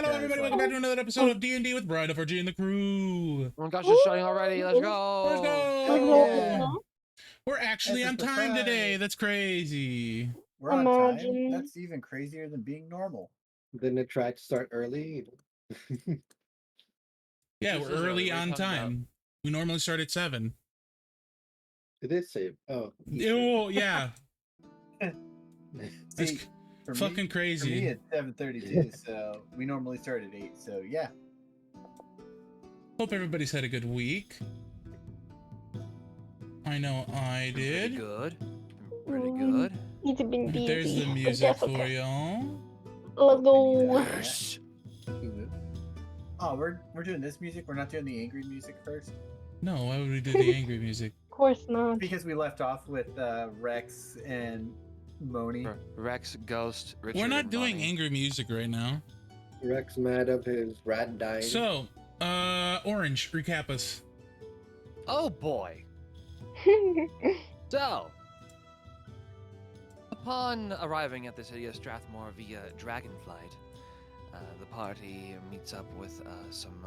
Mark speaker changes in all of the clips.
Speaker 1: Hello, everybody. Welcome back to another episode of D&D with Brian FRG and the crew.
Speaker 2: Oh my gosh, it's starting already. Let's go.
Speaker 1: Let's go.
Speaker 3: Yeah.
Speaker 1: We're actually on
Speaker 3: That's a
Speaker 1: time
Speaker 3: surprise.
Speaker 1: today. That's crazy.
Speaker 3: We're on time.
Speaker 4: Imagine.
Speaker 3: That's even crazier than being normal.
Speaker 5: Didn't it try to start early?
Speaker 1: Yeah,
Speaker 2: This
Speaker 1: we're
Speaker 2: is
Speaker 1: early
Speaker 2: what are
Speaker 1: on
Speaker 2: you talking
Speaker 1: time. We normally start at 7.
Speaker 5: It is saved. Oh.
Speaker 1: Oh, yeah. It's
Speaker 3: See, for
Speaker 1: fucking
Speaker 3: me,
Speaker 1: crazy.
Speaker 3: For me, it's 7:32, so we normally start at 8. So yeah,
Speaker 1: Hope everybody's had a good week. I know I
Speaker 2: Pretty
Speaker 1: did.
Speaker 2: good. Pretty good.
Speaker 4: It's been busy.
Speaker 1: There's the
Speaker 4: but
Speaker 1: music
Speaker 4: that's
Speaker 1: for
Speaker 4: okay.
Speaker 1: y'all.
Speaker 4: Let's go.
Speaker 2: Yes.
Speaker 3: oh, we're doing this music. We're not doing the angry music first
Speaker 1: No, why would we do the angry music?
Speaker 4: Of course not.
Speaker 3: because we left off with Rex and Moni.
Speaker 2: Rex, Ghost, Richard.
Speaker 1: We're not
Speaker 2: and
Speaker 1: doing
Speaker 2: Bonnie.
Speaker 1: angry music right now.
Speaker 5: Rex mad of his rat dying.
Speaker 1: So, Orange, recap us.
Speaker 2: Oh boy. So, upon arriving at the city of Strathmore via Dragonflight, the party meets up with some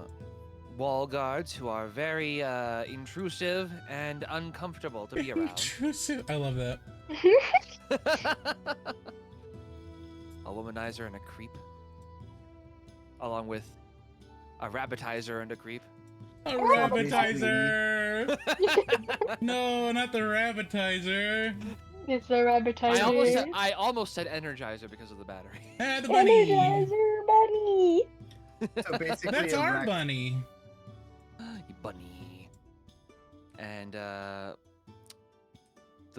Speaker 2: wall guards who are very intrusive and uncomfortable to be around.
Speaker 1: Intrusive. I love that.
Speaker 2: A womanizer and a creep, along with a rabbitizer and a creep.
Speaker 1: A rabbitizer! No, not the rabbitizer.
Speaker 4: It's the rabbitizer.
Speaker 2: I almost said energizer because of the battery.
Speaker 1: Ah, the bunny.
Speaker 4: Energizer bunny.
Speaker 3: So basically,
Speaker 1: That's
Speaker 3: a
Speaker 1: our
Speaker 3: Rex-
Speaker 1: bunny.
Speaker 2: You bunny. And the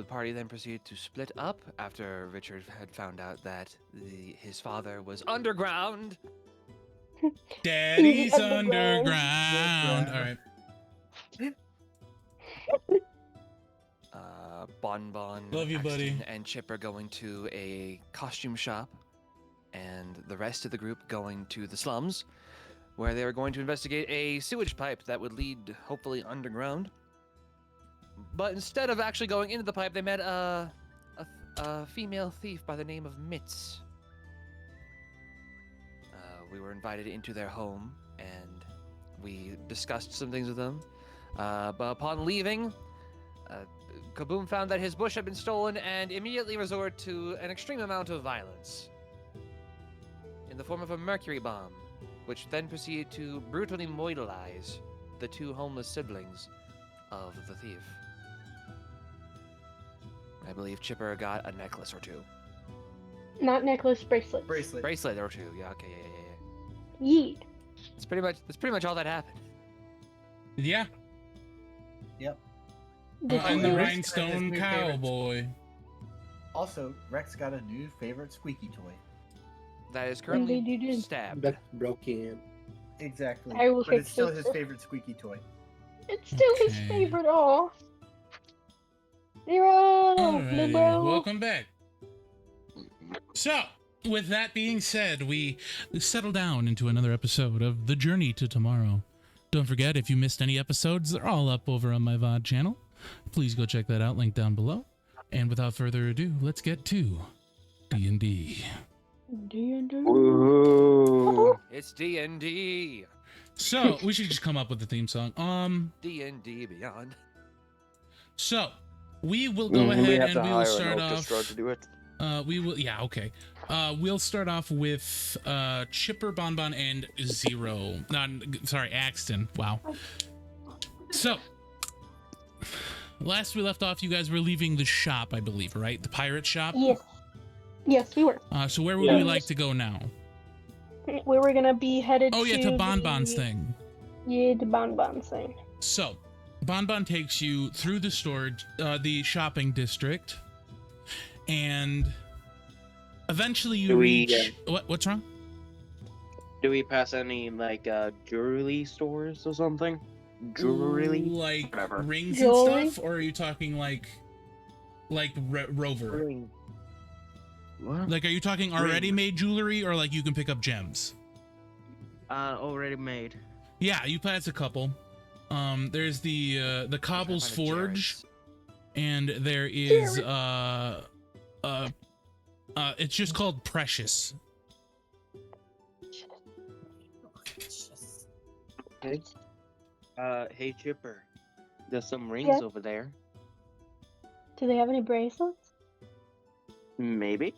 Speaker 2: party then proceeded to split up after Richard had found out that his father was underground.
Speaker 1: Daddy's
Speaker 4: Underground.
Speaker 1: underground. All right.
Speaker 2: Bon Bon,
Speaker 1: Love you, buddy.
Speaker 2: Axton, and Chip are going to a costume shop, and the rest of the group going to the slums, where they are going to investigate a sewage pipe that would lead, hopefully, underground. But instead of actually going into the pipe, they met a female thief by the name of Mitz. We were invited into their home, and we discussed some things with them. But upon leaving, Kaboom found that his bush had been stolen and immediately resorted to an extreme amount of violence in the form of a mercury bomb, which then proceeded to brutally mobilize the two homeless siblings of the thief. I believe Chipper got a necklace or two.
Speaker 4: Not necklace, bracelet.
Speaker 2: Bracelet or two. Yeah, okay, yeah.
Speaker 4: Yeet.
Speaker 2: That's pretty much all that happened.
Speaker 1: Yeah.
Speaker 3: Yep.
Speaker 1: And the
Speaker 3: Rex got his
Speaker 1: rhinestone
Speaker 3: new favorite-
Speaker 1: cowboy.
Speaker 3: Also, Rex got a new favorite squeaky toy.
Speaker 2: That is currently
Speaker 4: Indeed you did.
Speaker 2: stabbed.
Speaker 5: That's broken.
Speaker 3: Exactly.
Speaker 4: I will
Speaker 3: but it's
Speaker 4: fix
Speaker 3: still
Speaker 4: it.
Speaker 3: his favorite squeaky toy.
Speaker 4: It's still his
Speaker 1: Okay.
Speaker 4: favorite. Oh. Zero.
Speaker 1: Alrighty,
Speaker 4: Bro.
Speaker 1: welcome back. So, with that being said, we settle down into another episode of The Journey to Tomorrow. Don't forget, if you missed any episodes, they're all up over on my VOD channel. Please go check that out, link down below. And without further ado, let's get to D&D.
Speaker 2: It's D&D.
Speaker 1: So, we should just come up with the theme song.
Speaker 2: D&D Beyond.
Speaker 1: So, we will go
Speaker 6: we
Speaker 1: ahead
Speaker 6: have
Speaker 1: and
Speaker 6: to
Speaker 1: we will
Speaker 6: hire
Speaker 1: start
Speaker 6: an
Speaker 1: off.
Speaker 6: orchestra to do it.
Speaker 1: Okay. We'll start off with Chipper, Bonbon, and Zero. Axton. Wow. So, last we left off, you guys were leaving the shop, I believe, right? The pirate shop?
Speaker 4: Yes. Yes, we were.
Speaker 1: So where would we like to go now?
Speaker 4: We were gonna be headed
Speaker 1: Oh, yeah, to Bonbon's
Speaker 4: the-
Speaker 1: thing.
Speaker 4: Yeah, the Bonbon's thing.
Speaker 1: So, Bonbon takes you through the storage, the shopping district, and eventually you
Speaker 6: Do we,
Speaker 1: reach. What's wrong?
Speaker 6: Do we pass any like jewelry stores or something? Jewelry?
Speaker 1: Like
Speaker 6: Whatever.
Speaker 1: rings
Speaker 4: Jewelry?
Speaker 1: and stuff, or are you talking like Rover?
Speaker 6: What?
Speaker 1: Like, are you talking already made jewelry, or like you can pick up gems?
Speaker 6: Already made.
Speaker 1: Yeah, you pass a couple. There's the Cobble's
Speaker 2: Find a
Speaker 1: Forge,
Speaker 2: Jared's.
Speaker 1: and there is it's just called Precious.
Speaker 6: Hey Chipper. There's some rings
Speaker 4: Yeah.
Speaker 6: over there.
Speaker 4: Do they have any bracelets?
Speaker 6: Maybe.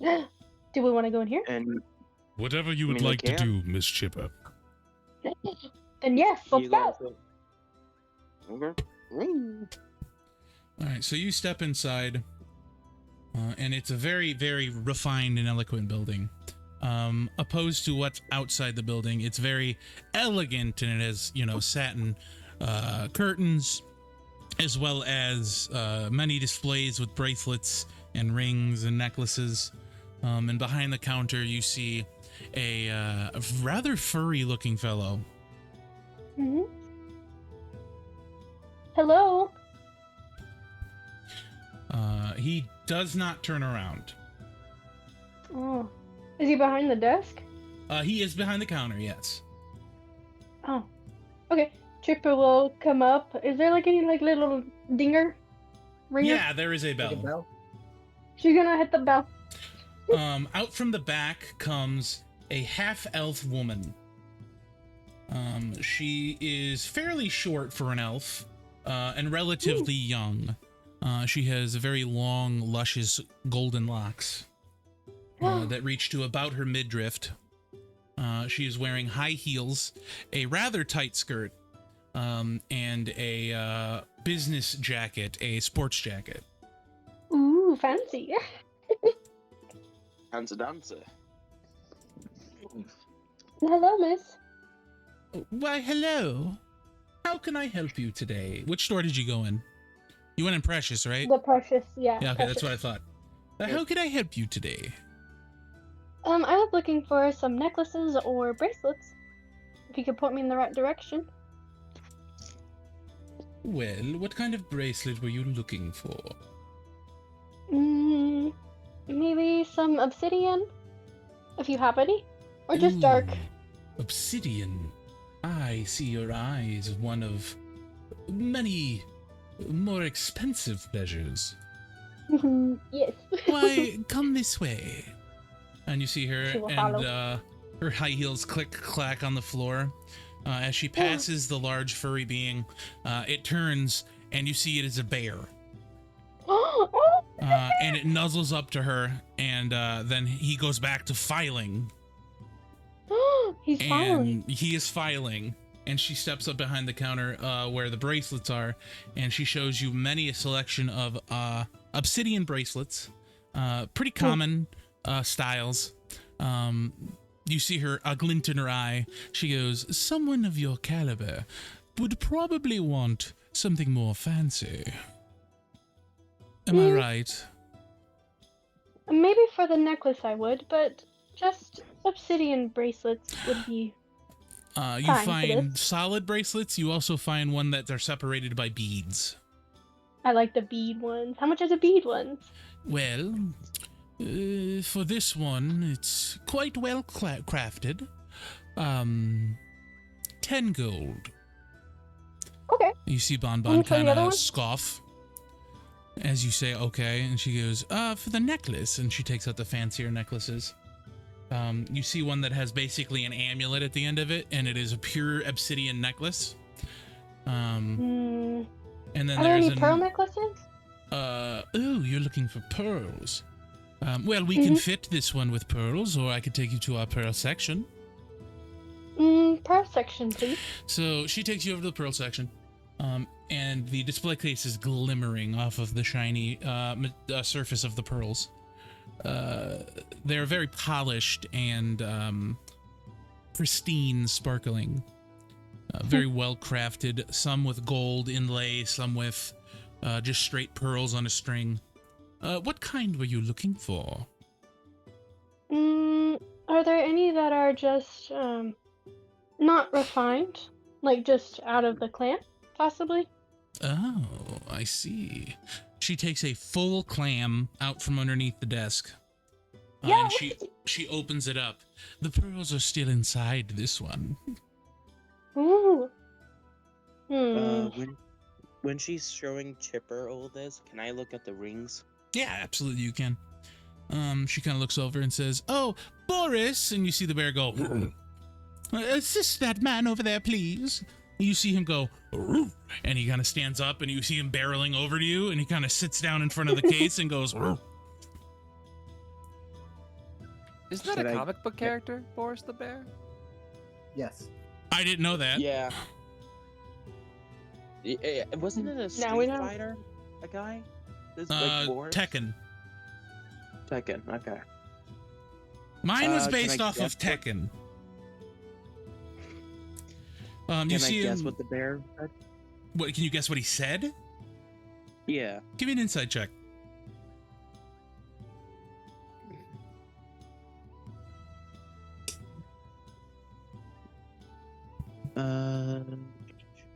Speaker 4: Do we want to go in here?
Speaker 6: And
Speaker 1: Whatever you
Speaker 6: I
Speaker 1: would
Speaker 6: mean, I
Speaker 1: like to
Speaker 6: can.
Speaker 1: do, Miss Chipper.
Speaker 4: Then yes, let's
Speaker 6: you
Speaker 4: go.
Speaker 6: guys okay. Mm.
Speaker 1: All right, so you step inside, and it's a very, very refined and eloquent building. Opposed to what's outside the building, it's very elegant, and it has, satin curtains, as well as many displays with bracelets and rings and necklaces. And behind the counter, you see a rather furry-looking fellow.
Speaker 4: Hmm. Hello.
Speaker 1: He does not turn around.
Speaker 4: Oh, is he behind the desk?
Speaker 1: He is behind the counter, yes.
Speaker 4: Oh, okay. Chipper will come up. Is there any little dinger? Ringer?
Speaker 1: Yeah, there is a
Speaker 3: Like a
Speaker 1: bell.
Speaker 3: bell?
Speaker 4: She's gonna hit the bell.
Speaker 1: Out from the back comes a half-elf woman. She is fairly short for an elf, and relatively young. She has very long, luscious golden locks that reach to about her midriff. She is wearing high heels, a rather tight skirt, and a business jacket, a sports jacket.
Speaker 4: Ooh, fancy.
Speaker 6: Dancer.
Speaker 4: Hello, miss.
Speaker 1: Why, hello. How can I help you today? Which store did you go in? You went in Precious, right?
Speaker 4: The precious, yeah.
Speaker 1: Yeah, okay, that's
Speaker 4: Precious.
Speaker 1: what I thought. How can I help you today?
Speaker 4: I was looking for some necklaces or bracelets. If you could point me in the right direction.
Speaker 1: Well, what kind of bracelet were you looking for?
Speaker 4: Maybe some obsidian, if you have any, or just dark.
Speaker 1: Ooh, obsidian. I see your eyes, one of many more expensive pleasures.
Speaker 4: Yes.
Speaker 1: Why, come this way. And you see her,
Speaker 4: She will
Speaker 1: and
Speaker 4: follow.
Speaker 1: her high heels click clack on the floor. As she passes the large furry being, it turns, and you see it is a bear. And it nuzzles up to her, and then he goes back to filing.
Speaker 4: He's
Speaker 1: And
Speaker 4: following.
Speaker 1: he is filing, and she steps up behind the counter where the bracelets are, and she shows you many a selection of obsidian bracelets, pretty common styles. You see her, a glint in her eye. She goes, someone of your caliber would probably want something more fancy. Am I right?
Speaker 4: Maybe for the necklace I would, but just obsidian bracelets would be.
Speaker 1: You
Speaker 4: Fine for
Speaker 1: find
Speaker 4: this.
Speaker 1: solid bracelets. You also find one that are separated by beads.
Speaker 4: I like the bead ones. How much are the bead ones?
Speaker 1: Well, for this one, it's quite well crafted. 10 gold.
Speaker 4: Okay.
Speaker 1: You see Bon
Speaker 4: And
Speaker 1: Bon
Speaker 4: for the
Speaker 1: kind
Speaker 4: other
Speaker 1: of
Speaker 4: one?
Speaker 1: scoff as you say, okay, and she goes, for the necklace, and she takes out the fancier necklaces. You see one that has basically an amulet at the end of it, and it is a pure obsidian necklace. And then
Speaker 4: Are there
Speaker 1: there's
Speaker 4: any pearl necklaces?
Speaker 1: oh, you're looking for pearls. Well, we can fit this one with pearls, or I could take you to our pearl section.
Speaker 4: Pearl section, please.
Speaker 1: So she takes you over to the pearl section, and the display case is glimmering off of the shiny surface of the pearls. They're very polished and pristine, sparkling. Very well crafted, some with gold inlay, some with just straight pearls on a string. What kind were you looking for?
Speaker 4: Are there any that are just not refined, like just out of the clam, possibly?
Speaker 1: Oh, I see. She takes a full clam out from underneath the desk. And she opens it up. The pearls are still inside this one.
Speaker 4: Ooh.
Speaker 6: When she's showing Chipper all this, can I look at the rings?
Speaker 1: Yeah, absolutely you can. She kind of looks over and says, "Oh, Boris," and you see the bear go Assist that man over there, please. You see him go, "Roof," and he kind of stands up, and you see him barreling over to you, and he kind of sits down in front of the case and goes, "Roof."
Speaker 2: Isn't that
Speaker 6: Should
Speaker 2: a
Speaker 6: I-
Speaker 2: comic book character, Boris the Bear?
Speaker 3: Yes.
Speaker 1: I didn't know that.
Speaker 6: Yeah. Wasn't it a
Speaker 4: Now
Speaker 6: Street
Speaker 4: we know.
Speaker 6: Fighter? A guy? This like Boris?
Speaker 1: Tekken.
Speaker 6: Tekken. Okay.
Speaker 1: Mine was
Speaker 6: Can
Speaker 1: based
Speaker 6: I
Speaker 1: off of
Speaker 6: guess what-
Speaker 1: Tekken. You
Speaker 6: Can I
Speaker 1: see
Speaker 6: guess
Speaker 1: him.
Speaker 6: what the bear said?
Speaker 1: What? Can you guess what he said?
Speaker 6: Yeah.
Speaker 1: Give me an insight check.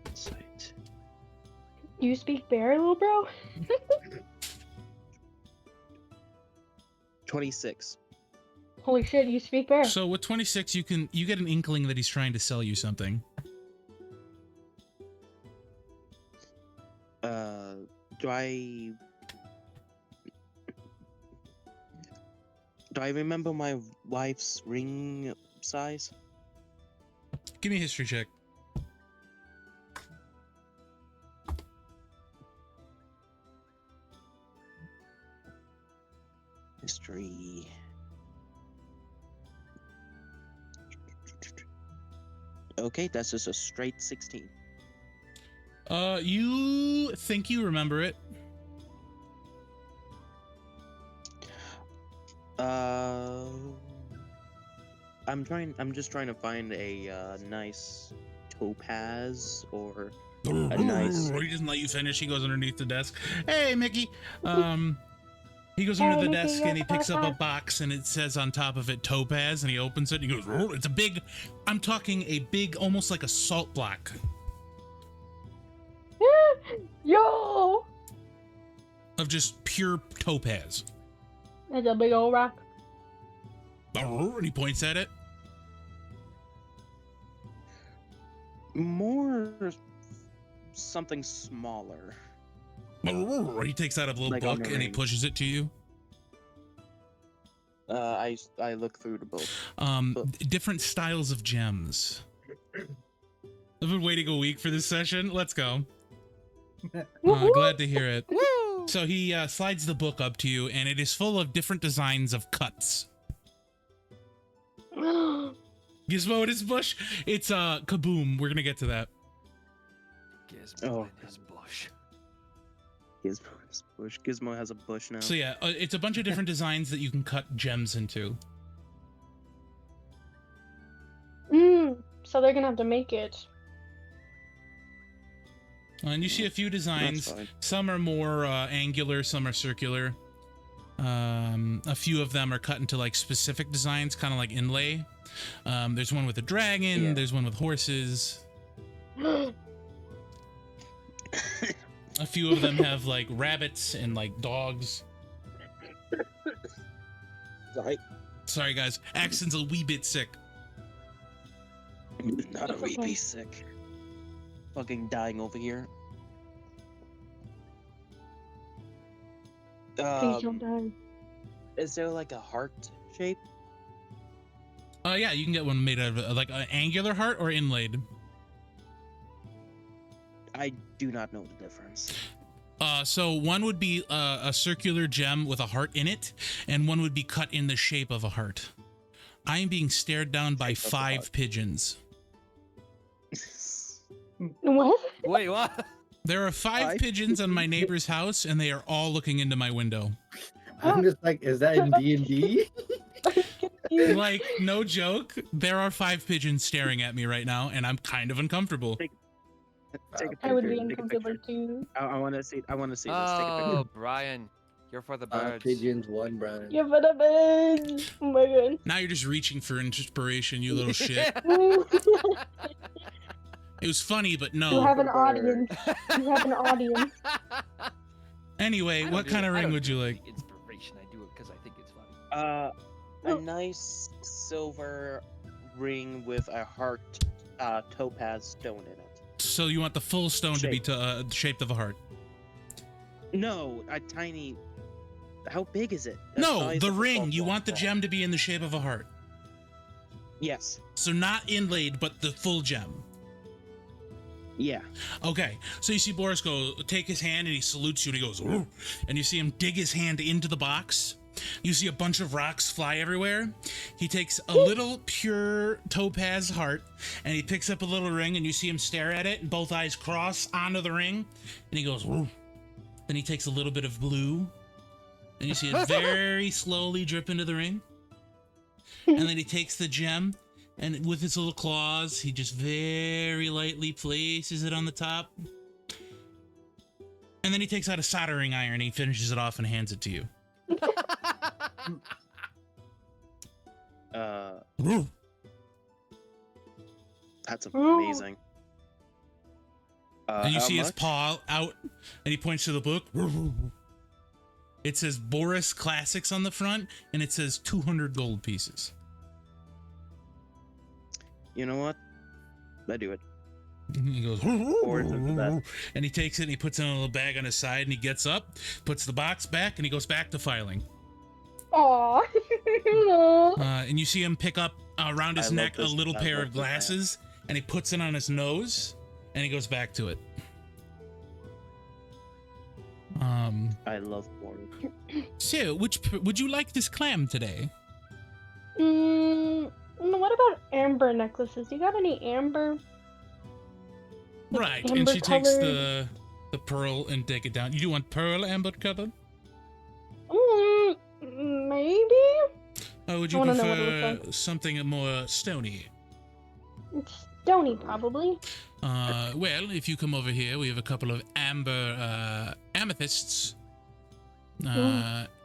Speaker 6: Insight.
Speaker 4: You speak bear, little bro?
Speaker 6: 26.
Speaker 4: Holy shit, you speak bear.
Speaker 1: So with 26, you get an inkling that he's trying to sell you something.
Speaker 6: Do I remember my wife's ring size?
Speaker 1: Give me a history check.
Speaker 6: History. Okay, that's just a straight 16.
Speaker 1: You think you remember it.
Speaker 6: I'm just trying to find a nice topaz or a nice.
Speaker 1: He doesn't let you finish. He goes underneath the desk. Hey, Mickey. He goes under
Speaker 4: Hey,
Speaker 1: the
Speaker 4: Mickey,
Speaker 1: desk and he
Speaker 4: yes,
Speaker 1: picks up a
Speaker 4: yes.
Speaker 1: box and it says on top of it topaz, and he opens it and he goes, "Oh, it's a big, I'm talking a big, almost like a salt block
Speaker 4: Yo!
Speaker 1: of just pure topaz."
Speaker 4: That's a big old rock.
Speaker 1: And he points at it.
Speaker 6: More something smaller.
Speaker 1: He takes out a little
Speaker 6: Like on
Speaker 1: book
Speaker 6: the
Speaker 1: and he
Speaker 6: ring.
Speaker 1: pushes it to you.
Speaker 6: I look through the book.
Speaker 1: Different styles of gems. I've been waiting a week for this session. Let's go. Glad to hear it.
Speaker 2: Woo!
Speaker 1: So he slides the book up to you, and it is full of different designs of cuts. Gizmo and his bush. It's kaboom. We're gonna get to that.
Speaker 2: Gizmo
Speaker 6: Oh.
Speaker 2: and his bush.
Speaker 6: Gizmo's bush. Gizmo has a bush now.
Speaker 1: So yeah, it's a bunch of different designs that you can cut gems into.
Speaker 4: So they're gonna have to make it.
Speaker 1: And you see a few
Speaker 6: That's
Speaker 1: designs.
Speaker 6: fine.
Speaker 1: Some are more angular, some are circular. A few of them are cut into like specific designs, kind of like inlay. There's one with a dragon.
Speaker 6: Yeah.
Speaker 1: There's one with horses. A few of them have like rabbits and like dogs.
Speaker 6: Right.
Speaker 1: Sorry guys, Axon's a wee bit sick.
Speaker 6: Not a wee piece sick. Fucking dying over here.
Speaker 4: Please don't die.
Speaker 6: Is there like a heart shape?
Speaker 1: Yeah, you can get one made out of like an angular heart or inlaid.
Speaker 6: I do not know the difference.
Speaker 1: So one would be a circular gem with a heart in it, and one would be cut in the shape of a heart. I am being stared down by
Speaker 6: Shape of a
Speaker 1: 5
Speaker 6: heart.
Speaker 1: pigeons.
Speaker 4: What?
Speaker 2: Wait, what?
Speaker 1: There are 5
Speaker 6: Five
Speaker 1: pigeons on my neighbor's house, and they are all looking into my window.
Speaker 5: I'm just like, is that in D&D?
Speaker 1: Like, no joke, there are 5 pigeons staring at me right now, and I'm kind of uncomfortable.
Speaker 6: Take a picture.
Speaker 4: I would be
Speaker 6: take a
Speaker 4: uncomfortable
Speaker 6: picture.
Speaker 4: too.
Speaker 6: I want to see. I want to see this. Take a picture.
Speaker 2: Oh, Brian, you're for the birds.
Speaker 5: Pigeons, one Brian.
Speaker 4: Yeah, but a bed. Oh my god.
Speaker 1: Now you're just reaching for inspiration, you little shit.
Speaker 4: You
Speaker 1: It was funny, but no.
Speaker 4: have an
Speaker 5: Bird.
Speaker 4: audience. You have an audience.
Speaker 1: Anyway,
Speaker 2: I don't
Speaker 1: what
Speaker 2: do
Speaker 1: kind
Speaker 2: it-
Speaker 1: of
Speaker 2: I
Speaker 1: ring
Speaker 2: don't
Speaker 1: would
Speaker 2: do
Speaker 1: you
Speaker 2: it
Speaker 1: like?
Speaker 2: for the Inspiration. I do it because I think it's funny.
Speaker 6: A nice silver ring with a heart topaz stone in it.
Speaker 1: So you want the full stone to be
Speaker 6: Shape.
Speaker 1: shaped of a heart?
Speaker 6: No, a tiny. How big is it?
Speaker 1: No, the ring. You want the
Speaker 6: gem.
Speaker 1: gem to be in the shape of a heart.
Speaker 6: Yes.
Speaker 1: So not inlaid, but the full gem.
Speaker 6: Yeah.
Speaker 1: Okay, so you see Boris take his hand and he salutes you and he goes, "Ooh," and you see him dig his hand into the box. You see a bunch of rocks fly everywhere. He takes a little pure topaz heart and he picks up a little ring and you see him stare at it and both eyes cross onto the ring and he goes, "Ooh." Then he takes a little bit of blue and you see it very slowly drip into the ring. And then he takes the gem and with his little claws, he just very lightly places it on the top. And then he takes out a soldering iron and he finishes it off and hands it to you.
Speaker 6: That's amazing.
Speaker 1: And you
Speaker 6: how
Speaker 1: see his
Speaker 6: much?
Speaker 1: paw out and he points to the book. It says Boris Classics on the front and it says 200 gold pieces.
Speaker 6: You know what? I do it.
Speaker 1: He goes,
Speaker 6: Boris is the best.
Speaker 1: and he takes it and he puts it in a little bag on his side and he gets up, puts the box back, and he goes back to filing.
Speaker 4: Aww.
Speaker 1: And you see him pick up around his
Speaker 6: I love
Speaker 1: neck a
Speaker 6: this-
Speaker 1: little
Speaker 6: I
Speaker 1: pair
Speaker 6: love
Speaker 1: of
Speaker 6: this man.
Speaker 1: glasses and he puts it on his nose and he goes back to it.
Speaker 6: I love Boris.
Speaker 1: So, would you like this clam today?
Speaker 4: What about amber necklaces? You got any amber?
Speaker 1: Right, and
Speaker 4: amber
Speaker 1: she takes
Speaker 4: colored?
Speaker 1: the pearl and take it down. You do want pearl amber colored?
Speaker 4: Maybe?
Speaker 1: Or would
Speaker 4: I
Speaker 1: you
Speaker 4: wanna know what it
Speaker 1: prefer
Speaker 4: looks like.
Speaker 1: something more stony?
Speaker 4: It's stony, probably.
Speaker 1: Well, if you come over here, we have a couple of amber amethysts.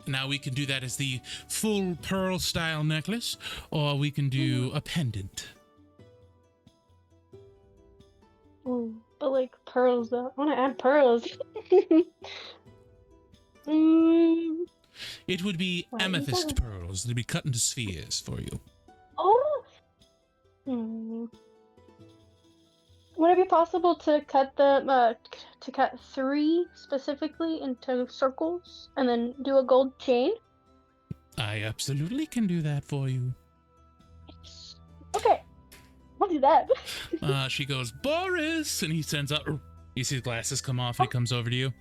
Speaker 1: Now we can do that as the full pearl style necklace, or we can do a pendant.
Speaker 4: But like pearls, though. I want to add pearls.
Speaker 1: It would be
Speaker 4: Why, you
Speaker 1: amethyst
Speaker 4: gotta-
Speaker 1: pearls. They'd be cut into spheres for you.
Speaker 4: Oh. Would it be possible to cut them, to cut 3 specifically into circles and then do a gold chain?
Speaker 1: I absolutely can do that for you.
Speaker 4: Okay, I'll do that.
Speaker 1: She goes, Boris, and he sends up. You see the glasses come off, and he comes over to you.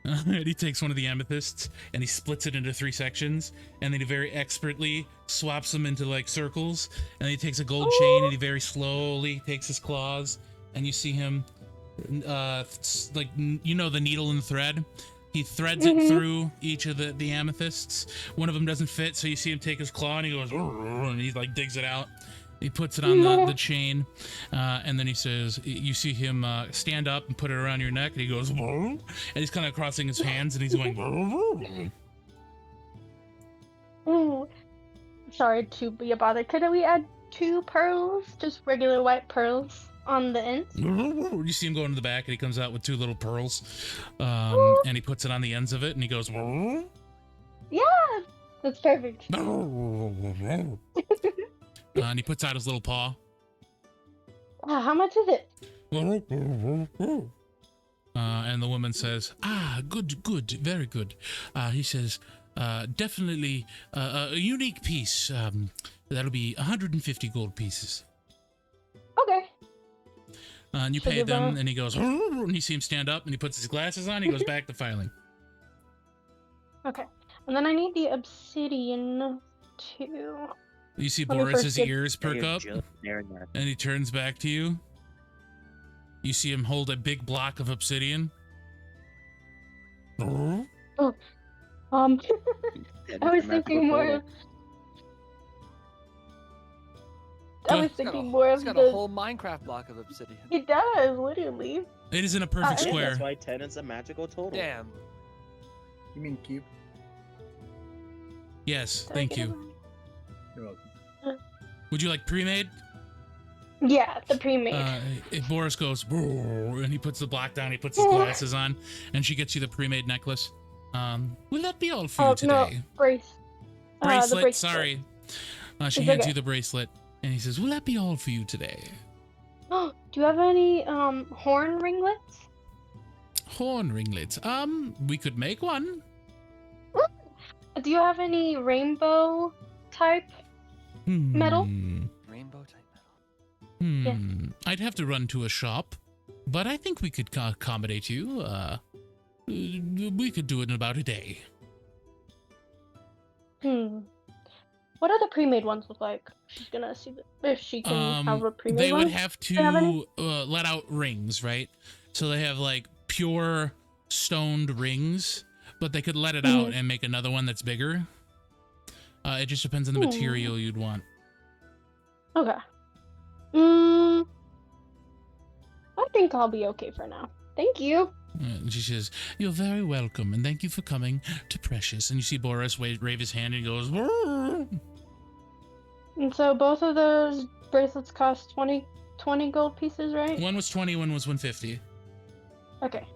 Speaker 1: And he takes one of the amethysts and he splits it into 3 sections, and then he very expertly swaps them into like circles. And then he takes a gold chain and he very slowly takes his claws, and you see him, like the needle and thread. He threads it through each of the amethysts. One of them doesn't fit, so you see him take his claw and he goes, and he like digs it out. He puts it on the chain, and then he says, you see him stand up and put it around your neck, and he goes, and he's kind of crossing his hands, and he's going,
Speaker 4: Sorry to be a bother. Could we add 2 pearls? Just regular white pearls on the ends?
Speaker 1: you see him go into the back, and he comes out with 2 little pearls, and he puts it on the ends of it, and he goes,
Speaker 4: Yeah! That's perfect.
Speaker 1: and he puts out his little paw.
Speaker 4: How much is it?
Speaker 1: And the woman says, good, very good. He says, definitely a unique piece. That'll be 150 gold pieces.
Speaker 4: Okay.
Speaker 1: And you
Speaker 4: Should
Speaker 1: pay
Speaker 4: give
Speaker 1: them,
Speaker 4: a-
Speaker 1: and he goes, and you see him stand up, and he puts his glasses on, he goes back to filing.
Speaker 4: Okay. And then I need the obsidian too.
Speaker 1: You see
Speaker 4: Let me
Speaker 1: Boris's
Speaker 4: first get-
Speaker 1: ears perk
Speaker 6: You're
Speaker 1: up,
Speaker 6: just there now.
Speaker 1: and he turns back to you. You see him hold a big block of obsidian.
Speaker 4: I
Speaker 6: Yeah,
Speaker 4: was
Speaker 6: that's
Speaker 4: thinking more of. I was
Speaker 2: He's got
Speaker 4: thinking
Speaker 2: a-
Speaker 4: more of
Speaker 2: he's got a
Speaker 4: the.
Speaker 2: whole Minecraft block of obsidian.
Speaker 4: It does, literally.
Speaker 1: It is in a perfect
Speaker 4: Yeah,
Speaker 6: Yeah,
Speaker 1: square.
Speaker 6: that's why 10 is a magical total.
Speaker 2: Damn.
Speaker 3: You mean cube?
Speaker 1: Yes,
Speaker 4: Did I
Speaker 1: thank
Speaker 4: get it
Speaker 1: you.
Speaker 4: wrong?
Speaker 3: You're welcome.
Speaker 1: Would you like pre-made?
Speaker 4: Yeah, the pre-made.
Speaker 1: Boris goes, and he puts the block down, he puts his glasses on, and she gets you the pre-made necklace. Will that be all for you
Speaker 4: No,
Speaker 1: today?
Speaker 4: brace. The
Speaker 1: Bracelet,
Speaker 4: bracelet.
Speaker 1: sorry. She
Speaker 4: It's
Speaker 1: hands
Speaker 4: okay.
Speaker 1: you the bracelet, and he says, will that be all for you today?
Speaker 4: Do you have any horn ringlets?
Speaker 1: Horn ringlets. We could make one.
Speaker 4: Do you have any rainbow type? Metal?
Speaker 1: Hmm.
Speaker 2: Rainbow
Speaker 1: I'd have to run to a shop, but I think we could accommodate you. We could do it in about a day.
Speaker 4: What are the pre-made ones look like? She's gonna see if she can have a pre-made
Speaker 1: They
Speaker 4: one.
Speaker 1: would have
Speaker 4: Do you have any?
Speaker 1: to let out rings, right? So they have like pure stoned rings, but they could let it out and make another one that's bigger. It just depends on the material you'd want.
Speaker 4: Okay. I think I'll be okay for now. Thank you.
Speaker 1: And she says, "You're very welcome, and thank you for coming to Precious." And you see Boris wave his hand and he goes, "Whoa."
Speaker 4: And so both of those bracelets cost 20 gold pieces, right?
Speaker 1: One was 20, one was 150.
Speaker 4: Okay.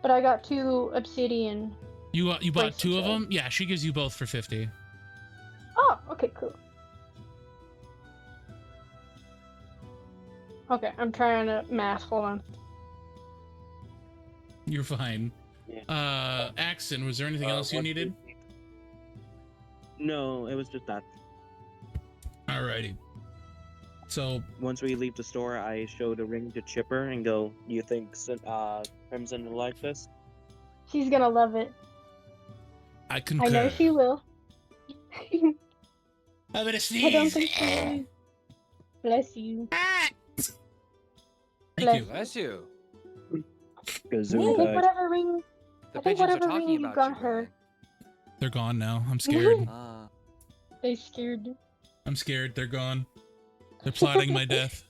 Speaker 4: But I got 2 obsidian.
Speaker 1: You bought
Speaker 4: Bracelets,
Speaker 1: 2 of
Speaker 4: right?
Speaker 1: them? Yeah, she gives you both for 50.
Speaker 4: Oh, okay, cool. Okay, I'm trying to math. Hold on.
Speaker 1: You're fine.
Speaker 6: Yeah.
Speaker 1: Axton, was there anything else you needed?
Speaker 6: No, it was just that.
Speaker 1: Alrighty. So,
Speaker 6: Once we leave the store, I show the ring to Chipper and go, "You think Crimson will like this?"
Speaker 4: She's gonna love it.
Speaker 1: I concur.
Speaker 4: I know she will.
Speaker 1: I'm gonna
Speaker 4: I don't
Speaker 1: sneeze.
Speaker 4: think she will. Bless you.
Speaker 1: Thank you.
Speaker 2: Bless you.
Speaker 6: Because
Speaker 4: I think whatever ring,
Speaker 2: The
Speaker 4: I think
Speaker 2: pigeons are
Speaker 4: whatever
Speaker 2: talking
Speaker 4: ring you
Speaker 2: about
Speaker 4: got
Speaker 2: you,
Speaker 4: her,
Speaker 2: Ryan.
Speaker 1: They're gone now. I'm scared.
Speaker 4: they scared.
Speaker 1: I'm scared. They're gone. They're plotting my death.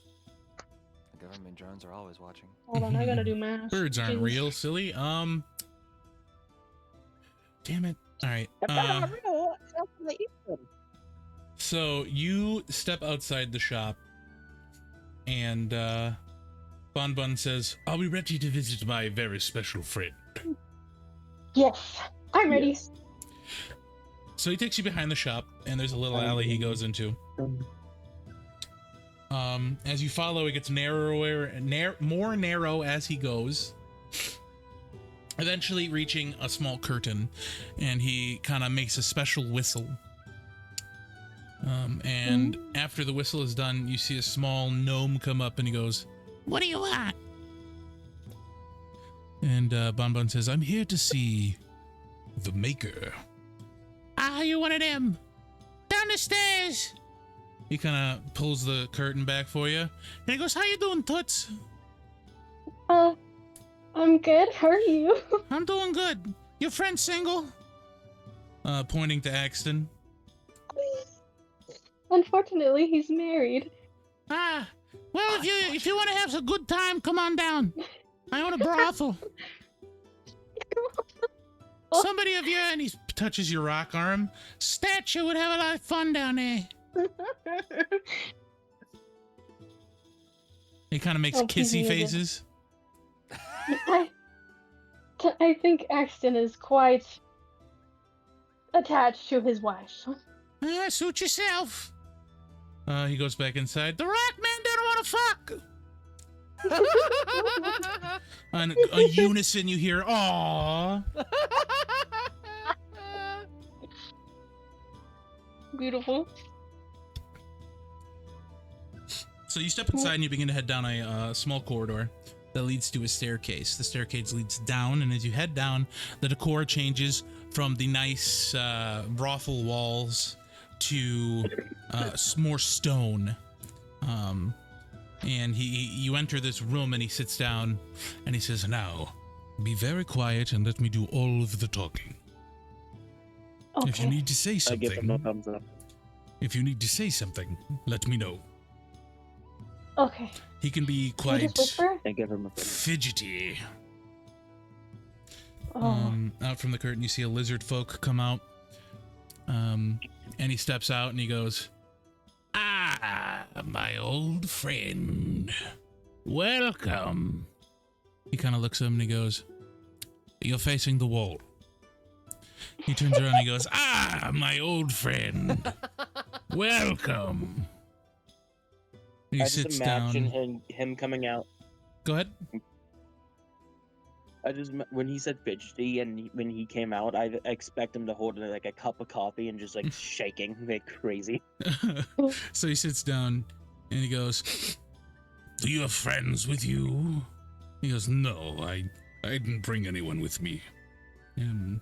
Speaker 2: The government drones are always watching.
Speaker 4: Hold on, I gotta do math.
Speaker 1: Birds aren't
Speaker 4: Jeez.
Speaker 1: real, silly. Damn it. All right. So you step outside the shop, and Bon Bon says, "Are we ready to visit my very special friend?"
Speaker 4: Yes, I'm ready.
Speaker 1: So he takes you behind the shop, and there's a little alley he goes into. As you follow, it gets narrower, more narrow as he goes. Eventually reaching a small curtain, and he kind of makes a special whistle. And after the whistle is done, you see a small gnome come up, and he goes, "What do you want?" And Bon Bon says, "I'm here to see the Maker." "Ah, you're one of them. Down the stairs." He kind of pulls the curtain back for you, and he goes, "How you doing, Toots?"
Speaker 4: I'm good. How are you?
Speaker 1: "I'm doing good. Your friend single?" Pointing to Axton.
Speaker 4: Unfortunately, he's married.
Speaker 1: "Ah, well, if you want to have a good time, come on down. I own a brothel. Somebody of your," and he touches your rock arm, "stature would have a lot of fun down there." He kind of makes
Speaker 4: Oh, he's
Speaker 1: kissy
Speaker 4: muted.
Speaker 1: faces.
Speaker 4: I think Axton is quite attached to his wife.
Speaker 1: Suit yourself. He goes back inside. "The rock man don't want to fuck." On a unison, you hear, "Aww."
Speaker 4: Beautiful.
Speaker 1: So you step inside and you begin to head down a small corridor that leads to a staircase. The staircase leads down, and as you head down, the decor changes from the nice brothel walls to more stone. And you enter this room, and he sits down, and he says, "Now, be very quiet and let me do all of the talking. If you
Speaker 4: Okay.
Speaker 1: need to say
Speaker 6: I give him a
Speaker 1: something,
Speaker 6: thumbs up.
Speaker 1: let me know."
Speaker 4: Okay.
Speaker 1: He can be
Speaker 4: Can you
Speaker 1: quite
Speaker 4: just whisper?
Speaker 6: I give him a thumbs
Speaker 1: fidgety.
Speaker 4: Oh.
Speaker 1: Out from the curtain, you see a lizard folk come out. And he steps out and he goes, "Ah, my old friend. Welcome." He kind of looks at him and he goes, "You're facing the wall." He turns around and he goes, "Ah, my old friend. Welcome." He
Speaker 6: I just
Speaker 1: sits
Speaker 6: imagine
Speaker 1: down.
Speaker 6: him coming out.
Speaker 1: Go ahead.
Speaker 6: when he said fidgety and when he came out, I expect him to hold like a cup of coffee and just like shaking like crazy.
Speaker 1: So he sits down and he goes, "Do you have friends with you?" He goes, "No, I didn't bring anyone with me." And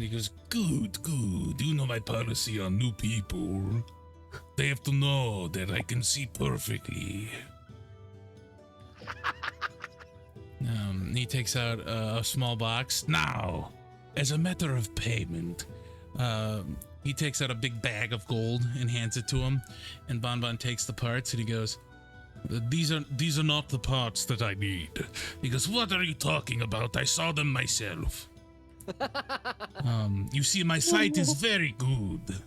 Speaker 1: he goes, "Good, good. You know my policy on new people. They have to know that I can see perfectly." He takes out a small box. "Now, as a matter of payment," he takes out a big bag of gold and hands it to him. And Bonbon takes the parts and he goes, These are not the parts that I need." He goes, "What are you talking about? I saw them myself. You see, my sight is very good.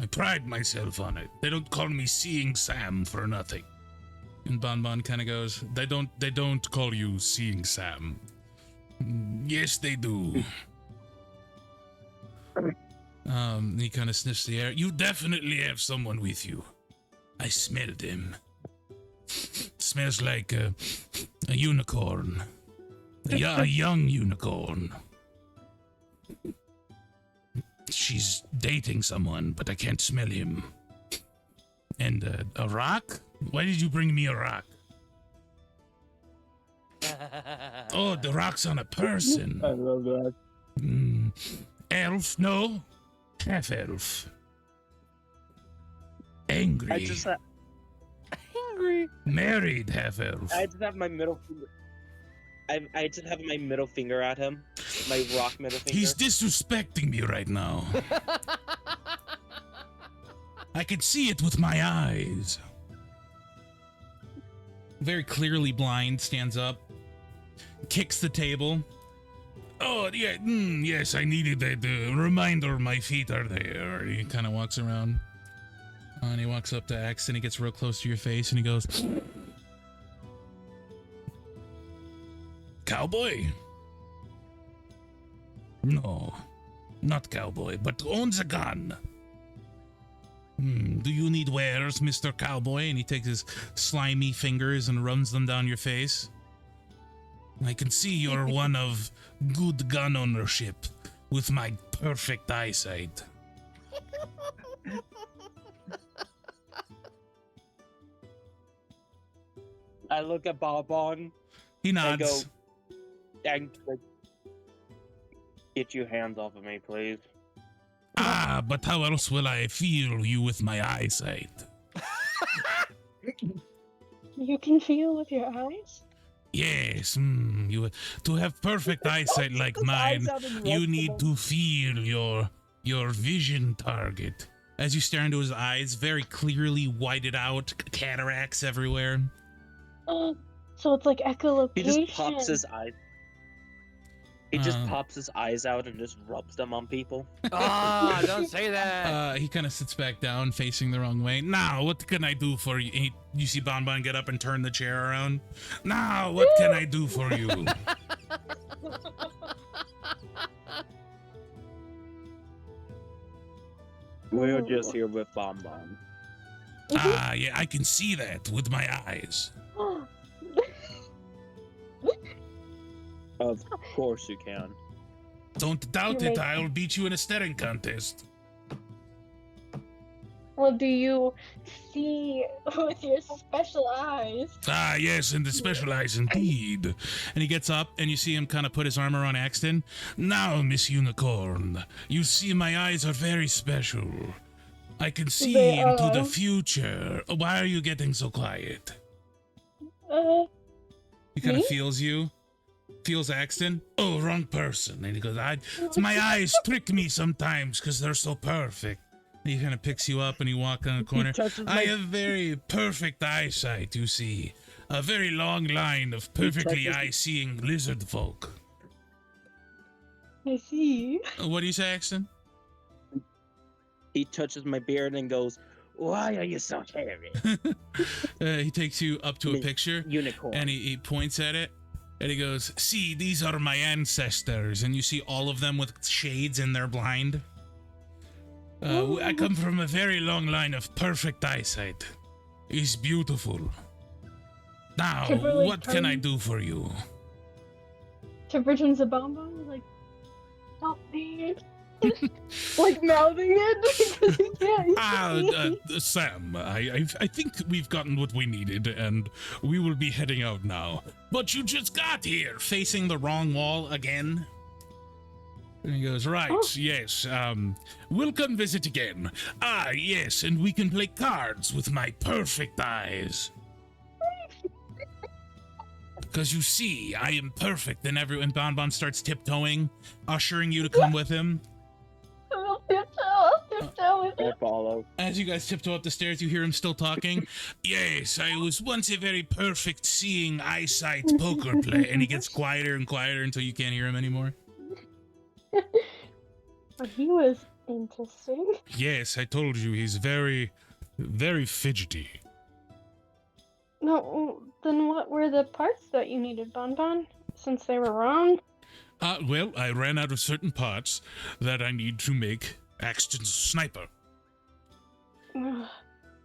Speaker 1: I pride myself on it. They don't call me Seeing Sam for nothing." And Bonbon kind of goes, They don't call you Seeing Sam." "Yes, they do." He kind of sniffs the air. "You definitely have someone with you. I smelled him. Smells like a unicorn. A young unicorn. She's dating someone, but I can't smell him. And a rock? Why did you bring me a rock?" "Oh, the rock's on a person."
Speaker 6: I love that.
Speaker 1: "Elf? No. Half elf. Angry.
Speaker 2: Angry.
Speaker 1: Married half elf."
Speaker 6: I just have my middle finger. I just have my middle finger at him. My rock middle finger.
Speaker 1: He's disrespecting me right now. I can see it with my eyes. Very clearly blind, stands up, kicks the table. "Oh, yeah, yes, I needed that reminder my feet are there." He kind of walks around. And he walks up to X and he gets real close to your face and he goes, "Cowboy?" "No, not cowboy, but owns a gun." "Do you need wares, Mr. Cowboy?" And he takes his slimy fingers and runs them down your face. "I can see you're one of good gun ownership with my perfect eyesight."
Speaker 6: I look at Bonbon
Speaker 1: He
Speaker 6: and
Speaker 1: nods.
Speaker 6: go, and like, "Get your hands off of me, please."
Speaker 1: "Ah, but how else will I feel you with my eyesight?"
Speaker 4: You can feel with your eyes?
Speaker 1: "Yes, to have perfect eyesight like mine, you need to feel your vision target." As you stare into his eyes, very clearly whited out, cataracts everywhere.
Speaker 4: So it's like echolocation.
Speaker 6: He just pops his eyes. He just pops his eyes out and just rubs them on people.
Speaker 2: Ah, don't say that.
Speaker 1: He kind of sits back down, facing the wrong way. "Now, what can I do for you?" You see Bonbon get up and turn the chair around. "Now, what can I do for you?"
Speaker 6: We're just here with Bonbon.
Speaker 1: "Ah, yeah, I can see that with my eyes."
Speaker 6: Of course you can.
Speaker 1: "Don't doubt
Speaker 4: You
Speaker 1: it,
Speaker 4: may-
Speaker 1: I'll beat you in a staring contest."
Speaker 4: Well, do you see with your special eyes?
Speaker 1: "Ah, yes, and the special eyes indeed." And he gets up, and you see him kind of put his arm around Axton. "Now, Miss Unicorn, you see my eyes are very special. I can see
Speaker 4: They
Speaker 1: into the
Speaker 4: are.
Speaker 1: future. Why are you getting so quiet?" He kind
Speaker 4: Me?
Speaker 1: of feels Axton. "Oh, wrong person." And he goes, my eyes trick me sometimes because they're so perfect." And he kind of picks you up and he walks on the corner.
Speaker 6: touches
Speaker 1: "I
Speaker 6: my-
Speaker 1: have very perfect eyesight, you see. A very long line of perfectly
Speaker 6: touches-
Speaker 1: eye-seeing lizard folk."
Speaker 4: I see.
Speaker 1: What do you say, Axton?
Speaker 6: He touches my beard and goes, "Why are you so hairy?"
Speaker 1: He takes you up to a
Speaker 6: Miss
Speaker 1: picture
Speaker 6: Unicorn.
Speaker 1: and he points at it. And he goes, "See, these are my ancestors." And you see all of them with shades and they're blind. I come from a very long line of perfect eyesight. It's beautiful. Now,
Speaker 4: Kimberly
Speaker 1: what can I
Speaker 4: turns-
Speaker 1: do for you?
Speaker 4: To Bridget Zabamba, like, help me. Like mouthing it because he can't see.
Speaker 1: Sam, I think we've gotten what we needed, and we will be heading out now. But you just got here, facing the wrong wall again. And he goes, right,
Speaker 4: Oh.
Speaker 1: yes, we'll come visit again. Ah, yes, and we can play cards with my perfect eyes. Because you see, I am perfect, and Bonbon starts tiptoeing, ushering you to come with him.
Speaker 4: I'll tiptoe with
Speaker 6: I
Speaker 4: it.
Speaker 6: follow.
Speaker 1: As you guys tiptoe up the stairs, you hear him still talking. Yes, I was once a very perfect seeing eyesight poker player. And he gets quieter and quieter until you can't hear him anymore.
Speaker 4: But he was interesting.
Speaker 1: Yes, I told you, he's very, very fidgety.
Speaker 4: No, then what were the parts that you needed, Bonbon? Since they were wrong?
Speaker 1: Well, I ran out of certain parts that I need to make Axton's sniper.
Speaker 4: So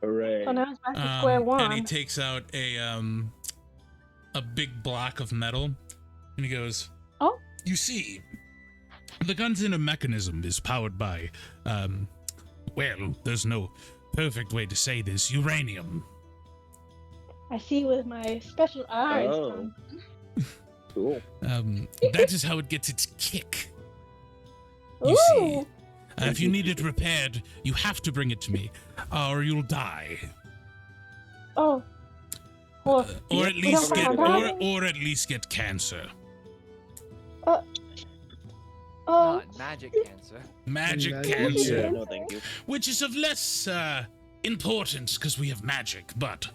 Speaker 6: Hooray.
Speaker 4: now it's back to square one.
Speaker 1: And he takes out a big block of metal, and he goes,
Speaker 4: Oh.
Speaker 1: You see, the gun's inner mechanism is powered by, well, there's no perfect way to say this, uranium.
Speaker 4: I see with my special eyes.
Speaker 6: Oh. Cool.
Speaker 1: That is how it gets its kick.
Speaker 4: Ooh!
Speaker 1: You see, if you need it repaired, you have to bring it to me, or you'll die.
Speaker 4: Oh. Well,
Speaker 1: Or at
Speaker 4: we
Speaker 1: least
Speaker 4: don't
Speaker 1: get,
Speaker 4: find out.
Speaker 1: or at least get cancer.
Speaker 4: Oh.
Speaker 2: Not magic cancer.
Speaker 1: Magic
Speaker 5: Magic
Speaker 1: cancer.
Speaker 6: Yeah, no thank you.
Speaker 1: Which is of less importance because we have magic, but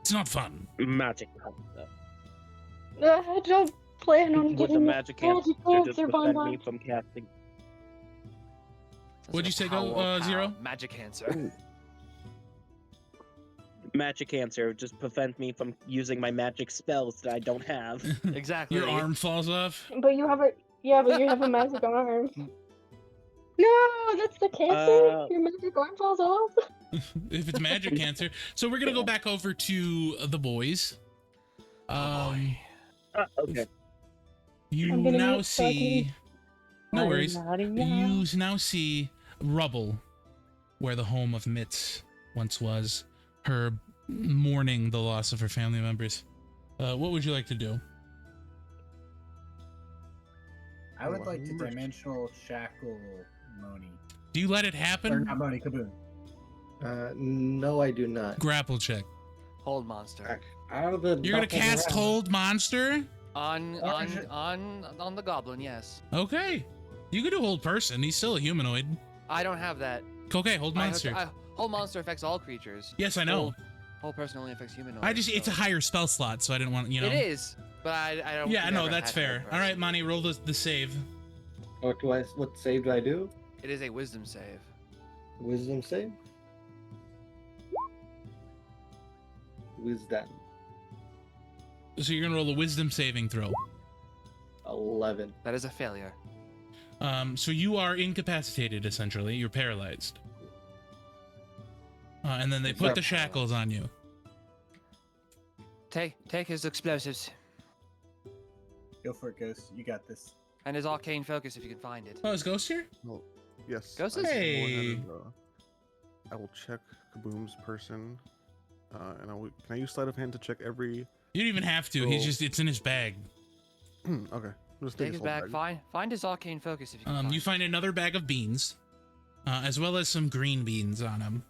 Speaker 1: it's not fun.
Speaker 6: Magic.
Speaker 4: I don't plan on
Speaker 6: With
Speaker 4: getting
Speaker 6: the magic cancer, just
Speaker 4: cancer,
Speaker 6: prevent
Speaker 4: Bonbon.
Speaker 6: me from casting.
Speaker 2: Sounds
Speaker 1: What'd
Speaker 2: like
Speaker 1: you
Speaker 2: a
Speaker 1: say,
Speaker 2: power
Speaker 1: Zero?
Speaker 2: Magic cancer.
Speaker 6: Magic cancer, just prevent me from using my magic spells that I don't have.
Speaker 2: Exactly.
Speaker 1: Your arm falls off.
Speaker 4: But you have a but you have a magic arm. No, that's the cancer. Your magic arm falls off.
Speaker 1: If it's magic cancer. So we're gonna go back over to the boys.
Speaker 6: Okay.
Speaker 1: You
Speaker 4: I'm gonna
Speaker 1: now
Speaker 4: mute so I can-
Speaker 1: see. No worries. You now see rubble where the home of Mitz once was. Her mourning the loss of her family members. What would you like to do?
Speaker 3: I would like to dimensional shackle Moni.
Speaker 1: Do you let it
Speaker 3: Or
Speaker 1: happen?
Speaker 3: not Moni, Kaboom.
Speaker 5: No, I do not.
Speaker 1: Grapple check.
Speaker 2: Hold monster.
Speaker 5: Out of the
Speaker 1: You're gonna
Speaker 5: double
Speaker 1: cast
Speaker 5: round.
Speaker 1: Hold Monster?
Speaker 2: On
Speaker 3: Orange-
Speaker 2: on the goblin, yes.
Speaker 1: Okay. You could do Hold Person. He's still a humanoid.
Speaker 2: I don't have that.
Speaker 1: Okay, Hold Monster.
Speaker 2: Whole monster affects all creatures.
Speaker 1: Yes, I know.
Speaker 2: Whole person only affects humanoids.
Speaker 1: I just, it's a
Speaker 2: so-
Speaker 1: higher spell slot, so I didn't want, you know.
Speaker 2: It is, but I don't.
Speaker 1: Yeah, no,
Speaker 2: never
Speaker 1: that's
Speaker 2: had
Speaker 1: fair.
Speaker 2: whole
Speaker 1: All right,
Speaker 2: person.
Speaker 1: Monty, roll the save.
Speaker 5: What save do I do?
Speaker 2: It is a wisdom save.
Speaker 5: Wisdom save? Wisdom.
Speaker 1: So you're gonna roll a Wisdom saving throw.
Speaker 5: 11.
Speaker 2: That is a failure.
Speaker 1: So you are incapacitated, essentially. You're paralyzed. And then they put the shackles on you.
Speaker 2: Take his explosives
Speaker 3: Go for it, Ghost. You got this.
Speaker 2: and his arcane focus if you can find it.
Speaker 1: Oh, is Ghost here?
Speaker 7: Yes.
Speaker 2: Ghost
Speaker 7: I
Speaker 2: is-
Speaker 7: can go
Speaker 1: Hey.
Speaker 7: ahead and, I will check Kaboom's person, and can I use sleight of hand to check every?
Speaker 1: You don't even have to. He's
Speaker 7: Roll.
Speaker 1: just, it's in his bag.
Speaker 7: Okay. I'm just
Speaker 2: Take
Speaker 7: taking
Speaker 2: his
Speaker 7: whole
Speaker 2: bag. Find his arcane focus if you can.
Speaker 1: You
Speaker 2: find
Speaker 1: find another bag of beans, as well as some green beans on him.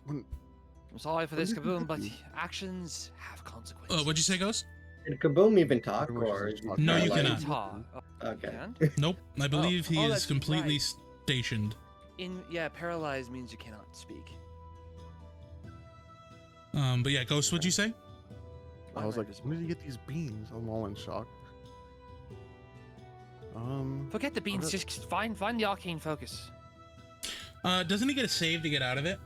Speaker 7: When,
Speaker 2: it. I'm sorry for this,
Speaker 7: When did you
Speaker 2: Kaboom, but
Speaker 7: get
Speaker 2: actions have consequences.
Speaker 1: What'd you say, Ghost?
Speaker 5: Can Kaboom even talk,
Speaker 7: Pretty much
Speaker 5: or
Speaker 7: just
Speaker 5: is he
Speaker 7: talk.
Speaker 1: No, you
Speaker 5: paralyzed?
Speaker 1: cannot.
Speaker 5: Okay.
Speaker 2: Can?
Speaker 1: Nope. I believe he
Speaker 2: Oh,
Speaker 1: is
Speaker 2: that's
Speaker 1: completely
Speaker 2: right.
Speaker 1: stationed.
Speaker 2: Paralyzed means you cannot speak.
Speaker 1: But yeah, Ghost, what'd you say?
Speaker 7: I was like,
Speaker 2: Mind
Speaker 7: when did you get these beans? I'm all in shock.
Speaker 2: Forget the beans.
Speaker 7: Okay.
Speaker 2: Just find the arcane focus.
Speaker 1: Doesn't he get a save to get out of it?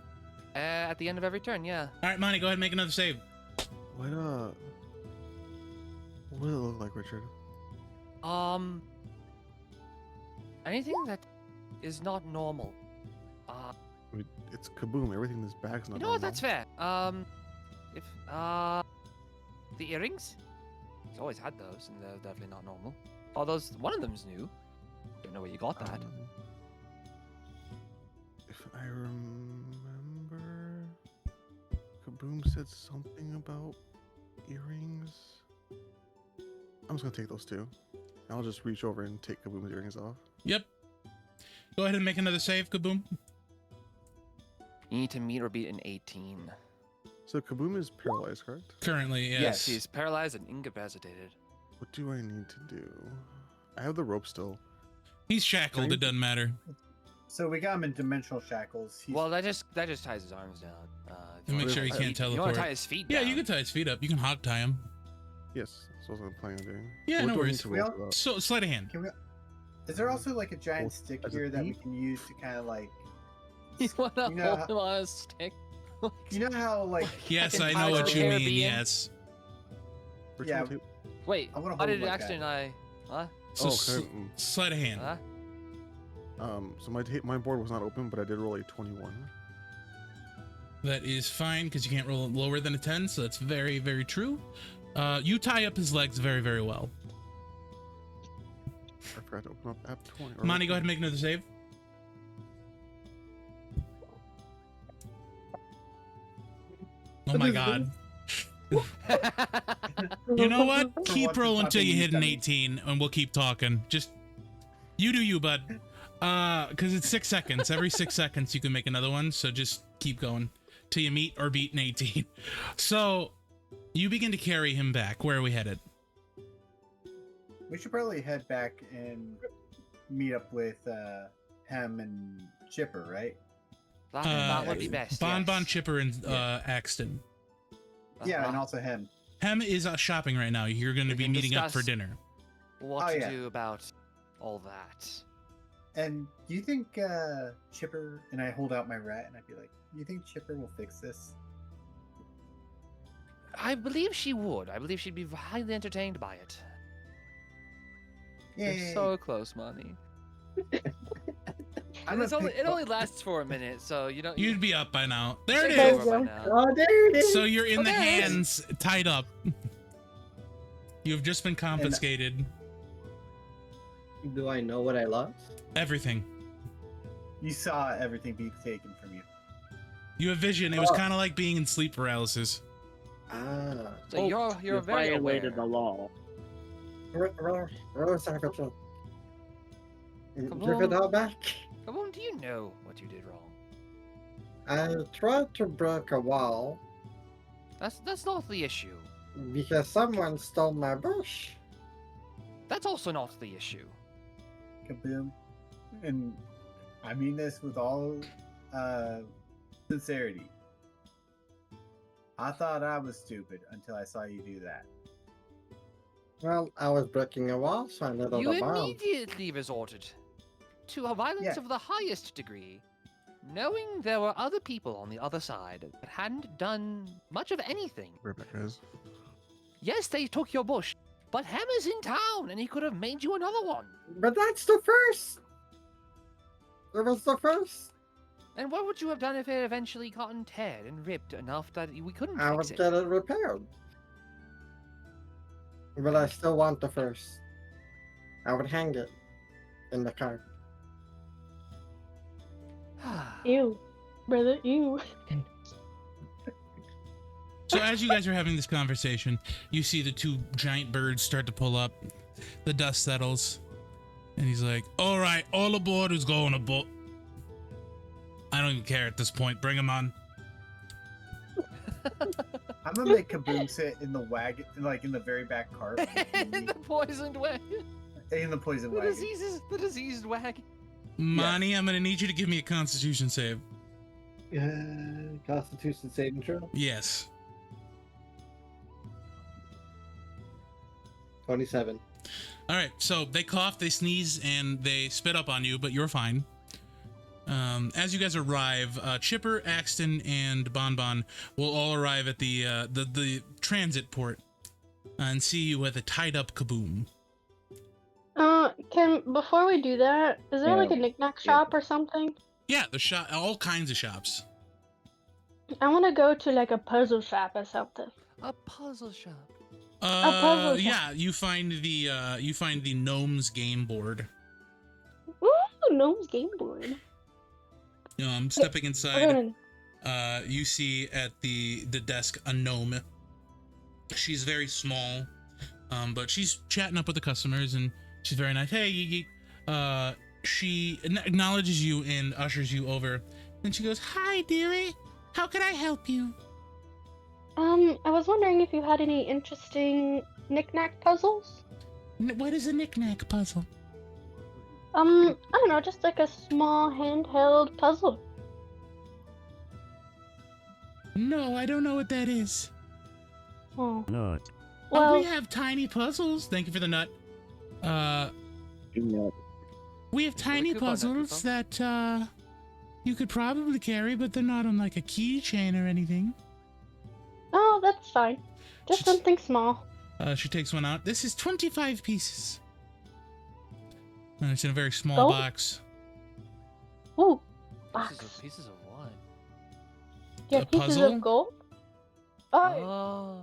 Speaker 2: At the end of every turn, yeah.
Speaker 1: All right, Monty, go ahead and make another save.
Speaker 7: What does it look like, Richard?
Speaker 2: Anything that is not normal.
Speaker 7: I mean, it's Kaboom. Everything in this bag's not.
Speaker 2: You know what?
Speaker 7: normal.
Speaker 2: That's fair. If the earrings, he's always had those, and they're definitely not normal. Although one of them's new. Don't know where you got that.
Speaker 7: If I remember, Kaboom said something about earrings. I'm just gonna take those two. I'll just reach over and take Kaboom's earrings off.
Speaker 1: Yep. Go ahead and make another save, Kaboom.
Speaker 2: You need to meet or beat an 18.
Speaker 7: So Kaboom is paralyzed, correct?
Speaker 1: Currently, yes.
Speaker 2: Yes, he's paralyzed and incapacitated.
Speaker 7: What do I need to do? I have the rope still.
Speaker 1: He's shackled. It doesn't matter.
Speaker 3: So we got him in dimensional shackles. He's,
Speaker 2: Well, that just ties his arms down.
Speaker 1: And make sure he can't
Speaker 2: You want
Speaker 1: teleport.
Speaker 2: to tie his feet
Speaker 1: Yeah,
Speaker 2: down?
Speaker 1: you can tie his feet up. You can hog tie him.
Speaker 7: Yes, that's what I'm planning on doing.
Speaker 1: Yeah,
Speaker 7: What
Speaker 1: no
Speaker 7: do I need
Speaker 1: worries.
Speaker 7: to
Speaker 3: We
Speaker 7: roll
Speaker 3: all-
Speaker 7: for that?
Speaker 1: So sleight of hand.
Speaker 3: Can we? Is there also like a giant
Speaker 7: Well,
Speaker 3: stick
Speaker 7: as a
Speaker 3: here that we
Speaker 7: thief?
Speaker 3: can use to kind of like?
Speaker 2: You want to
Speaker 3: You know
Speaker 2: hold
Speaker 3: how-
Speaker 2: him on a stick?
Speaker 3: You know how like?
Speaker 1: Yes, I
Speaker 2: In
Speaker 1: know
Speaker 2: Pirates
Speaker 1: what
Speaker 2: of
Speaker 1: you
Speaker 2: the
Speaker 1: mean.
Speaker 2: Caribbean?
Speaker 1: Yes.
Speaker 7: Which
Speaker 3: Yeah.
Speaker 7: one take-
Speaker 2: Wait,
Speaker 3: I wanna
Speaker 2: how
Speaker 3: hold
Speaker 2: did
Speaker 3: him like
Speaker 2: Axton and I... Huh?
Speaker 1: So
Speaker 7: Oh,
Speaker 1: s-
Speaker 7: okay.
Speaker 1: sleight of hand.
Speaker 2: Huh?
Speaker 7: So my board was not open, but I did roll a 21.
Speaker 1: That is fine because you can't roll lower than a 10, so that's very, very true. You tie up his legs very, very well.
Speaker 7: I forgot to open up app 20. or
Speaker 1: Monty,
Speaker 7: app
Speaker 1: go ahead and make another save. Oh my god. You know what?
Speaker 3: For
Speaker 1: Keep
Speaker 3: once,
Speaker 1: rolling
Speaker 3: it's
Speaker 1: until
Speaker 3: not
Speaker 1: you
Speaker 3: being
Speaker 1: hit an
Speaker 3: used
Speaker 1: 18 and we'll keep talking. Just you do you, bud. Because it's 6 seconds. Every 6 seconds you can make another one, so just keep going till you meet or beat an 18. So you begin to carry him back. Where are we headed?
Speaker 3: We should probably head back and meet up with Hem and Chipper, right?
Speaker 2: That would be best.
Speaker 1: Bon Bon,
Speaker 2: yes.
Speaker 1: Chipper, and Axton.
Speaker 3: Yeah, and
Speaker 2: Uh-huh.
Speaker 3: also Hem.
Speaker 1: Hem is shopping right now. You're going to
Speaker 2: We
Speaker 1: be
Speaker 2: can
Speaker 1: meeting up for
Speaker 2: discuss-
Speaker 1: dinner.
Speaker 2: What
Speaker 3: Oh,
Speaker 2: to
Speaker 3: yeah.
Speaker 2: do about all that?
Speaker 3: And do you think Chipper and I hold out my rat and I'd be like, "You think Chipper will fix this?"
Speaker 2: I believe she would. I believe she'd be highly entertained by it.
Speaker 3: Yeah.
Speaker 2: You're so close, Monty.
Speaker 3: I'm
Speaker 2: And
Speaker 3: gonna
Speaker 2: it only lasts for a minute, so you don't.
Speaker 1: You'd be up by now. There it
Speaker 2: Take
Speaker 4: There
Speaker 1: is.
Speaker 4: you
Speaker 2: over by
Speaker 4: go.
Speaker 2: now.
Speaker 5: Oh, there it is.
Speaker 1: So you're in the
Speaker 2: Okay.
Speaker 1: hands, tied up. You've just been confiscated.
Speaker 5: Do I know what I lost?
Speaker 1: Everything.
Speaker 3: You saw everything be taken from you.
Speaker 1: You have vision. It was
Speaker 5: Oh.
Speaker 1: kind of like being in sleep paralysis.
Speaker 5: Ah.
Speaker 2: So you're very
Speaker 6: violated
Speaker 2: aware.
Speaker 6: the law.
Speaker 5: Roll sacrificial.
Speaker 2: Come
Speaker 5: Give it
Speaker 2: on.
Speaker 5: all back.
Speaker 2: Come on, do you know what you did wrong?
Speaker 5: I tried to break a wall
Speaker 2: That's not the issue.
Speaker 5: because someone stole my bush.
Speaker 2: That's also not the issue.
Speaker 3: Kaboom. And I mean this with all sincerity. I thought I was stupid until I saw you do that.
Speaker 5: Well, I was breaking a wall, so I lit
Speaker 2: You
Speaker 5: a bomb.
Speaker 2: immediately resorted to a violence
Speaker 3: Yeah.
Speaker 2: of the highest degree, knowing there were other people on the other side that hadn't done much of anything.
Speaker 7: Rebecca is.
Speaker 2: Yes, they took your bush, but Hammer's in town, and he could have made you another one.
Speaker 5: But that's the first. It was the first.
Speaker 2: And what would you have done if it had eventually gotten teared and ripped enough that we couldn't
Speaker 5: I would
Speaker 2: fix it?
Speaker 5: get it repaired. But I still want the first. I would hang it in the car.
Speaker 4: Ew, brother, ew.
Speaker 1: So as you guys are having this conversation, you see the two giant birds start to pull up. The dust settles. And he's like, all right, all aboard who's going aboard. I don't even care at this point. Bring him on.
Speaker 3: I'm gonna make Kaboom sit in the wagon, like in the very back cart,
Speaker 2: In the poisoned wagon.
Speaker 3: in the poison
Speaker 2: The
Speaker 3: wagon.
Speaker 2: diseased wagon.
Speaker 1: Monty, I'm going to need you to give me a constitution save.
Speaker 5: Constitution saving throw.
Speaker 1: Yes.
Speaker 5: 27.
Speaker 1: All right, so they cough, they sneeze, and they spit up on you, but you're fine. As you guys arrive, Chipper, Axton, and Bon Bon will all arrive at the transit port and see you with a tied-up Kaboom.
Speaker 4: Before we do that, is there like a
Speaker 5: Yeah.
Speaker 4: knickknack shop or something?
Speaker 1: Yeah, the shop, all kinds of shops.
Speaker 4: I want to go to like a puzzle shop or something.
Speaker 2: A puzzle shop.
Speaker 4: puzzle shop.
Speaker 1: Yeah, you find the gnome's game board.
Speaker 4: Ooh, Gnome's game board.
Speaker 1: Stepping
Speaker 4: We're
Speaker 1: inside,
Speaker 4: gonna-
Speaker 1: you see at the desk a gnome. She's very small, but she's chatting up with the customers and she's very nice. Hey, she acknowledges you and ushers you over. Then she goes, "Hi, dearie. How can I help you?"
Speaker 4: I was wondering if you had any interesting knick-knack puzzles.
Speaker 1: What is a knick-knack puzzle?
Speaker 4: I don't know, just like a small handheld puzzle.
Speaker 1: No, I don't know what that is.
Speaker 4: Oh,
Speaker 8: Nut.
Speaker 4: well,
Speaker 1: we have tiny puzzles. Thank you for the nut. We have tiny
Speaker 2: coupon, nut
Speaker 1: puzzles
Speaker 2: coupon.
Speaker 1: that you could probably carry, but they're not on like a keychain or anything.
Speaker 4: oh, that's fine. Just
Speaker 1: Just-
Speaker 4: something small.
Speaker 1: She takes one out. This is 25 pieces. And it's in a very small
Speaker 4: Gold?
Speaker 1: box.
Speaker 4: Ooh,
Speaker 2: Pieces
Speaker 4: box.
Speaker 2: of, pieces of what?
Speaker 4: Yeah,
Speaker 1: a
Speaker 4: pieces
Speaker 1: puzzle?
Speaker 4: of gold. Oh,
Speaker 2: Oh.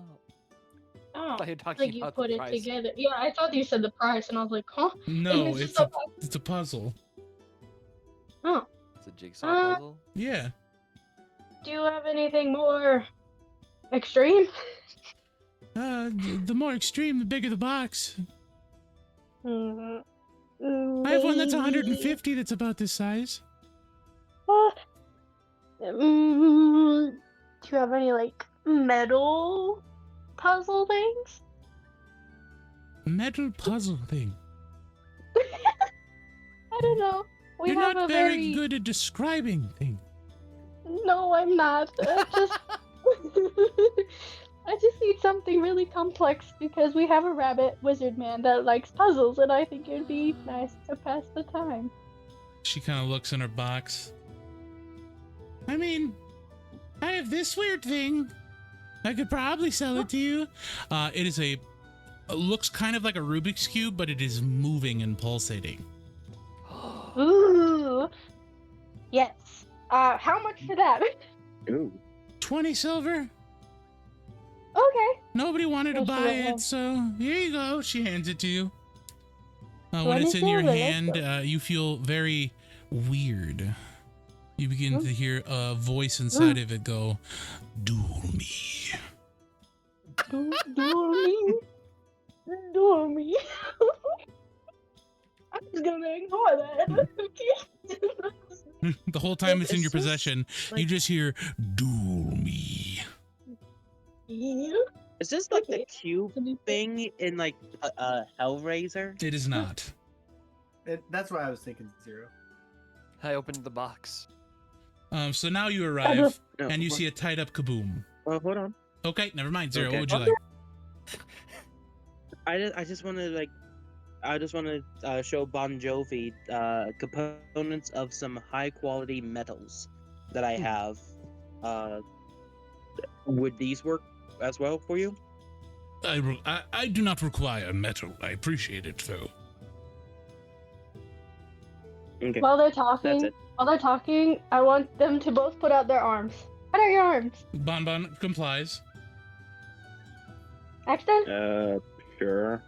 Speaker 2: I
Speaker 4: oh,
Speaker 2: thought you were talking
Speaker 4: like you
Speaker 2: about
Speaker 4: put
Speaker 2: the
Speaker 4: it
Speaker 2: price.
Speaker 4: together. Yeah, I thought you said the price, and I was like, huh?
Speaker 1: No,
Speaker 4: It's
Speaker 1: it's
Speaker 4: just a
Speaker 1: a,
Speaker 4: box.
Speaker 1: it's a puzzle.
Speaker 4: Oh,
Speaker 2: It's a jigsaw
Speaker 4: Uh,
Speaker 2: puzzle.
Speaker 1: Yeah.
Speaker 4: do you have anything more extreme?
Speaker 1: The more extreme, the bigger the box.
Speaker 4: Mm,
Speaker 1: I have one that's
Speaker 4: maybe-
Speaker 1: 150 that's about this size.
Speaker 4: Do you have any like metal puzzle things?
Speaker 1: Metal puzzle thing.
Speaker 4: I don't know. We
Speaker 1: You're
Speaker 4: have
Speaker 1: not
Speaker 4: a
Speaker 1: very good at describing things.
Speaker 4: No, I'm not. I just need something really complex because we have a rabbit wizard man that likes puzzles, and I think it'd be nice to pass the time.
Speaker 1: She kind of looks in her box. I mean, I have this weird thing. I could probably sell it to you. It looks kind of like a Rubik's Cube, but it is moving and pulsating.
Speaker 4: Ooh. Yes. How much for that?
Speaker 6: Ooh.
Speaker 1: 20 silver?
Speaker 4: Okay.
Speaker 1: Nobody wanted to
Speaker 4: Yes,
Speaker 1: buy
Speaker 4: yeah.
Speaker 1: it, so here you go. She hands it to you. When
Speaker 4: 20
Speaker 1: it's in your
Speaker 4: silver, let's
Speaker 1: hand,
Speaker 4: go.
Speaker 1: you feel very weird. You begin to hear a voice inside of it go, "Duel me."
Speaker 4: Duel me. Duel me. I'm just gonna ignore that. Okay.
Speaker 1: The whole time it's in your
Speaker 6: It's just
Speaker 1: possession, you
Speaker 6: like-
Speaker 1: just hear, "Duel me."
Speaker 4: Yeah.
Speaker 6: Is this like the
Speaker 4: Okay.
Speaker 6: cube thing in like Hellraiser?
Speaker 1: It is not.
Speaker 3: That's why I was thinking zero.
Speaker 2: I opened the box.
Speaker 1: So now you arrive,
Speaker 6: No,
Speaker 1: and you
Speaker 6: what-
Speaker 1: see a tied up Kaboom.
Speaker 6: Oh, hold on.
Speaker 1: Okay, never mind. Zero.
Speaker 6: Okay.
Speaker 1: What would you like?
Speaker 6: I just want to show Bon Jovi components of some high quality metals that I have. Would these work as well for you?
Speaker 1: I do not require metal. I appreciate it, though.
Speaker 6: Okay,
Speaker 4: While they're
Speaker 6: that's
Speaker 4: talking,
Speaker 6: it.
Speaker 4: I want them to both put out their arms. Put out your arms.
Speaker 1: Bon complies.
Speaker 4: Axton,
Speaker 6: Sure.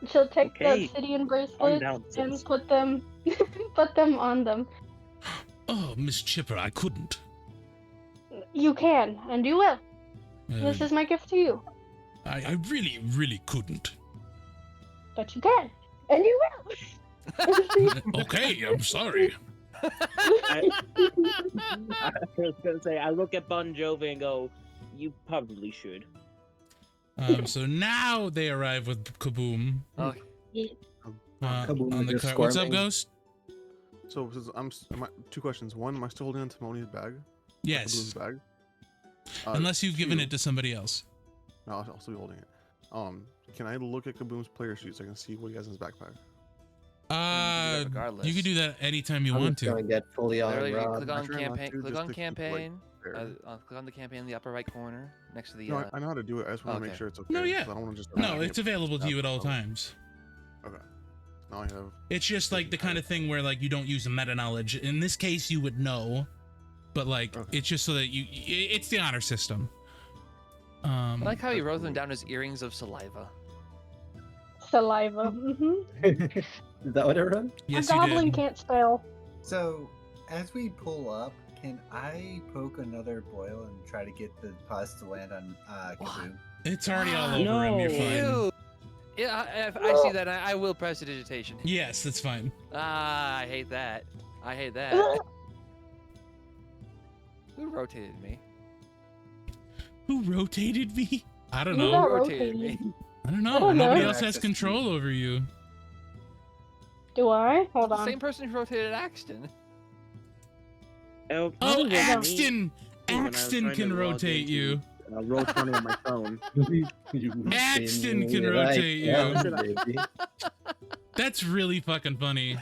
Speaker 4: she'll take the
Speaker 6: Okay.
Speaker 4: obsidian
Speaker 6: I'm
Speaker 4: bracelet
Speaker 6: down.
Speaker 4: and
Speaker 6: sis.
Speaker 4: put them, put them on them.
Speaker 1: Oh, Miss Chipper, I couldn't.
Speaker 4: You can, and you will. This
Speaker 1: Uh,
Speaker 4: is my gift to you.
Speaker 1: I really, really couldn't.
Speaker 4: But you can, and you will.
Speaker 1: Okay, I'm sorry.
Speaker 6: I was gonna say, I look at Bon Jovi and go, "You probably should."
Speaker 1: So now they arrive with Kaboom
Speaker 2: Oh,
Speaker 5: Kaboom
Speaker 1: on the
Speaker 5: is
Speaker 1: cart. What's up,
Speaker 5: squirming.
Speaker 1: Ghost?
Speaker 7: So two questions. One, am I still holding on to Moni's bag?
Speaker 1: Yes,
Speaker 7: Kaboom's bag.
Speaker 1: unless you've given
Speaker 7: two-
Speaker 1: it to somebody else.
Speaker 7: No, I'll still be holding it. Can I look at Kaboom's player sheet so I can see what he has in his backpack?
Speaker 2: regardless.
Speaker 1: You can do that anytime you
Speaker 5: I'm
Speaker 1: want
Speaker 5: just
Speaker 1: to.
Speaker 5: gonna get fully on
Speaker 2: literally,
Speaker 5: Rob.
Speaker 2: click on
Speaker 7: try not
Speaker 2: campaign.
Speaker 7: to,
Speaker 2: Click
Speaker 7: just
Speaker 2: on
Speaker 7: to keep, like,
Speaker 2: campaign.
Speaker 7: fair.
Speaker 2: Click on the campaign in the upper right corner, next to the.
Speaker 7: No, I know how to do it. I just want to
Speaker 2: Okay.
Speaker 7: make sure it's okay.
Speaker 1: No, yeah.
Speaker 7: 'cause I don't want to just.
Speaker 1: No, it's available to you at all
Speaker 7: Okay.
Speaker 1: times.
Speaker 7: Now I have.
Speaker 1: It's just like the kind of thing where like you don't use meta knowledge. In this case, you would know, but like
Speaker 7: Okay.
Speaker 1: it's just so that it's the honor system.
Speaker 2: I like how he
Speaker 7: That's
Speaker 2: wrote them
Speaker 7: great.
Speaker 2: down as earrings of saliva.
Speaker 4: Saliva. Mm-hmm.
Speaker 5: Is that what it wrote?
Speaker 1: Yes,
Speaker 4: A
Speaker 1: you
Speaker 4: goblin
Speaker 1: did.
Speaker 4: can't spell.
Speaker 3: So, as we pull up, can I poke another boil and try to get the pus to land on Kaboom?
Speaker 1: It's already all over
Speaker 6: No.
Speaker 1: him. You're fine.
Speaker 2: Ew. Yeah, if I see that, I will press digitation.
Speaker 1: Yes, that's fine.
Speaker 2: Ah, I hate that. I hate that. Who rotated me?
Speaker 1: Who rotated me? I don't
Speaker 4: You
Speaker 1: know.
Speaker 4: got
Speaker 2: Who rotated me?
Speaker 4: rotated.
Speaker 1: I don't know.
Speaker 4: I don't
Speaker 1: Nobody
Speaker 4: know.
Speaker 1: else has control over you.
Speaker 4: Do I? Hold
Speaker 2: The
Speaker 4: on.
Speaker 2: same person who rotated Axton.
Speaker 1: Oh,
Speaker 6: probably wasn't me
Speaker 1: Axton!
Speaker 6: when I was
Speaker 1: Axton
Speaker 6: trying
Speaker 1: can
Speaker 6: to log
Speaker 1: rotate
Speaker 6: into,
Speaker 1: you.
Speaker 6: Roll 20 on my phone.
Speaker 1: Axton can rotate you.
Speaker 5: Baby.
Speaker 1: That's really fucking funny.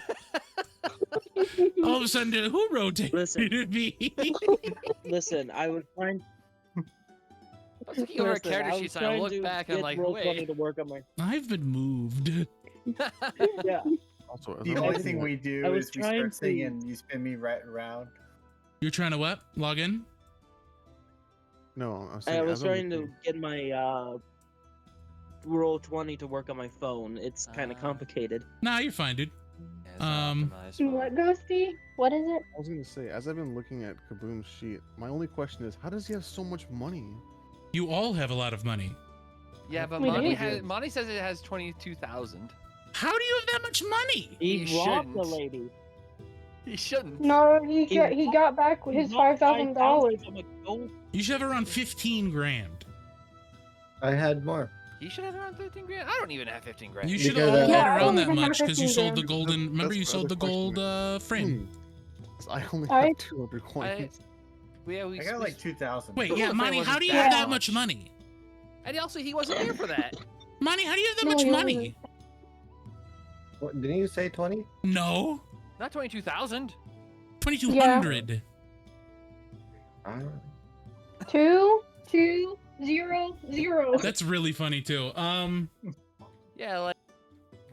Speaker 1: All of a sudden, who rotated
Speaker 6: Listen.
Speaker 1: me?
Speaker 6: Listen, I was trying.
Speaker 2: I was looking over at
Speaker 6: Listen, I
Speaker 2: character
Speaker 6: was
Speaker 2: sheets and I
Speaker 6: trying
Speaker 2: look
Speaker 6: to
Speaker 2: back and I'm
Speaker 6: get
Speaker 2: like,
Speaker 6: roll 20
Speaker 2: wait.
Speaker 6: to work on my.
Speaker 1: I've been moved.
Speaker 6: Yeah.
Speaker 7: Also, as
Speaker 3: The
Speaker 7: I'm
Speaker 3: only
Speaker 7: looking
Speaker 3: thing
Speaker 7: at-
Speaker 3: we do
Speaker 6: I was
Speaker 3: is we
Speaker 6: trying
Speaker 3: start
Speaker 6: to-
Speaker 3: singing, you spin me right around.
Speaker 1: You're trying to what? Log in?
Speaker 7: No, I'm
Speaker 6: I
Speaker 7: saying,
Speaker 6: was
Speaker 7: as I'm
Speaker 6: trying to
Speaker 7: looking-
Speaker 6: get my roll 20 to work on my phone. It's kind of
Speaker 2: Ah.
Speaker 6: complicated.
Speaker 1: Nah, you're fine, dude.
Speaker 2: Yeah, it's not optimized for
Speaker 4: What,
Speaker 2: it.
Speaker 4: Ghosty? What is it?
Speaker 7: I was gonna say, as I've been looking at Kaboom's sheet, my only question is, how does he have so much money?
Speaker 1: You all have a lot of money.
Speaker 2: Yeah, but
Speaker 4: We
Speaker 2: Monty,
Speaker 4: do.
Speaker 2: Monty says it has 22,000.
Speaker 1: How do you have that much money?
Speaker 6: He
Speaker 2: He
Speaker 6: robbed the
Speaker 2: shouldn't.
Speaker 6: lady.
Speaker 2: He shouldn't.
Speaker 4: No, he
Speaker 6: He
Speaker 4: got back his $5,000.
Speaker 6: I'm like, oh,
Speaker 1: You should have around 15 grand.
Speaker 5: I had more.
Speaker 2: He should have around 13 grand. I don't even have 15 grand.
Speaker 1: You should
Speaker 5: Because,
Speaker 1: have all
Speaker 5: Yeah,
Speaker 1: had
Speaker 4: I
Speaker 1: around
Speaker 4: don't
Speaker 1: that
Speaker 4: even have
Speaker 1: much because you
Speaker 4: 15
Speaker 1: sold the
Speaker 4: grand.
Speaker 1: golden. Remember,
Speaker 7: That's
Speaker 1: you
Speaker 7: the
Speaker 1: sold
Speaker 7: other
Speaker 1: the gold
Speaker 7: question.
Speaker 1: frame.
Speaker 7: 'Cause I only
Speaker 4: I-
Speaker 7: have 200 coins.
Speaker 2: we
Speaker 3: I got like 2,000.
Speaker 1: Wait,
Speaker 2: The
Speaker 1: yeah,
Speaker 2: frame
Speaker 1: Monty, how
Speaker 2: wasn't
Speaker 1: do you
Speaker 2: that
Speaker 1: have that much
Speaker 2: much.
Speaker 1: money?
Speaker 2: And also, he wasn't here for that.
Speaker 1: Monty, how do you have that
Speaker 4: No,
Speaker 1: much
Speaker 4: he
Speaker 1: money?
Speaker 5: What, didn't you say 20?
Speaker 1: No,
Speaker 2: Not 22,000.
Speaker 1: 2,200.
Speaker 5: Alright.
Speaker 4: 2, 2, 0, 0.
Speaker 1: That's really funny too.
Speaker 2: Yeah, like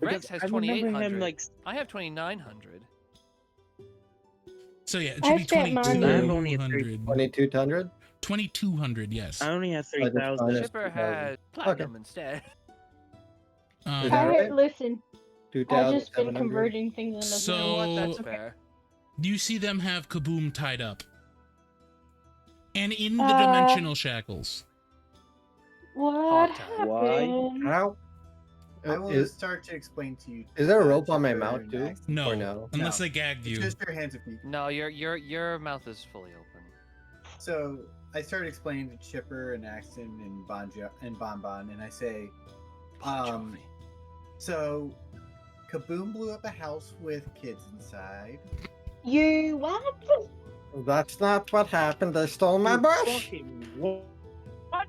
Speaker 2: Rex has
Speaker 6: I remember
Speaker 2: 2,800.
Speaker 6: him like.
Speaker 2: I have 2,900.
Speaker 1: So yeah, it
Speaker 4: I
Speaker 1: should be
Speaker 4: spent mine.
Speaker 6: I have only a
Speaker 1: 2,200.
Speaker 5: 2200?
Speaker 1: 2,200, yes.
Speaker 6: I only have
Speaker 5: I just
Speaker 6: 3,000.
Speaker 5: found it.
Speaker 2: Shipper had platinum instead.
Speaker 5: Is that
Speaker 1: Um,
Speaker 5: right?
Speaker 4: Listen, I've just been
Speaker 5: 2700?
Speaker 4: converting things into
Speaker 1: So-
Speaker 2: You know what? That's
Speaker 1: Okay.
Speaker 2: fair.
Speaker 1: do you see them have Kaboom tied up? And in the
Speaker 4: Uh,
Speaker 1: dimensional shackles.
Speaker 4: what
Speaker 2: Hot
Speaker 6: Why?
Speaker 4: happened?
Speaker 5: How?
Speaker 3: I will
Speaker 5: Is,
Speaker 3: start to explain to you.
Speaker 5: is there a rope on my
Speaker 3: Chipper
Speaker 5: mouth
Speaker 3: and
Speaker 5: too?
Speaker 3: Axton.
Speaker 1: No,
Speaker 5: Or no?
Speaker 1: unless
Speaker 3: No.
Speaker 1: they gagged you.
Speaker 3: It's just your hands and feet.
Speaker 2: No, your mouth is fully open.
Speaker 3: So I started explaining to Chipper and Axton and Bonbon, and I say,
Speaker 2: Bon Jovi.
Speaker 3: so Kaboom blew up a house with kids inside.
Speaker 4: You what?
Speaker 5: That's not what happened. They stole my bush.
Speaker 6: Fucking what?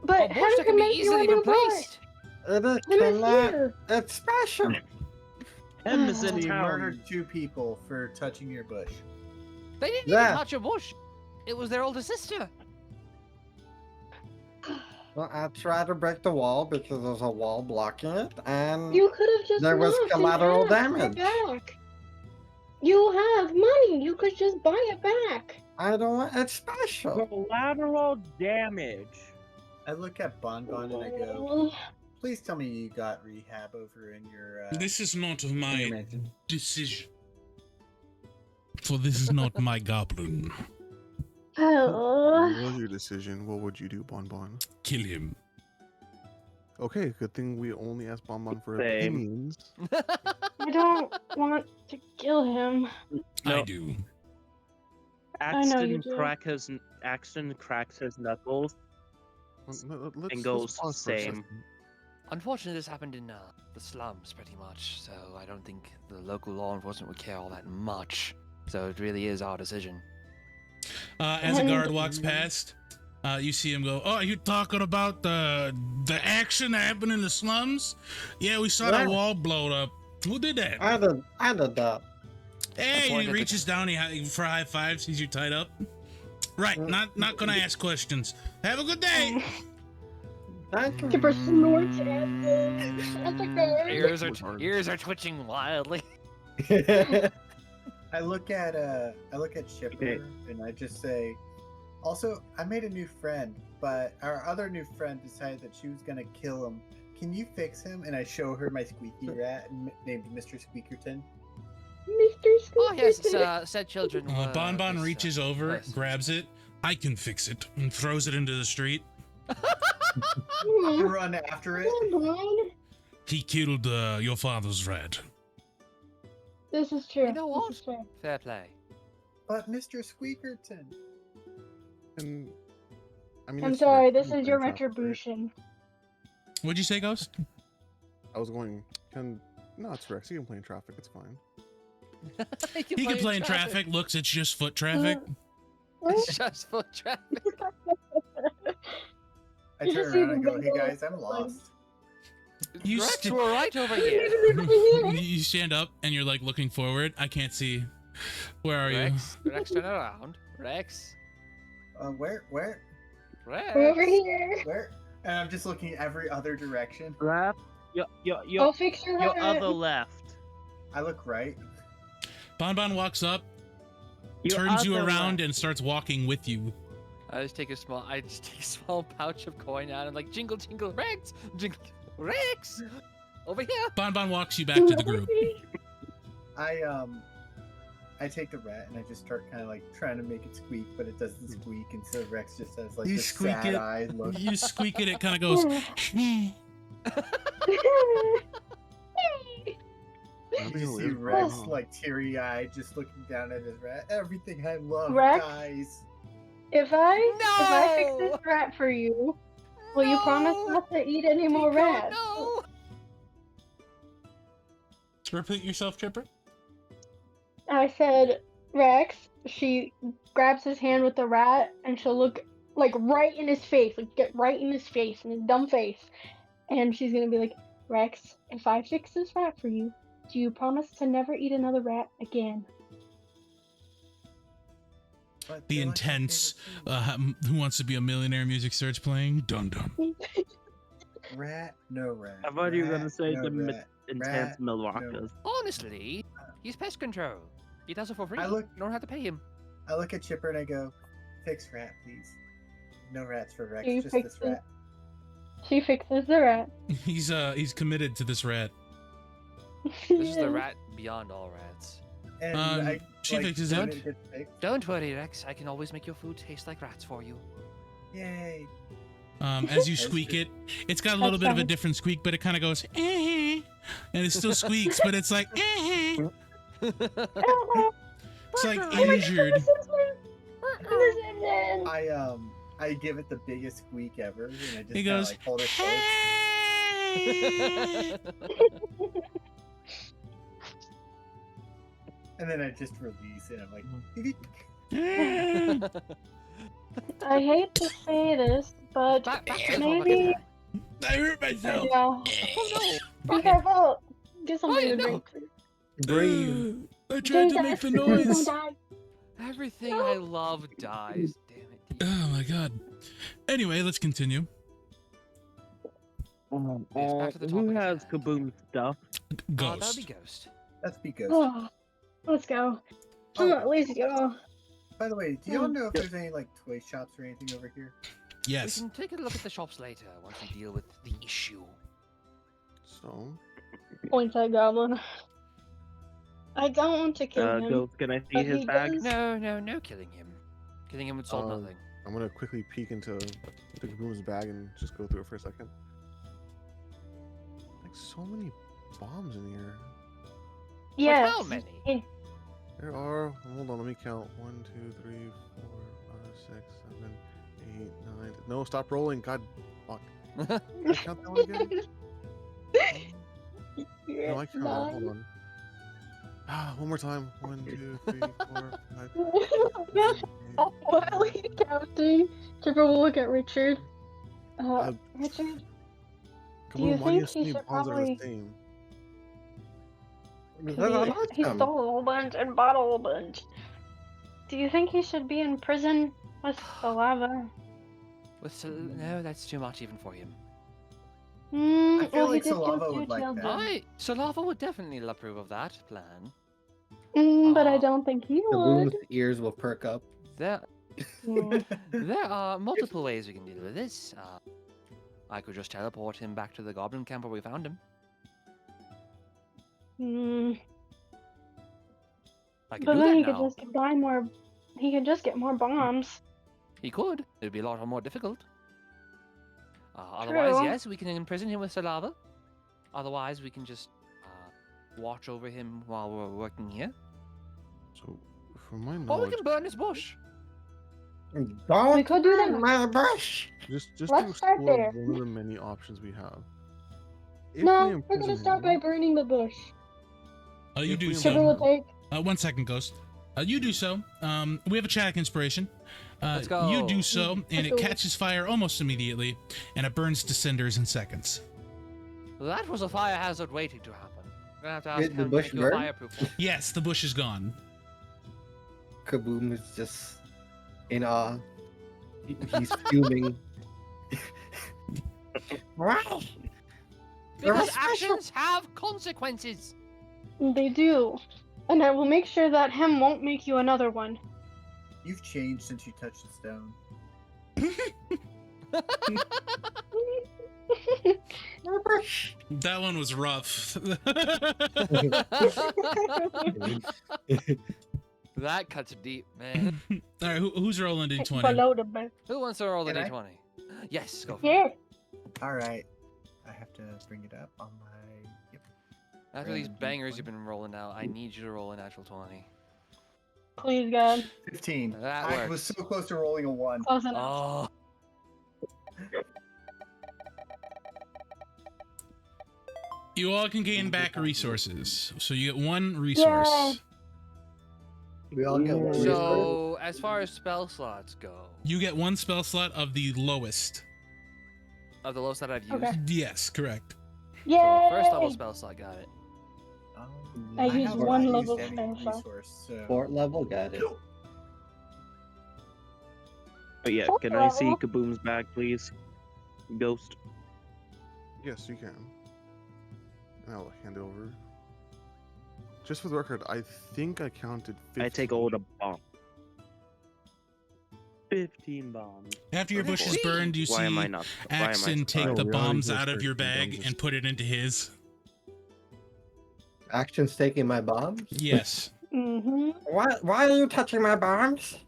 Speaker 4: But
Speaker 2: A bush
Speaker 4: how
Speaker 2: that
Speaker 4: did
Speaker 2: can
Speaker 4: it
Speaker 2: be
Speaker 4: make you
Speaker 2: easily
Speaker 4: a new bush?
Speaker 2: replaced.
Speaker 5: It is
Speaker 4: Him is
Speaker 5: cannot.
Speaker 4: here.
Speaker 5: It's special.
Speaker 6: Him is
Speaker 3: So
Speaker 6: in
Speaker 3: you
Speaker 6: town.
Speaker 3: murdered 2 people for touching your bush.
Speaker 2: They didn't
Speaker 5: Yeah.
Speaker 2: even touch a bush. It was their older sister.
Speaker 5: Well, I tried to break the wall because there's a wall blocking it, and
Speaker 4: You could have just
Speaker 5: There was
Speaker 4: knocked and
Speaker 5: collateral
Speaker 4: asked for
Speaker 5: damage.
Speaker 4: Back. You have money. You could just buy it back.
Speaker 5: I don't want. It's special.
Speaker 6: Collateral damage.
Speaker 3: I look at Bonbon and I go,
Speaker 4: Oh,
Speaker 3: please tell me you got rehab over in your.
Speaker 1: This is not
Speaker 3: in your
Speaker 1: my
Speaker 3: mansion.
Speaker 1: decision. For this is not my goblin.
Speaker 4: Oh.
Speaker 7: What was your decision? What would you do, Bonbon?
Speaker 1: Kill him.
Speaker 7: Okay, good thing we only asked Bonbon for
Speaker 6: Same.
Speaker 7: opinions.
Speaker 4: I don't want to kill him.
Speaker 1: I
Speaker 6: No.
Speaker 1: do.
Speaker 4: know you
Speaker 6: Axton cracks his knuckles.
Speaker 7: Let's
Speaker 6: goes
Speaker 7: pause for a
Speaker 6: same.
Speaker 7: second.
Speaker 2: Unfortunately, this happened in the slums pretty much, so I don't think the local law enforcement would care all that much. So it really is our decision.
Speaker 1: As a guard walks past, you see him go, "Oh, you talking about the action that happened in the slums? Yeah, we saw that
Speaker 5: Yeah.
Speaker 1: wall blow up. Who did that?"
Speaker 5: I did that.
Speaker 1: Hey, he
Speaker 2: pointed at
Speaker 1: reaches down for high five, sees you tied up. Right, not gonna ask questions. Have a good day.
Speaker 5: Thank you.
Speaker 4: Chipper snorts at the guard.
Speaker 2: Ears are twitching wildly.
Speaker 3: I look at Chipper and I just say, also, I made a new friend, but our other new friend decided that she was gonna kill him. Can you fix him? And I show her my squeaky rat named Mr. Squeakerton.
Speaker 4: Mr. Squeakerton.
Speaker 2: Oh yes, said children.
Speaker 1: Bon Bon
Speaker 2: this,
Speaker 1: reaches over,
Speaker 2: yes.
Speaker 1: grabs it. I can fix it, and throws it into the street.
Speaker 3: Run after it.
Speaker 4: Bon.
Speaker 1: He killed your father's rat.
Speaker 4: This is true.
Speaker 2: You know what?
Speaker 4: This is true.
Speaker 2: Fair play.
Speaker 3: But Mr. Squeakerton.
Speaker 7: And I mean,
Speaker 4: I'm
Speaker 7: it's
Speaker 4: sorry,
Speaker 7: Rex,
Speaker 4: this
Speaker 7: you
Speaker 4: is
Speaker 7: can
Speaker 4: your
Speaker 7: play traffic, right?
Speaker 4: retribution.
Speaker 1: What'd you say, Ghost?
Speaker 7: I was going. No, it's Rex. You can play in traffic. It's fine.
Speaker 1: He can play in traffic. Looks, it's just foot traffic.
Speaker 2: It's just foot traffic.
Speaker 3: I
Speaker 4: You
Speaker 3: turn
Speaker 4: just
Speaker 3: around and
Speaker 4: see
Speaker 3: go,
Speaker 4: the
Speaker 3: hey
Speaker 4: window.
Speaker 3: guys, I'm lost.
Speaker 1: You
Speaker 2: Rex,
Speaker 1: st-
Speaker 2: we're right over here.
Speaker 1: You stand up and you're like looking forward. I can't see. Where are
Speaker 2: Rex, turn around. Rex.
Speaker 3: Where?
Speaker 4: We're over
Speaker 2: Rex.
Speaker 4: here.
Speaker 3: Where? And I'm just looking every other direction.
Speaker 6: Left. Your
Speaker 4: I'll fix your
Speaker 6: your
Speaker 4: rat.
Speaker 6: other left.
Speaker 3: I look right.
Speaker 1: you? Bon Bon walks up,
Speaker 6: Your
Speaker 1: turns you
Speaker 6: other
Speaker 1: around,
Speaker 6: left.
Speaker 1: and starts walking with you.
Speaker 2: I just take a small pouch of coin out and like jingle jingle Rex, jingle Rex, over here.
Speaker 1: Bon Bon walks you back to the group.
Speaker 3: I take the rat and I just start kind of like trying to make it squeak, but it doesn't squeak, and so Rex just has like
Speaker 1: You
Speaker 3: this
Speaker 1: squeak it.
Speaker 3: sad-eyed look.
Speaker 1: You squeak it, it kind of goes.
Speaker 7: I'm
Speaker 3: You
Speaker 7: gonna
Speaker 3: see
Speaker 7: live
Speaker 3: Rex
Speaker 7: now.
Speaker 3: like teary-eyed, just looking down at his rat. Everything I love
Speaker 4: Rex?
Speaker 3: dies.
Speaker 4: If I fix
Speaker 2: No!
Speaker 4: this rat for you, will you promise not to eat any more
Speaker 2: Pico,
Speaker 4: rats?
Speaker 2: No.
Speaker 1: Repeat yourself, Chipper.
Speaker 4: I said, Rex, she grabs his hand with the rat and she'll look like right in his face, like get right in his face, in his dumb face. And she's gonna be like, Rex, if I fix this rat for you, do you promise to never eat another rat again?
Speaker 3: But
Speaker 1: The
Speaker 3: they're like my
Speaker 1: intense,
Speaker 3: favorite food.
Speaker 1: Who Wants to Be a Millionaire music starts playing. Dun dun.
Speaker 3: Rat, no rat.
Speaker 6: I thought you were
Speaker 3: Rat,
Speaker 6: gonna say
Speaker 3: no
Speaker 6: the
Speaker 3: rat.
Speaker 6: Intense
Speaker 3: Rat,
Speaker 6: Milwaukee's.
Speaker 2: Honestly, he's pest control. He does it for free.
Speaker 3: I look-
Speaker 2: You don't have to pay him.
Speaker 3: I look at Chipper and I go, fix rat, please. No rats for Rex,
Speaker 4: You
Speaker 3: just
Speaker 4: fix
Speaker 3: this
Speaker 4: it.
Speaker 3: rat.
Speaker 4: She fixes the rat.
Speaker 1: He's committed to this rat.
Speaker 2: This is the rat beyond all rats.
Speaker 3: And
Speaker 1: she fixes
Speaker 3: when
Speaker 1: it.
Speaker 3: gets fixed,
Speaker 2: Don't worry, Rex. I can always make your food taste like rats for you.
Speaker 3: yay.
Speaker 1: As you squeak it, it's got a little bit of a
Speaker 4: funny.
Speaker 1: different squeak, but it kind of goes, and it still squeaks, but it's like, it's like injured.
Speaker 3: I give it the biggest squeak ever, and I just
Speaker 1: He
Speaker 3: kinda,
Speaker 1: goes,
Speaker 3: like hold it close, and then I just release it. I'm like,
Speaker 4: I hate to say this, but
Speaker 2: Back to the
Speaker 4: maybe
Speaker 1: I hurt myself.
Speaker 4: yeah.
Speaker 2: Oh no!
Speaker 4: Be careful. Get something to
Speaker 2: no.
Speaker 4: drink.
Speaker 5: Breathe.
Speaker 1: I tried to make the noise.
Speaker 2: Everything I love dies. Damn it.
Speaker 1: Oh my god. Anyway, let's continue.
Speaker 2: Yes, back to the
Speaker 6: Who
Speaker 2: topic at
Speaker 6: has
Speaker 2: hand.
Speaker 6: Kaboom stuff?
Speaker 2: That'll
Speaker 1: Ghost.
Speaker 2: be Ghost.
Speaker 3: That's because.
Speaker 4: Oh, let's go.
Speaker 3: Oh.
Speaker 4: At least go.
Speaker 3: By the way, do y'all know if there's any like toy shops or anything over here?
Speaker 1: Yes.
Speaker 2: We can take a look at the shops later once we deal with the issue.
Speaker 7: So,
Speaker 4: Points at Goblin. I don't want to kill him.
Speaker 6: Ghost, can I see
Speaker 4: But
Speaker 6: his
Speaker 4: he
Speaker 6: bag?
Speaker 4: does-
Speaker 2: No killing him. Killing him would solve
Speaker 7: Um,
Speaker 2: nothing.
Speaker 7: I'm gonna quickly peek into the Kaboom's bag and just go through it for a second. Like so many bombs in here.
Speaker 4: Yes.
Speaker 2: how many?
Speaker 7: There are. Hold on, let me count. 1, 2, 3, 4, 5, 6, 7, 8, 9. No, stop rolling. God, fuck. Can I count that one again? No, I can't. Hold on. One more time. 1, 2, 3, 4, 5. 6, 7, 8.
Speaker 4: While he's counting, Tripper will look at Richard. Richard, Do you
Speaker 7: Kaboom, why do you
Speaker 4: think
Speaker 7: have so
Speaker 4: he
Speaker 7: many
Speaker 4: should
Speaker 7: bombs that are the
Speaker 4: probably-
Speaker 7: same?
Speaker 4: he stole a whole bunch and bought a whole bunch. Do you think he should be in prison with the lava?
Speaker 2: No, that's too much even for him.
Speaker 3: I feel
Speaker 4: well, he
Speaker 3: like
Speaker 4: did kill
Speaker 3: Salava
Speaker 4: 2
Speaker 3: would like that.
Speaker 4: children.
Speaker 2: Solava would definitely approve of that plan.
Speaker 4: But I
Speaker 2: Ah.
Speaker 4: don't think he
Speaker 5: Kaboom's
Speaker 4: would.
Speaker 5: ears will perk up.
Speaker 2: There,
Speaker 4: Yeah.
Speaker 2: there are multiple ways we can deal with this. I could just teleport him back to the goblin camp where we found him. I could
Speaker 4: But
Speaker 2: do
Speaker 4: then
Speaker 2: that
Speaker 4: he could
Speaker 2: now.
Speaker 4: just buy more. He could just get more bombs.
Speaker 2: He could. It'd be a lot more difficult. Otherwise,
Speaker 4: True.
Speaker 2: yes, we can imprison him with Salava. Otherwise, we can just watch over him while we're working here.
Speaker 7: So, from my
Speaker 2: Or we
Speaker 7: knowledge,
Speaker 2: can burn his bush.
Speaker 5: Don't
Speaker 4: We could do that.
Speaker 5: burn my bush.
Speaker 7: just
Speaker 4: Let's
Speaker 7: to
Speaker 4: start
Speaker 7: explore
Speaker 4: there.
Speaker 7: one of the many options we have. If we
Speaker 4: No, we're
Speaker 7: imprison
Speaker 4: gonna start by
Speaker 7: him-
Speaker 4: burning the bush.
Speaker 1: You
Speaker 7: If
Speaker 1: do
Speaker 7: we
Speaker 1: so.
Speaker 4: Chipper will take.
Speaker 1: 1 second, Ghost. You do so. We have a Chadic inspiration.
Speaker 2: Let's
Speaker 1: You
Speaker 2: go.
Speaker 1: do so, and it
Speaker 4: Let's go.
Speaker 1: catches fire almost immediately, and it burns to cinders in seconds.
Speaker 2: That was a fire hazard waiting to happen. We're gonna have to ask
Speaker 5: Did the
Speaker 2: him to
Speaker 5: bush
Speaker 2: make you a
Speaker 5: burn?
Speaker 2: fireproof one.
Speaker 1: Yes, the bush is gone.
Speaker 5: Kaboom is just in awe. He's fuming. Why?
Speaker 2: Because
Speaker 5: special.
Speaker 2: actions have consequences.
Speaker 4: They do. And I will make sure that him won't make you another one.
Speaker 3: You've changed since you touched the stone.
Speaker 5: My bush.
Speaker 1: That one was rough.
Speaker 2: That cuts deep, man.
Speaker 1: All right, who's rolling d20?
Speaker 4: Below the bed.
Speaker 2: Who wants to roll the
Speaker 3: Can I?
Speaker 2: d20? Yes, go for it.
Speaker 4: Yeah.
Speaker 3: All right. I have to bring it up on my. Yep.
Speaker 2: After these
Speaker 3: Roll a
Speaker 2: bangers
Speaker 3: d20.
Speaker 2: you've been rolling out, I need you to roll a natural 20.
Speaker 4: Please, God.
Speaker 3: 15.
Speaker 2: That
Speaker 3: I was
Speaker 2: works.
Speaker 3: so close to rolling a 1.
Speaker 4: Close enough.
Speaker 2: Oh,
Speaker 1: You all can gain back resources. So you get 1 resource.
Speaker 4: Yay.
Speaker 5: We all get one.
Speaker 2: so as far as spell slots go,
Speaker 1: You get 1 spell slot of the lowest.
Speaker 2: of the lowest that I've used,
Speaker 4: Okay.
Speaker 1: Yes, correct.
Speaker 4: Yay!
Speaker 2: so first level spell slot, got it.
Speaker 4: I used
Speaker 3: have
Speaker 4: one
Speaker 3: not
Speaker 4: level
Speaker 3: used any
Speaker 4: spell slot.
Speaker 3: resource, so.
Speaker 5: Fort level, got it.
Speaker 6: But yeah,
Speaker 4: Fourth
Speaker 6: can I see
Speaker 4: level.
Speaker 6: Kaboom's bag, please? Ghost.
Speaker 7: Yes, you can. I'll hand it over. Just for the record, I think I counted 15.
Speaker 6: I take all the bomb. 15 bombs.
Speaker 1: After your bush is burned, you
Speaker 6: Why am I
Speaker 1: see
Speaker 6: not? Why am I
Speaker 1: Axton take
Speaker 6: surprised?
Speaker 1: the
Speaker 7: No, we
Speaker 1: bombs
Speaker 7: already
Speaker 1: out of
Speaker 7: just
Speaker 1: your
Speaker 7: heard from
Speaker 1: bag
Speaker 7: them,
Speaker 1: and
Speaker 7: just-
Speaker 1: put it into his.
Speaker 5: Action's taking my bombs?
Speaker 1: Yes.
Speaker 4: Mm-hmm.
Speaker 5: Why are you touching my bombs?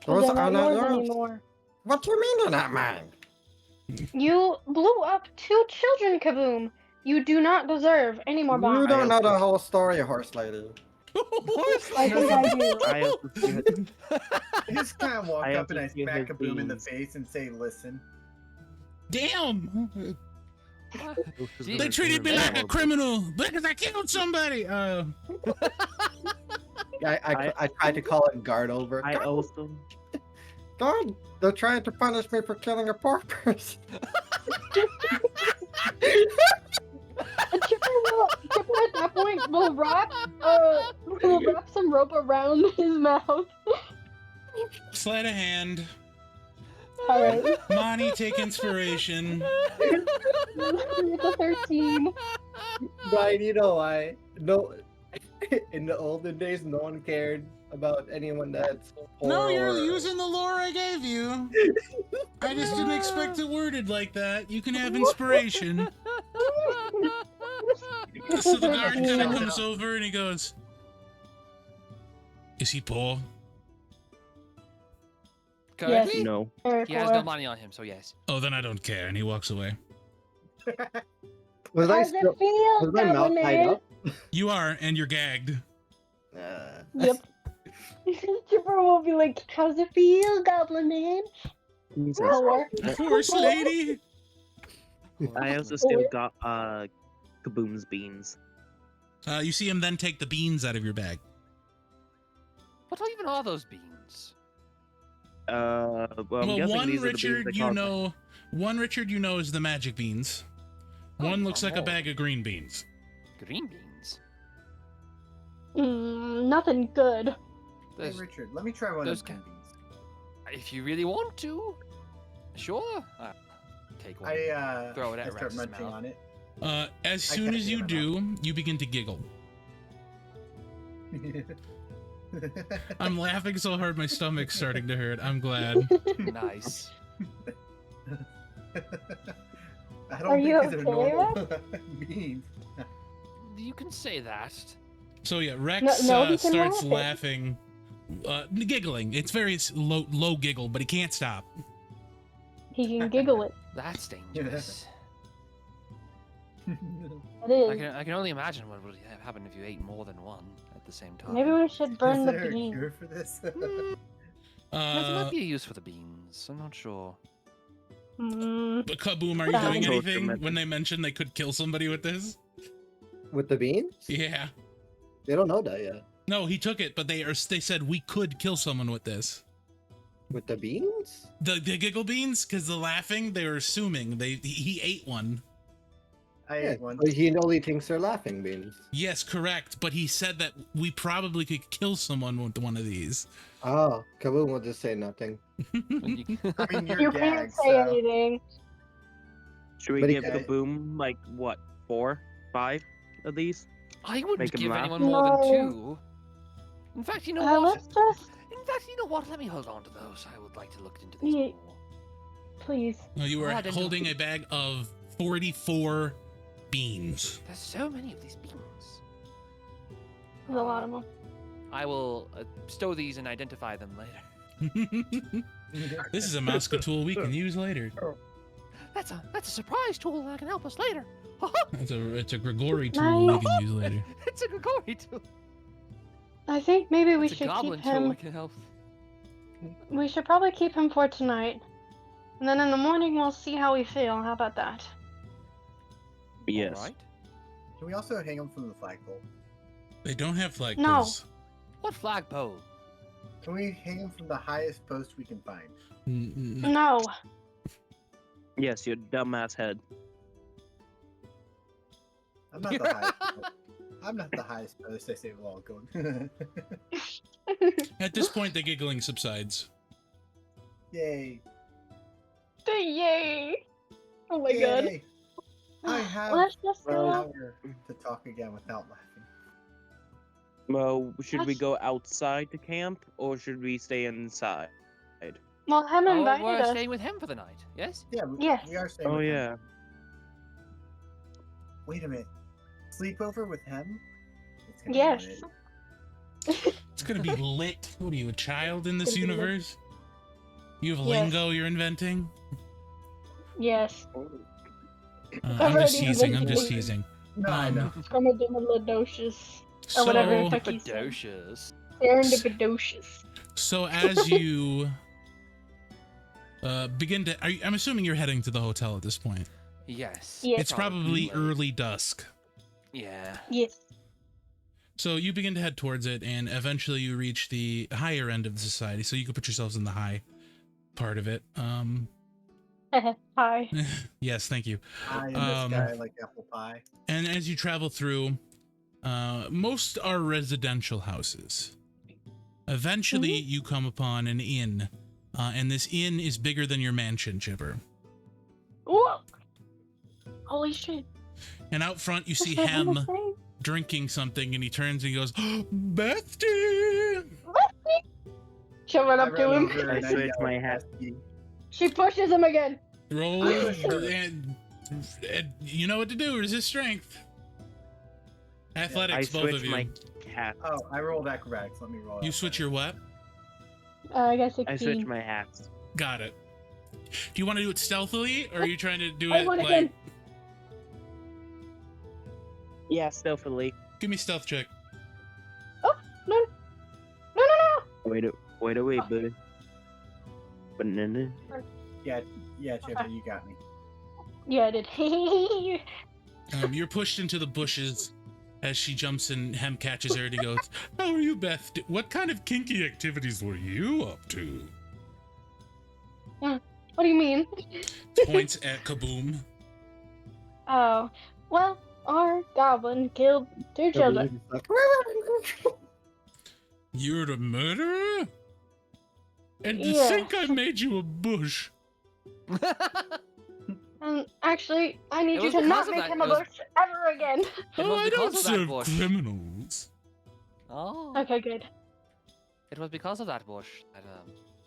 Speaker 4: They're
Speaker 5: Those
Speaker 4: not
Speaker 5: are not
Speaker 4: yours
Speaker 5: yours.
Speaker 4: anymore.
Speaker 5: What do you mean they're not mine?
Speaker 4: You blew up 2 children, Kaboom. You do not deserve any more bombs.
Speaker 5: You don't know the whole story, horse lady.
Speaker 4: I think I do.
Speaker 6: I also see it.
Speaker 3: I just kind of walk
Speaker 6: I
Speaker 3: up and I
Speaker 6: also feel
Speaker 3: smack
Speaker 6: his
Speaker 3: a boom in the
Speaker 6: beams.
Speaker 3: face and say, "Listen."
Speaker 1: Damn!
Speaker 7: Those two
Speaker 2: They
Speaker 1: They
Speaker 7: guys
Speaker 1: treated me
Speaker 7: were
Speaker 1: like a
Speaker 7: horrible.
Speaker 1: criminal because I killed somebody.
Speaker 5: I tried to call it guard over.
Speaker 6: I also.
Speaker 5: God, they're trying to punish me for killing a poor person.
Speaker 4: Chipper at that point will wrap some rope around his mouth.
Speaker 1: Sleight of hand.
Speaker 4: Alright.
Speaker 1: Monty, take inspiration.
Speaker 4: It's a 13.
Speaker 5: Brian, you know why? No, in the olden days, no one cared about anyone that's poor.
Speaker 1: No, you're
Speaker 5: or-
Speaker 1: using the lore I gave you. I just didn't expect it worded like that. You can have inspiration. So the guard kind of comes over and he goes, "Is he poor?"
Speaker 2: Correctly?
Speaker 6: No.
Speaker 2: He has no money on him, so yes.
Speaker 1: Oh, then I don't care. And he walks away.
Speaker 5: Was I
Speaker 4: How's
Speaker 5: still?
Speaker 4: it feel,
Speaker 5: Was my mouth
Speaker 4: Goblin
Speaker 5: tied
Speaker 4: Man?
Speaker 5: up?
Speaker 1: You are, and you're gagged.
Speaker 4: Yep. Chipper will be like, "How's it feel, Goblin Man?"
Speaker 6: Jesus.
Speaker 4: Or,
Speaker 1: Horse lady.
Speaker 6: I also still got Kaboom's beans.
Speaker 1: You see him then take the beans out of your bag.
Speaker 2: What even are those beans?
Speaker 6: Well, I'm
Speaker 1: Well,
Speaker 6: guessing
Speaker 1: one
Speaker 6: these are the beans
Speaker 1: Richard,
Speaker 6: that
Speaker 1: you
Speaker 6: caused
Speaker 1: know, one Richard, you know, is the magic beans. One looks like a
Speaker 2: oh.
Speaker 1: bag of green beans.
Speaker 2: Green beans.
Speaker 4: nothing good.
Speaker 3: Hey,
Speaker 2: There's,
Speaker 3: Richard, let me try one of
Speaker 2: those
Speaker 3: those green beans.
Speaker 2: if you really want to, sure. take one.
Speaker 3: I
Speaker 2: Throw it at
Speaker 3: I start
Speaker 2: Rex's
Speaker 3: munching
Speaker 2: mouth.
Speaker 3: on it.
Speaker 1: As
Speaker 3: I
Speaker 1: soon
Speaker 3: catch
Speaker 1: as
Speaker 3: it
Speaker 1: you
Speaker 3: in my
Speaker 1: do, you begin to giggle. I'm laughing so hard my stomach's starting to hurt. I'm glad.
Speaker 2: Nice.
Speaker 3: I don't
Speaker 4: Are
Speaker 3: think
Speaker 4: you
Speaker 3: it's a
Speaker 4: okay,
Speaker 3: normal bean.
Speaker 2: You can say that.
Speaker 1: So yeah, Rex
Speaker 4: No, he can
Speaker 1: starts
Speaker 4: laugh
Speaker 1: laughing, giggling. It's very low giggle, but he can't stop.
Speaker 4: He can giggle it.
Speaker 2: That's dangerous.
Speaker 4: It
Speaker 2: I
Speaker 4: is.
Speaker 2: can only imagine what would happen if you ate more than one at the same time.
Speaker 4: Maybe we should burn
Speaker 3: Is
Speaker 4: the
Speaker 3: there a
Speaker 4: bean.
Speaker 3: cure for this?
Speaker 2: There
Speaker 1: Uh,
Speaker 2: might be a use for the beans. I'm not sure.
Speaker 1: but Kaboom, are you
Speaker 4: Fine.
Speaker 1: doing
Speaker 6: Torture
Speaker 1: anything
Speaker 6: method.
Speaker 1: when they mentioned they could kill somebody with this?
Speaker 5: With the beans?
Speaker 1: Yeah.
Speaker 5: They don't know that yet.
Speaker 1: No, he took it, but they said we could kill someone with this.
Speaker 5: With the beans?
Speaker 1: The giggle beans, because the laughing, they were assuming he ate one.
Speaker 3: I
Speaker 5: Yeah,
Speaker 3: ate one.
Speaker 5: but he only thinks they're laughing beans.
Speaker 1: Yes, correct. But he said that we probably could kill someone with one of these.
Speaker 5: Oh, Kaboom will just say nothing.
Speaker 3: I mean, you're
Speaker 4: You can't
Speaker 3: gagged,
Speaker 4: say
Speaker 3: so...
Speaker 4: anything.
Speaker 6: Should we
Speaker 5: But he-
Speaker 6: give Kaboom like what, 4, 5 of these?
Speaker 2: I wouldn't
Speaker 6: Make him
Speaker 2: give
Speaker 6: laugh.
Speaker 2: anyone more than
Speaker 4: No.
Speaker 2: 2. In fact, you know what?
Speaker 4: Let's just
Speaker 2: In fact, you know what? Let me hold on to those. I would like to look into these
Speaker 4: Yeah.
Speaker 2: more.
Speaker 4: please.
Speaker 1: No, you were
Speaker 2: Oh, I didn't know.
Speaker 1: holding a bag of 44 beans.
Speaker 2: There's so many of these beans.
Speaker 4: There's a lot of them.
Speaker 2: I will stow these and identify them later.
Speaker 1: This is a Mosca tool we can use later.
Speaker 2: That's a surprise tool that can help us later.
Speaker 1: It's a Grigori tool we can use later.
Speaker 2: It's a Grigori tool.
Speaker 4: I think maybe we
Speaker 2: It's a
Speaker 4: should
Speaker 2: goblin
Speaker 4: keep
Speaker 2: tool
Speaker 4: him.
Speaker 2: that can help.
Speaker 4: We should probably keep him for tonight. And then in the morning we'll see how we feel. How about that?
Speaker 6: Yes.
Speaker 2: Alright.
Speaker 3: Can we also hang them from the flagpole?
Speaker 1: They don't have flagpoles.
Speaker 4: No.
Speaker 2: What flagpole?
Speaker 3: Can we hang them from the highest post we can find?
Speaker 4: No.
Speaker 6: Yes, your dumbass head.
Speaker 3: I'm not the highest. I'm not the highest post. I say well going.
Speaker 1: At this point, the giggling subsides.
Speaker 3: Yay!
Speaker 4: Yay! Oh my god.
Speaker 3: Yay. I have
Speaker 4: Let's just
Speaker 3: the
Speaker 4: go.
Speaker 3: power to talk again without laughing.
Speaker 6: Well, should we
Speaker 4: Let's-
Speaker 6: go outside to camp or should we stay inside?
Speaker 4: Well, him
Speaker 2: Oh,
Speaker 4: invited
Speaker 2: we're
Speaker 4: us.
Speaker 2: staying with him for the night. Yes.
Speaker 3: Yeah,
Speaker 4: Yes.
Speaker 3: we are staying.
Speaker 6: Oh
Speaker 3: with him.
Speaker 6: yeah.
Speaker 3: Wait a minute. Sleepover with him? It's gonna be
Speaker 4: Yes.
Speaker 3: lit.
Speaker 1: It's gonna be lit. What are you, a child in this
Speaker 4: It's gonna be lit.
Speaker 1: universe? You have
Speaker 4: Yes.
Speaker 1: lingo you're inventing?
Speaker 4: Yes.
Speaker 1: I'm
Speaker 4: Already
Speaker 1: just teasing. I'm
Speaker 4: invented
Speaker 1: just
Speaker 4: it.
Speaker 1: teasing.
Speaker 3: No, I know.
Speaker 4: Scrumadilladocious.
Speaker 1: So,
Speaker 4: Or whatever the fuck he said.
Speaker 2: Cappadocious.
Speaker 4: Serendipitocious.
Speaker 1: so as you begin to, I'm assuming you're heading to the hotel at this point.
Speaker 2: Yes.
Speaker 4: Yeah.
Speaker 1: It's probably
Speaker 2: late.
Speaker 1: early dusk.
Speaker 2: Yeah.
Speaker 4: Yes.
Speaker 1: So you begin to head towards it, and eventually you reach the higher end of the society. So you can put yourselves in the high part of it.
Speaker 4: Hi.
Speaker 1: Yes, thank you.
Speaker 3: I in this guy like apple pie.
Speaker 1: And as you travel through, most are residential houses. Eventually, you come upon an inn, and this inn is bigger than your mansion, Chipper.
Speaker 4: Whoa! Holy shit.
Speaker 1: And out front, you see
Speaker 4: That's what I was
Speaker 1: Hem
Speaker 4: saying.
Speaker 1: drinking something, and he turns and he goes, Bethty!
Speaker 4: She'll run
Speaker 3: I
Speaker 4: up to
Speaker 3: run
Speaker 4: him.
Speaker 3: over and
Speaker 6: I switch
Speaker 3: yell,
Speaker 6: my hat.
Speaker 3: "Pesky."
Speaker 4: She pushes him again.
Speaker 1: Roll, and you know what to do. Resist strength.
Speaker 6: I
Speaker 1: Athletics, both of
Speaker 6: switch
Speaker 1: you.
Speaker 6: my hat.
Speaker 3: Oh, I rolled acrobatics. Let me roll.
Speaker 1: You switch your what?
Speaker 4: I got
Speaker 6: I
Speaker 4: 16.
Speaker 6: switch my hats.
Speaker 1: Got it. Do you want to do it stealthily, or are you trying to do
Speaker 4: I
Speaker 1: it
Speaker 4: want
Speaker 1: like...
Speaker 4: again.
Speaker 6: Yeah, stealthily.
Speaker 1: Give me stealth check.
Speaker 4: No. No, no, no.
Speaker 6: Wait,
Speaker 4: Oh.
Speaker 6: buddy. Banana.
Speaker 3: Yeah, Chipper, you got me.
Speaker 4: Yeah, I did.
Speaker 1: You're pushed into the bushes as she jumps and Hem catches her and he goes, How are you, Beth? What kind of kinky activities were you up to?
Speaker 4: What do you mean?
Speaker 1: Points at Kaboom.
Speaker 4: Oh, well, our goblin killed 2 children.
Speaker 1: You're a murderer? And to
Speaker 4: Yeah.
Speaker 1: think I made you a bush.
Speaker 4: Actually, I need
Speaker 2: It
Speaker 4: you
Speaker 2: was
Speaker 4: to
Speaker 2: because
Speaker 4: not
Speaker 2: of
Speaker 4: make
Speaker 2: that-
Speaker 4: him a
Speaker 2: it was-
Speaker 4: bush ever again.
Speaker 1: Oh,
Speaker 2: was
Speaker 1: I
Speaker 2: because
Speaker 1: don't
Speaker 2: of that
Speaker 1: serve
Speaker 2: bush.
Speaker 1: criminals.
Speaker 2: Oh.
Speaker 4: Okay, good.
Speaker 2: It was because of that bush that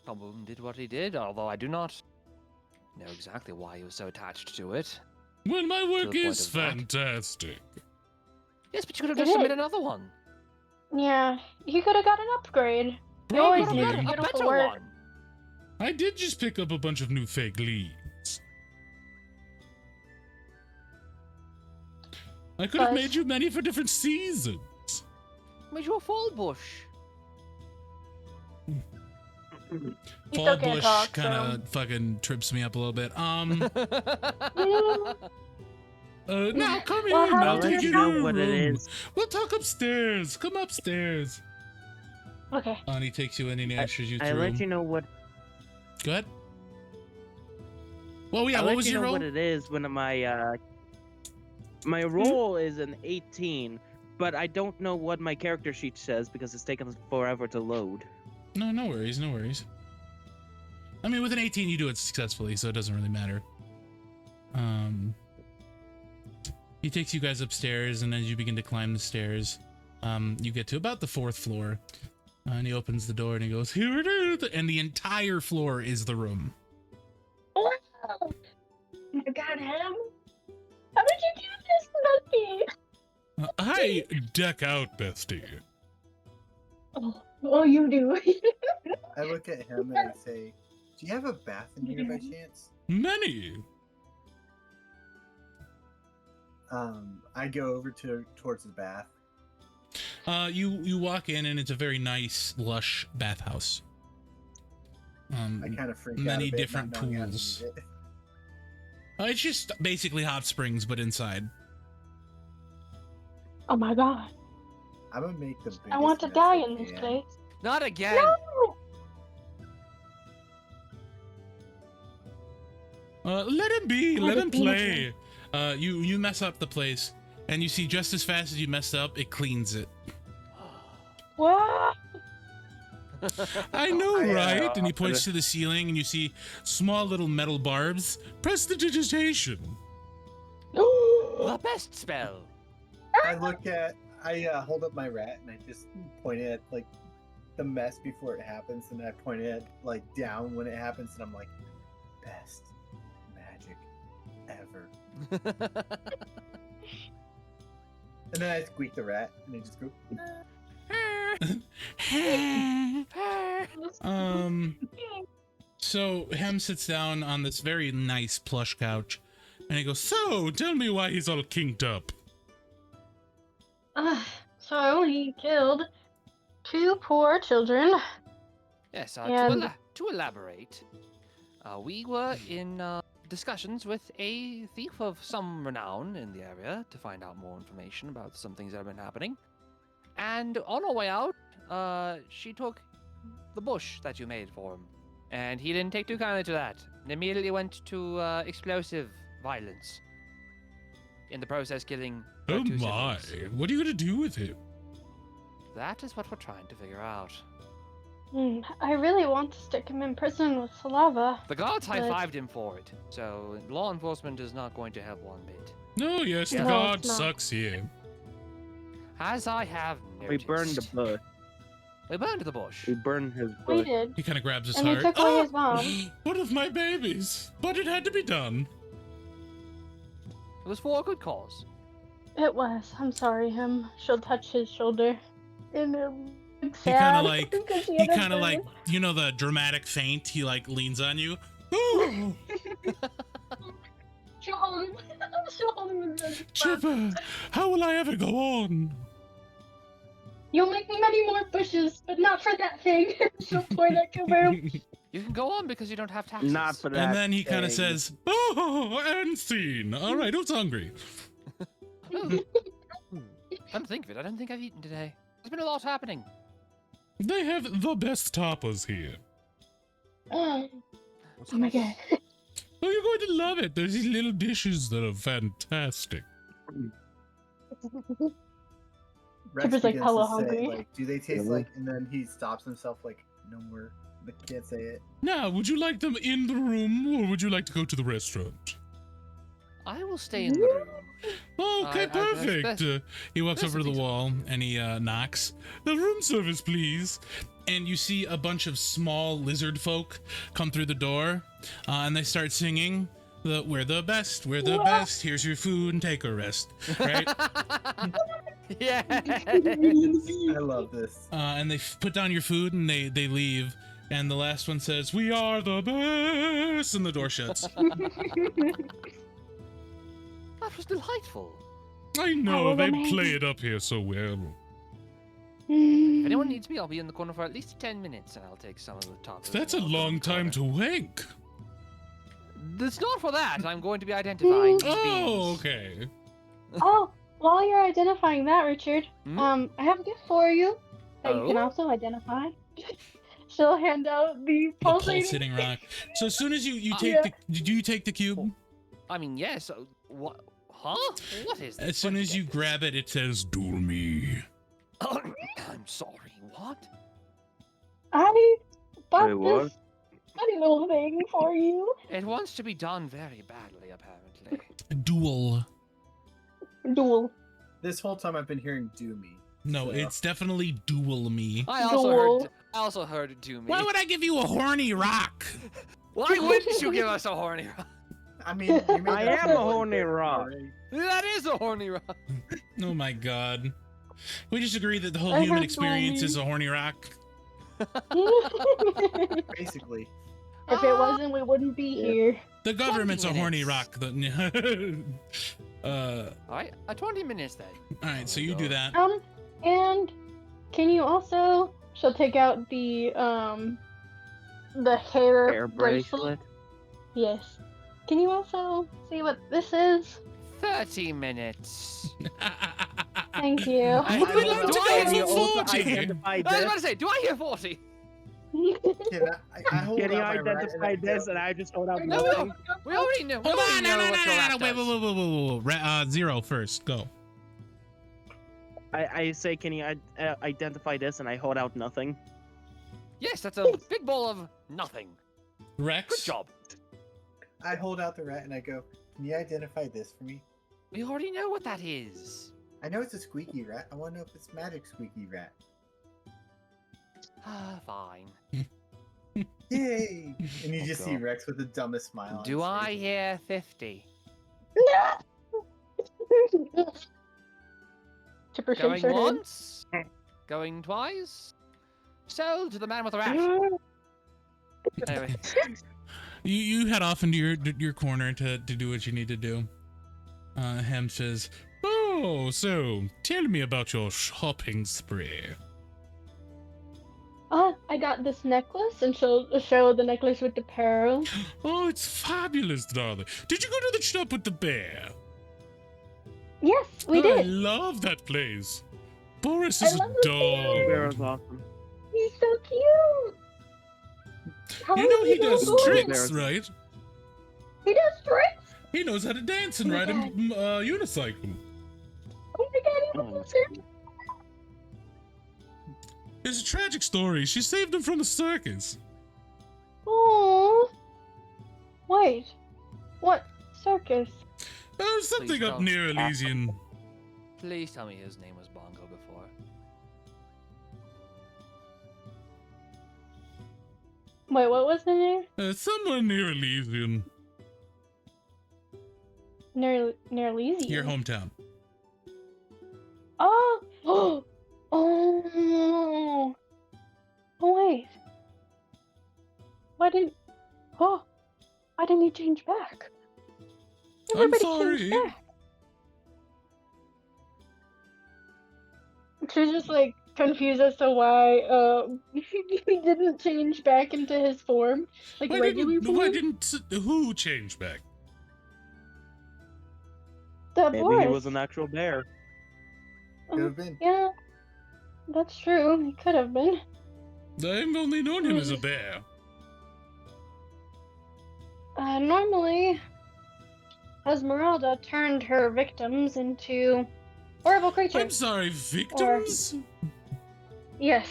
Speaker 2: Kaboom did what he did, although I do not know exactly why he was so attached to it.
Speaker 1: Well, my work
Speaker 2: the point
Speaker 1: is
Speaker 2: of that.
Speaker 1: fantastic.
Speaker 2: Yes, but you could have
Speaker 4: It
Speaker 2: just made
Speaker 4: is.
Speaker 2: another one.
Speaker 4: Yeah, he could have got an upgrade. You always
Speaker 1: Probably.
Speaker 4: do
Speaker 2: A
Speaker 4: beautiful
Speaker 2: better
Speaker 4: work.
Speaker 2: one.
Speaker 1: I did just pick up a bunch of new fake leads. I could have
Speaker 4: But-
Speaker 1: made you many for different seasons.
Speaker 2: Made you a full bush.
Speaker 4: You
Speaker 1: Fall
Speaker 4: still can't
Speaker 1: bush
Speaker 4: talk,
Speaker 1: kind of fucking trips me up a little bit. Now come
Speaker 4: Well,
Speaker 1: in.
Speaker 4: how
Speaker 1: I'll
Speaker 4: did
Speaker 1: take
Speaker 4: you
Speaker 1: you to
Speaker 6: know
Speaker 1: your
Speaker 6: what it
Speaker 1: room.
Speaker 6: is?
Speaker 1: We'll talk upstairs. Come upstairs.
Speaker 4: Okay.
Speaker 1: And he takes you in and he ushers you
Speaker 6: I
Speaker 1: through.
Speaker 6: let you know what.
Speaker 1: Go ahead. Well, yeah.
Speaker 6: I
Speaker 1: What
Speaker 6: let
Speaker 1: was
Speaker 6: you
Speaker 1: your
Speaker 6: know
Speaker 1: role?
Speaker 6: what it is when my role is an 18, but I don't know what my character sheet says because it's taken forever to load.
Speaker 1: No, no worries, no worries. I mean, with an 18, you do it successfully, so it doesn't really matter. He takes you guys upstairs, and as you begin to climb the stairs, you get to about the 4th floor, and he opens the door and he goes, "Here it is," and the entire floor is the room.
Speaker 4: Wow. Oh my God, Ham. How did you do this, Lucky?
Speaker 1: Hi, deck out, bestie.
Speaker 4: Oh, you do.
Speaker 3: I look at him and I say, "Do you have a bath in here by chance?"
Speaker 1: Many.
Speaker 3: I go over towards the bath.
Speaker 1: You walk in, and it's a very nice, lush bathhouse.
Speaker 3: I kind of freak out
Speaker 1: many
Speaker 3: a bit,
Speaker 1: different
Speaker 3: not knowing how to
Speaker 1: pools.
Speaker 3: use it.
Speaker 1: It's just basically hot springs, but inside.
Speaker 4: Oh my God.
Speaker 3: I'm gonna make the.
Speaker 4: I want to
Speaker 3: biggest
Speaker 4: die
Speaker 3: mess I
Speaker 4: in this
Speaker 3: can.
Speaker 4: place.
Speaker 2: Not again.
Speaker 4: No!
Speaker 1: Let him be.
Speaker 4: Oh,
Speaker 1: Let
Speaker 4: the
Speaker 1: him
Speaker 4: penis
Speaker 1: play. You mess up the place, and you see just as fast as you messed up, it cleans it.
Speaker 4: What?
Speaker 1: I know,
Speaker 3: I,
Speaker 1: right? And he points to the ceiling, and you see small little metal barbs. Press the digitation.
Speaker 2: The best spell.
Speaker 3: I hold up my rat and I just point it at like the mess before it happens, and I point it like down when it happens, and I'm like, best magic ever. And then I squeak the rat, and it just goes.
Speaker 1: So Hem sits down on this very nice plush couch, and he goes, "So, tell me why he's all kinked up."
Speaker 4: So he killed 2 poor children.
Speaker 2: Yes,
Speaker 4: And-
Speaker 2: to elaborate, we were in discussions with a thief of some renown in the area to find out more information about some things that have been happening. And on our way out, she took the bush that you made for him. And he didn't take too kindly to that. And immediately went to explosive violence. In the process, killing her
Speaker 1: Oh
Speaker 2: 2
Speaker 1: my!
Speaker 2: siblings.
Speaker 1: What are you gonna do with him?
Speaker 2: That is what we're trying to figure out.
Speaker 4: I really want to stick him in prison with Salava.
Speaker 2: The guards
Speaker 4: But-
Speaker 2: high-fived him for it, so law enforcement is not going to help one bit.
Speaker 1: No, yes, the
Speaker 2: Yeah.
Speaker 4: No,
Speaker 1: god
Speaker 4: it's not.
Speaker 1: sucks here.
Speaker 2: As I have
Speaker 6: We
Speaker 2: noticed.
Speaker 6: burned the bush.
Speaker 2: We burned the bush.
Speaker 6: We burned his
Speaker 4: We
Speaker 6: bush.
Speaker 4: did.
Speaker 1: He kind of grabs his
Speaker 4: And he
Speaker 1: heart.
Speaker 4: took away
Speaker 1: "Ah!
Speaker 4: his mom."
Speaker 1: One of my babies, but it had to be done.
Speaker 2: It was for a good cause.
Speaker 4: It was. I'm sorry, him. She'll touch his shoulder. And
Speaker 1: He
Speaker 4: sad.
Speaker 1: kind of like,
Speaker 4: because
Speaker 1: he
Speaker 4: had a
Speaker 1: kind of
Speaker 4: bird.
Speaker 1: like, you know, the dramatic faint. He like leans on you. Ooh,
Speaker 4: She'll hold him. She'll hold him in the
Speaker 1: Chipper, how will I ever go on?
Speaker 4: You'll make me many more bushes, but not for that thing. She'll point at Kaboom.
Speaker 2: You can go on because you don't have taxes.
Speaker 6: Not for that.
Speaker 1: And then he kind of
Speaker 6: thing.
Speaker 1: says, "Oh, and scene. All right, who's hungry?"
Speaker 2: Come to think of it, I don't think I've eaten today. There's been a lot happening.
Speaker 1: They have the best tapas here.
Speaker 4: Oh my God.
Speaker 1: Oh, you're going to love it. There's these little dishes that are fantastic.
Speaker 3: Rex
Speaker 4: Chipper's, like,
Speaker 3: begins
Speaker 4: hella
Speaker 3: to say,
Speaker 4: hungry.
Speaker 3: like, do they taste like? And then he stops himself, like, no more. But can't say it.
Speaker 1: Now, would you like them in the room, or would you like to go to the restaurant?
Speaker 2: I will stay in the room.
Speaker 1: Okay,
Speaker 2: I-
Speaker 1: perfect. He walks over to the
Speaker 2: Specialty
Speaker 1: wall and he knocks. The room service, please. And you see a bunch of small lizard folk come through the door, and they start singing. We're the best, we're the best. Here's your food and take a rest, right?
Speaker 2: Yes.
Speaker 3: I love this.
Speaker 1: And they put down your food and they leave. And the last one says, "We are the best," and the door shuts.
Speaker 2: That was delightful.
Speaker 1: I know,
Speaker 4: was
Speaker 1: they
Speaker 4: amazing.
Speaker 1: play it up here so well.
Speaker 2: If anyone needs me, I'll be in the corner for at least 10 minutes, and I'll take some of the top. of the
Speaker 1: That's a
Speaker 2: wall
Speaker 1: long
Speaker 2: from the
Speaker 1: time
Speaker 2: corner.
Speaker 1: to wank.
Speaker 2: It's not for that. I'm going to be identifying these
Speaker 1: Oh,
Speaker 2: beings.
Speaker 1: okay.
Speaker 4: Oh, while you're identifying that, Richard,
Speaker 2: Hmm?
Speaker 4: I have a gift for you that you can
Speaker 2: Oh?
Speaker 4: also identify. She'll hand out the
Speaker 1: The
Speaker 4: pulsating.
Speaker 1: pulsating rock. So as soon as you take
Speaker 4: Yeah.
Speaker 1: do you take the cube?
Speaker 2: I mean, yes. What? Huh? What is this?
Speaker 1: As soon
Speaker 2: What
Speaker 1: as you
Speaker 2: is
Speaker 1: grab it, it says, "Duel me."
Speaker 2: I'm sorry. What?
Speaker 4: I bought
Speaker 6: Wait, what?
Speaker 4: this funny little thing for you.
Speaker 2: It wants to be done very badly, apparently.
Speaker 1: Duel.
Speaker 4: Duel.
Speaker 3: This whole time I've been hearing "do me."
Speaker 1: No,
Speaker 3: So-
Speaker 1: it's definitely duel me.
Speaker 2: I also
Speaker 4: Duel.
Speaker 2: heard. I also heard it do me.
Speaker 1: Why would I give you a horny rock?
Speaker 2: Why wouldn't you give us a horny rock?
Speaker 3: I mean, you made
Speaker 6: I
Speaker 3: that
Speaker 6: am a
Speaker 3: one
Speaker 6: horny
Speaker 3: bit
Speaker 6: rock.
Speaker 3: already.
Speaker 2: That is a horny rock.
Speaker 1: Oh my god. We just agree that the whole
Speaker 4: I
Speaker 1: human
Speaker 4: have
Speaker 1: experience
Speaker 4: one.
Speaker 1: is a horny rock.
Speaker 4: If
Speaker 3: Basically,
Speaker 4: it wasn't, we wouldn't be here.
Speaker 1: The government's a horny
Speaker 2: minutes.
Speaker 1: rock. All
Speaker 2: Alright, 20 minutes then.
Speaker 1: right, so you do that.
Speaker 4: And can you also? She'll take out the hair,
Speaker 6: Hair
Speaker 4: bracelet.
Speaker 6: bracelet.
Speaker 4: Yes. Can you also see what this is?
Speaker 2: 30 minutes.
Speaker 4: Thank you.
Speaker 1: I would like to
Speaker 2: Do
Speaker 1: go
Speaker 2: I-
Speaker 6: Can you
Speaker 1: for
Speaker 6: also
Speaker 1: 40.
Speaker 6: identify
Speaker 2: I was about
Speaker 6: this?
Speaker 2: to say, do I hear 40?
Speaker 3: can I hold
Speaker 6: Can you
Speaker 3: out my rat and
Speaker 6: identify
Speaker 3: I
Speaker 6: this
Speaker 3: go,
Speaker 6: and I just hold out
Speaker 2: No,
Speaker 6: nothing?
Speaker 2: We already know. We
Speaker 1: Hold
Speaker 2: already
Speaker 1: on, no,
Speaker 2: know
Speaker 1: no,
Speaker 2: what your
Speaker 1: no,
Speaker 2: rat
Speaker 1: no, wait,
Speaker 2: does.
Speaker 1: wait. Zero first, go.
Speaker 6: I say, can you identify this and I hold out nothing?
Speaker 2: Yes, that's a big bowl of nothing.
Speaker 1: Rex?
Speaker 2: Good job.
Speaker 3: I hold out the rat and I go, "Can you identify this for me?"
Speaker 2: We already know what that is.
Speaker 3: I know it's a squeaky rat. I want to know if it's magic squeaky rat.
Speaker 2: Fine.
Speaker 3: Yay! And you
Speaker 2: Oh,
Speaker 3: just see
Speaker 2: God.
Speaker 3: Rex with the dumbest smile. on
Speaker 2: Do
Speaker 3: his
Speaker 2: I
Speaker 3: face.
Speaker 2: hear 50?
Speaker 4: Chipper
Speaker 2: Going
Speaker 4: shakes her head.
Speaker 2: once? Going twice? Sold to the man with the rat. Anyway,
Speaker 1: You head off into your corner to do what you need to do. Hem says, "Oh, so tell me about your shopping spree."
Speaker 4: I got this necklace, and she'll show the necklace with the pearl.
Speaker 1: Oh, it's fabulous, darling. Did you go to the shop with the bear?
Speaker 4: Yes, we
Speaker 1: I
Speaker 4: did.
Speaker 1: love that place. Boris
Speaker 4: I
Speaker 1: is a
Speaker 4: love it too.
Speaker 1: dog.
Speaker 6: Bear is awesome.
Speaker 4: He's so cute. How
Speaker 1: You know
Speaker 4: is
Speaker 1: he
Speaker 4: so
Speaker 1: does
Speaker 4: good?
Speaker 1: tricks, right?
Speaker 4: He does tricks.
Speaker 1: He knows how to dance and
Speaker 4: Oh my
Speaker 1: ride a
Speaker 4: God.
Speaker 1: unicycle.
Speaker 4: Oh my god, he
Speaker 6: Oh,
Speaker 4: loves it.
Speaker 1: It's a tragic story. She saved him from the circus.
Speaker 4: Aww. Wait. What circus?
Speaker 1: Oh, something
Speaker 2: Please
Speaker 1: up
Speaker 2: don't.
Speaker 1: near Elysian.
Speaker 2: please tell me his name was Bongo before.
Speaker 4: Wait, what was the name?
Speaker 1: Somewhere near Elysian.
Speaker 4: Near Elysium.
Speaker 1: Your hometown.
Speaker 4: Oh. Oh. Oh wait. Why didn't? Oh. Why didn't he change back?
Speaker 1: I'm
Speaker 4: Everybody
Speaker 1: sorry.
Speaker 4: changed back. She's just like confused as to why he didn't change back into his form, like regular form.
Speaker 1: Why didn't who change back?
Speaker 4: The
Speaker 6: Maybe
Speaker 4: Boris.
Speaker 6: he was an actual bear.
Speaker 3: Could have been.
Speaker 4: Yeah, that's true. He could have been.
Speaker 1: I've only known him as a bear.
Speaker 4: Normally, Esmeralda turned her victims into horrible creatures.
Speaker 1: I'm sorry, victims?
Speaker 4: Yes.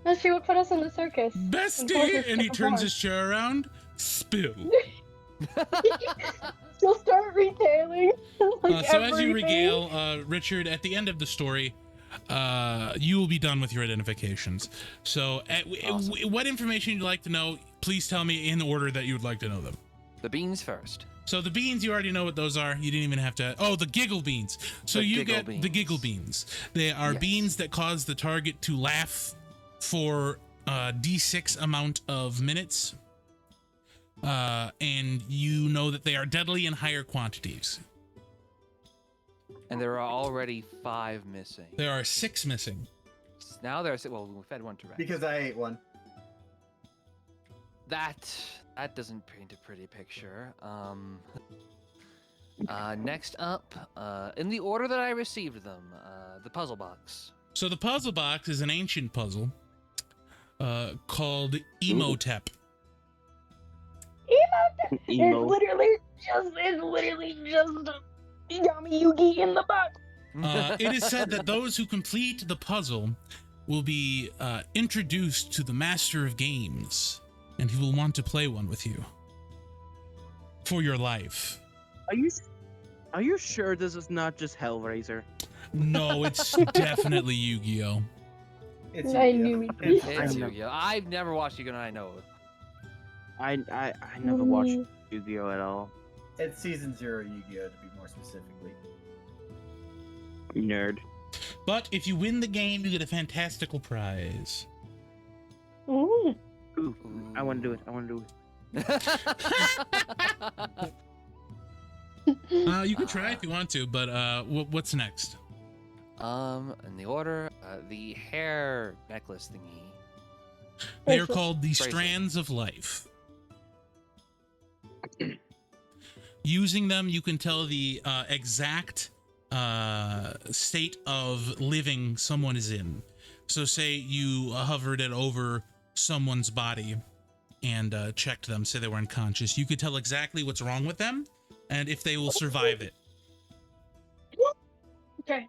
Speaker 4: That's she would put us in the circus.
Speaker 1: Bestie,
Speaker 4: Unfortunately,
Speaker 1: and he
Speaker 4: it's
Speaker 1: turns
Speaker 4: hard.
Speaker 1: his chair around. Spill.
Speaker 4: She'll start retailing. Like
Speaker 1: So as you
Speaker 4: everything.
Speaker 1: regale, Richard, at the end of the story, you will be done with your identifications. So,
Speaker 2: Awesome.
Speaker 1: what information you'd like to know, please tell me in the order that you would like to know them.
Speaker 2: The beans first.
Speaker 1: So the beans, you already know what those are. You didn't even have to. Oh, the giggle beans. So
Speaker 2: The
Speaker 1: you
Speaker 2: giggle
Speaker 1: get the
Speaker 2: beans.
Speaker 1: giggle beans. They are
Speaker 2: Yes.
Speaker 1: beans that cause the target to laugh for d6 amount of minutes. And you know that they are deadly in higher quantities.
Speaker 2: And there are already 5 missing.
Speaker 1: There are 6 missing.
Speaker 2: Now there's well, we fed one to Rex.
Speaker 3: Because I ate one.
Speaker 2: That doesn't paint a pretty picture. Next up, in the order that I received them, the puzzle box.
Speaker 1: So the puzzle box is an ancient puzzle called Emotep.
Speaker 6: Emo.
Speaker 4: It's literally just Yami Yugi in the box.
Speaker 1: It is said that those who complete the puzzle will be introduced to the Master of Games, and he will want to play one with you for your life.
Speaker 6: Are you sure this is not just Hellraiser?
Speaker 1: No, it's definitely Yu-Gi-Oh!
Speaker 3: It's
Speaker 4: I
Speaker 3: Yu-Gi-Oh.
Speaker 4: knew it.
Speaker 2: It's
Speaker 6: I know.
Speaker 2: Yu-Gi-Oh! I've never watched Yu-Gi-Oh! I know.
Speaker 6: I never watched Yu-Gi-Oh at all.
Speaker 3: It's season 0 Yu-Gi-Oh! To be more specifically.
Speaker 6: Nerd.
Speaker 1: But if you win the game, you get a fantastical prize.
Speaker 4: Ooh.
Speaker 6: Ooh, I want to do it.
Speaker 1: You can try if you want to, but what's next?
Speaker 2: In the order, the hair necklace thingy.
Speaker 1: They are
Speaker 4: Bracelet.
Speaker 1: called the
Speaker 2: Bracelet.
Speaker 1: Strands of Life. Using them, you can tell the exact state of living someone is in. So say you hovered it over someone's body and checked them, say they were unconscious. You could tell exactly what's wrong with them and if they will survive it.
Speaker 4: Okay.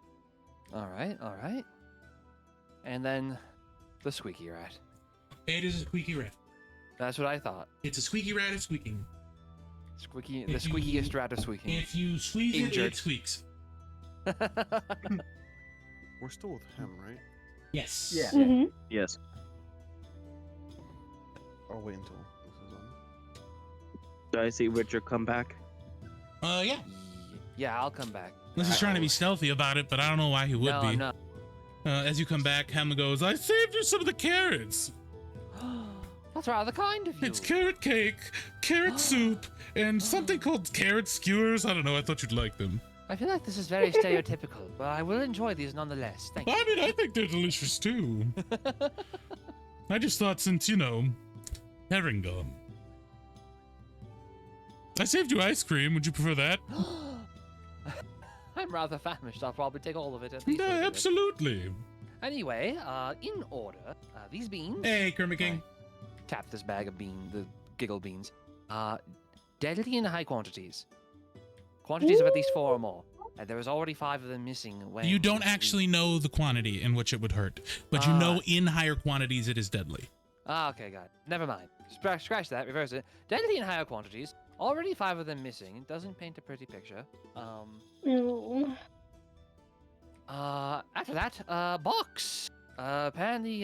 Speaker 2: All right. And then the squeaky rat.
Speaker 1: It is a squeaky rat.
Speaker 2: That's what I thought.
Speaker 1: It's a squeaky rat of squeaking.
Speaker 2: The
Speaker 1: If you-
Speaker 2: squeakiest rat of squeaking.
Speaker 1: If you squeeze it,
Speaker 2: Injured.
Speaker 1: it squeaks.
Speaker 7: We're still with him, right?
Speaker 1: Yes.
Speaker 3: Yeah.
Speaker 4: Mm-hmm.
Speaker 6: Yes.
Speaker 7: I'll wait until this is on.
Speaker 6: Do I see Richard come back?
Speaker 1: Yeah.
Speaker 2: Yeah, I'll come back.
Speaker 1: This is trying to be stealthy about it, but I don't know why he would
Speaker 2: no,
Speaker 1: be.
Speaker 2: I'm not.
Speaker 1: As you come back, Hema goes, I saved you some of the carrots.
Speaker 2: That's rather kind of you.
Speaker 1: It's carrot cake, carrot soup, and something called carrot skewers. I don't know. I thought you'd like them.
Speaker 2: I feel like this is very stereotypical, but I will enjoy these nonetheless. Thank you.
Speaker 1: I mean, I think they're delicious too. I just thought since, herring gum. I saved you ice cream. Would you prefer that?
Speaker 2: I'm rather famished. I'll probably take all of it at least.
Speaker 1: No,
Speaker 2: a little bit.
Speaker 1: absolutely.
Speaker 2: Anyway, in order, these beans.
Speaker 1: Hey, Kermit King.
Speaker 2: Tap this bag of the giggle beans. Deadly in high quantities. Quantities of at least 4 or more. And there was already 5 of them missing when
Speaker 1: You don't
Speaker 2: we-
Speaker 1: actually know the quantity in which it would hurt, but you know in higher quantities it is deadly.
Speaker 2: Okay, got it. Never mind. Scratch that. Reverse it. Deadly in higher quantities. Already 5 of them missing. Doesn't paint a pretty picture.
Speaker 4: Mm.
Speaker 2: After that, box. Apparently,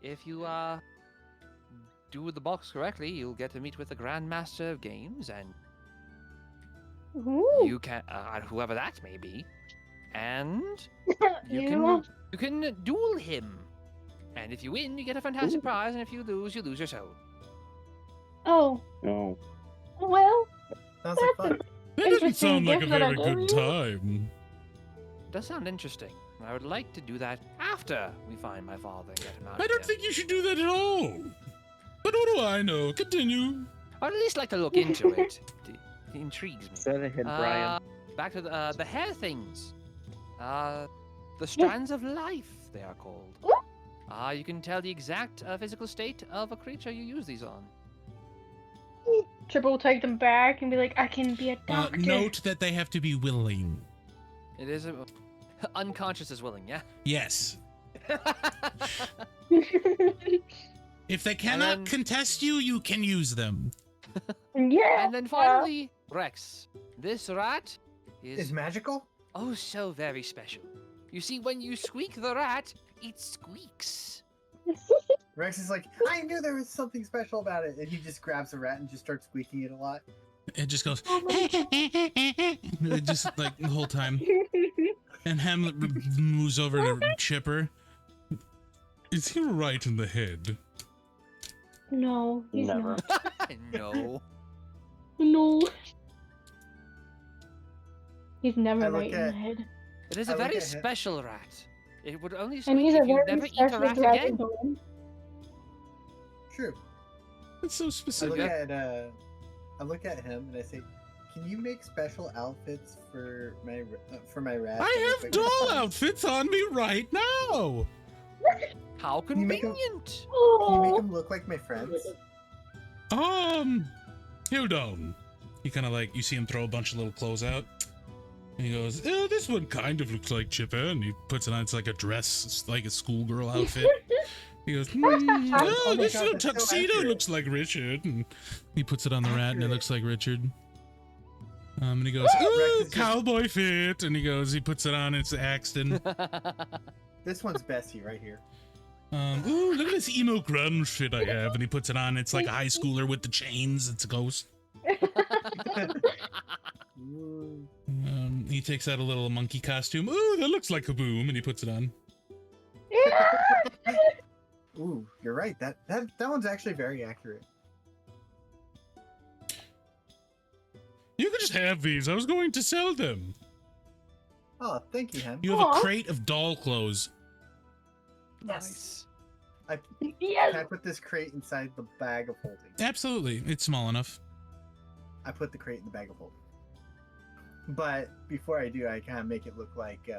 Speaker 2: if you do the box correctly, you'll get to meet with the Grandmaster of Games, and
Speaker 4: Ooh.
Speaker 2: you can, whoever that may be, and you
Speaker 4: You
Speaker 2: can duel him. And if you win, you get a fantastic prize, and if you lose your soul.
Speaker 4: Oh,
Speaker 6: No.
Speaker 4: well,
Speaker 3: Sounds like fun.
Speaker 1: That doesn't
Speaker 4: Interesting
Speaker 1: sound like a
Speaker 4: gift that I
Speaker 1: very
Speaker 4: gave
Speaker 1: good
Speaker 4: you.
Speaker 1: time.
Speaker 2: Does sound interesting. I would like to do that after we find my father and get him out
Speaker 1: I
Speaker 2: of
Speaker 1: don't
Speaker 2: here.
Speaker 1: think you should do that at all. But what do I know? Continue.
Speaker 2: Or at least like to look into it. It intrigues me.
Speaker 6: Set ahead, Brian.
Speaker 2: Back to the hair things. The strands of life, they are called. You can tell the exact physical state of a creature you use these on.
Speaker 4: Triple will take them back and be like, I can be a doctor.
Speaker 1: Note that they have to be willing.
Speaker 2: It is unconscious is willing, yeah.
Speaker 1: Yes. If they cannot
Speaker 2: then-
Speaker 1: contest you, you can use them.
Speaker 4: Yeah.
Speaker 2: And then finally, Rex, this rat
Speaker 3: Is
Speaker 2: is
Speaker 3: magical?
Speaker 2: oh so very special. You see, when you squeak the rat, it squeaks.
Speaker 3: Rex is like, I knew there was something special about it, and he just grabs the rat and just starts squeaking it a lot.
Speaker 1: It just goes,
Speaker 4: Oh my-
Speaker 1: it just like the whole time. And Hamlet moves over to Chipper. Is he right in the head?
Speaker 4: No, he's
Speaker 6: Never.
Speaker 4: not.
Speaker 2: No.
Speaker 4: No. He's
Speaker 3: I
Speaker 4: never
Speaker 3: look
Speaker 4: right in the
Speaker 3: at-
Speaker 4: head.
Speaker 2: It is
Speaker 3: I
Speaker 2: a
Speaker 3: look
Speaker 2: very
Speaker 3: at him.
Speaker 2: special rat. It would only
Speaker 4: And
Speaker 2: squeak
Speaker 4: he's a
Speaker 2: if you
Speaker 4: very
Speaker 2: never eat a
Speaker 4: special
Speaker 2: rat
Speaker 4: dragon.
Speaker 2: again.
Speaker 3: True.
Speaker 1: That's so
Speaker 3: I
Speaker 1: specific.
Speaker 3: look at him and I say, "Can you make special outfits for my rat?"
Speaker 1: I
Speaker 3: that look
Speaker 1: have
Speaker 3: like-
Speaker 1: doll outfits on me right now.
Speaker 2: How
Speaker 3: Can you make a-
Speaker 2: convenient!
Speaker 3: Can you make
Speaker 4: Oh.
Speaker 3: them look like my friends?
Speaker 1: Hold on. He kind of like, you see him throw a bunch of little clothes out. And he goes, oh, this one kind of looks like Chipper. And he puts it on, it's like a dress, it's like a schoolgirl outfit. He goes, oh,
Speaker 3: my
Speaker 1: this
Speaker 3: God,
Speaker 1: little
Speaker 3: that's so
Speaker 1: tuxedo
Speaker 3: accurate.
Speaker 1: looks like Richard. And he puts it on the rat and it
Speaker 3: Accurate.
Speaker 1: looks like Richard. And he goes,
Speaker 3: Rex
Speaker 1: oh,
Speaker 3: is just-
Speaker 1: cowboy fit. And he puts it on, it's Axton.
Speaker 3: This one's Bessie right here.
Speaker 1: Ooh, look at this emo grunge fit I have. And he puts it on, it's like a high schooler with the chains. It's a ghost.
Speaker 3: Ooh.
Speaker 1: He takes out a little monkey costume. Ooh, that looks like Kaboom, and he puts it on.
Speaker 3: Ooh, you're right. That one's actually very accurate.
Speaker 1: You can just have these. I was going to sell them.
Speaker 3: Oh, thank you, Hem.
Speaker 1: You have
Speaker 4: Aw.
Speaker 1: a crate of doll clothes.
Speaker 2: Nice.
Speaker 4: Yes.
Speaker 3: Can I put this crate inside the bag of holding?
Speaker 1: Absolutely, it's small enough.
Speaker 3: I put the crate in the bag of holding. But before I do, I kind of make it look like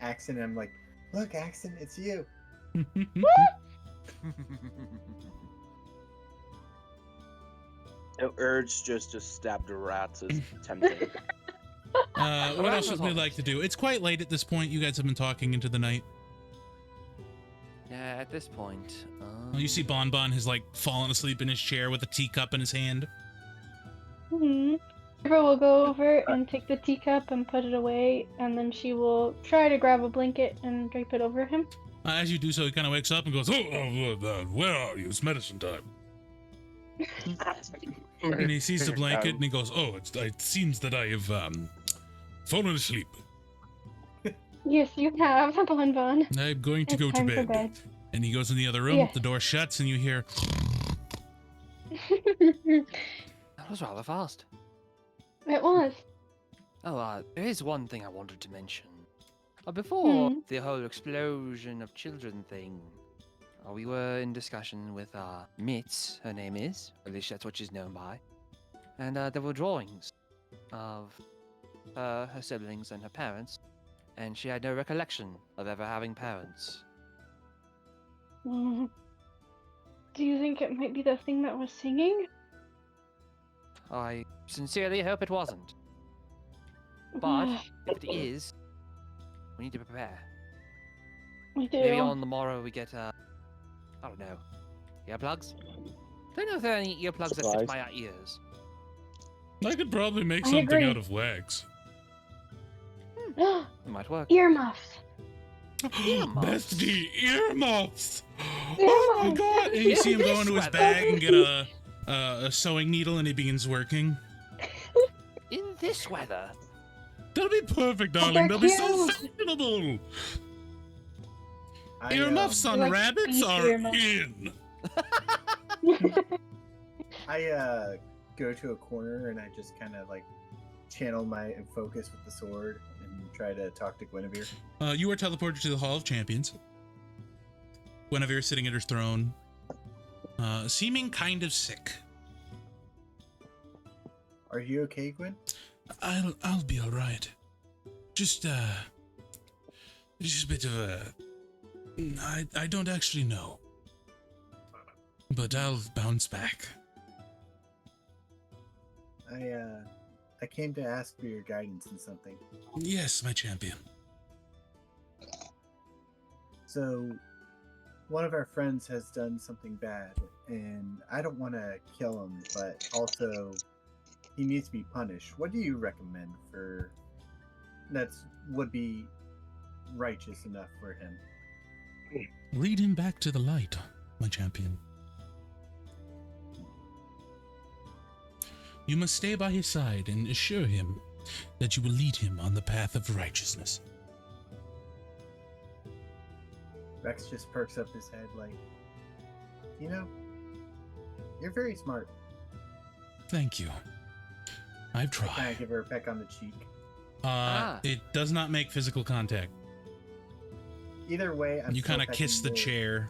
Speaker 3: Axon, and I'm like, "Look, Axon, it's you."
Speaker 6: The urge just to stab the rats is tempting.
Speaker 1: What else would we like to do? It's quite late at this point. You guys have been talking into the night.
Speaker 2: Yeah, at this point.
Speaker 1: You see Bon Bon has like fallen asleep in his chair with a teacup in his hand.
Speaker 4: Hmm. Chipper will go over and take the teacup and put it away, and then she will try to grab a blanket and drape it over him.
Speaker 1: As you do so, he kind of wakes up and goes, where are you? It's medicine time. And he sees the blanket and he goes, oh, it seems that I have fallen asleep.
Speaker 4: Yes, you have, Bon Bon.
Speaker 1: I'm going to
Speaker 4: It's
Speaker 1: go to
Speaker 4: time for
Speaker 1: bed.
Speaker 4: bed.
Speaker 1: And he goes in the other room,
Speaker 4: Yes.
Speaker 1: the door shuts, and you hear,
Speaker 2: That was rather fast.
Speaker 4: It was.
Speaker 2: Oh, there is one thing I wanted to mention. Before
Speaker 4: Hmm.
Speaker 2: the whole explosion of children thing, we were in discussion with Mitz, her name is, or at least that's what she's known by. And there were drawings of her siblings and her parents, and she had no recollection of ever having parents.
Speaker 4: Mm. Do you think it might be the thing that was singing?
Speaker 2: I sincerely hope it wasn't. But if it is, we need to prepare.
Speaker 4: We do.
Speaker 2: Maybe on the morrow we get, I don't know, earplugs? Don't know if there are any earplugs that fit
Speaker 6: Supplies.
Speaker 2: my ears.
Speaker 1: I could probably make
Speaker 4: I
Speaker 1: something
Speaker 4: agree.
Speaker 1: out of wax.
Speaker 2: It might work.
Speaker 4: Earmuffs.
Speaker 2: Earmuffs.
Speaker 1: Bestie, earmuffs! Oh my
Speaker 4: Earmuffs.
Speaker 1: god! And you see him go
Speaker 2: This
Speaker 1: into his
Speaker 2: weather.
Speaker 1: bag and get a sewing needle and he begins working.
Speaker 2: In this weather.
Speaker 1: That'll be perfect, darling.
Speaker 4: they're
Speaker 1: That'll be so
Speaker 4: cute.
Speaker 1: fashionable.
Speaker 3: I,
Speaker 1: Earmuffs on
Speaker 4: Like
Speaker 1: rabbits
Speaker 4: beef
Speaker 1: are
Speaker 4: earmuffs.
Speaker 1: in.
Speaker 3: I go to a corner and I just kind of like channel my focus with the sword and try to talk to Guinevere.
Speaker 1: You are teleported to the Hall of Champions. Guinevere is sitting at her throne, seeming kind of sick.
Speaker 3: Are you okay, Gwen?
Speaker 1: I'll be all right. Just a bit of a. I don't actually know, but I'll bounce back.
Speaker 3: I came to ask for your guidance in something.
Speaker 1: Yes, my champion.
Speaker 3: So, one of our friends has done something bad, and I don't want to kill him, but also he needs to be punished. What do you recommend for would be righteous enough for him?
Speaker 1: Lead him back to the light, my champion. You must stay by his side and assure him that you will lead him on the path of righteousness.
Speaker 3: Rex just perks up his head like, you're very smart.
Speaker 1: Thank you. I've
Speaker 3: I kind of
Speaker 1: tried.
Speaker 3: give her a peck on the cheek.
Speaker 1: It does not make physical contact.
Speaker 3: Either way, I'm
Speaker 1: You
Speaker 3: still
Speaker 1: kind of kiss the
Speaker 3: pecking
Speaker 1: chair.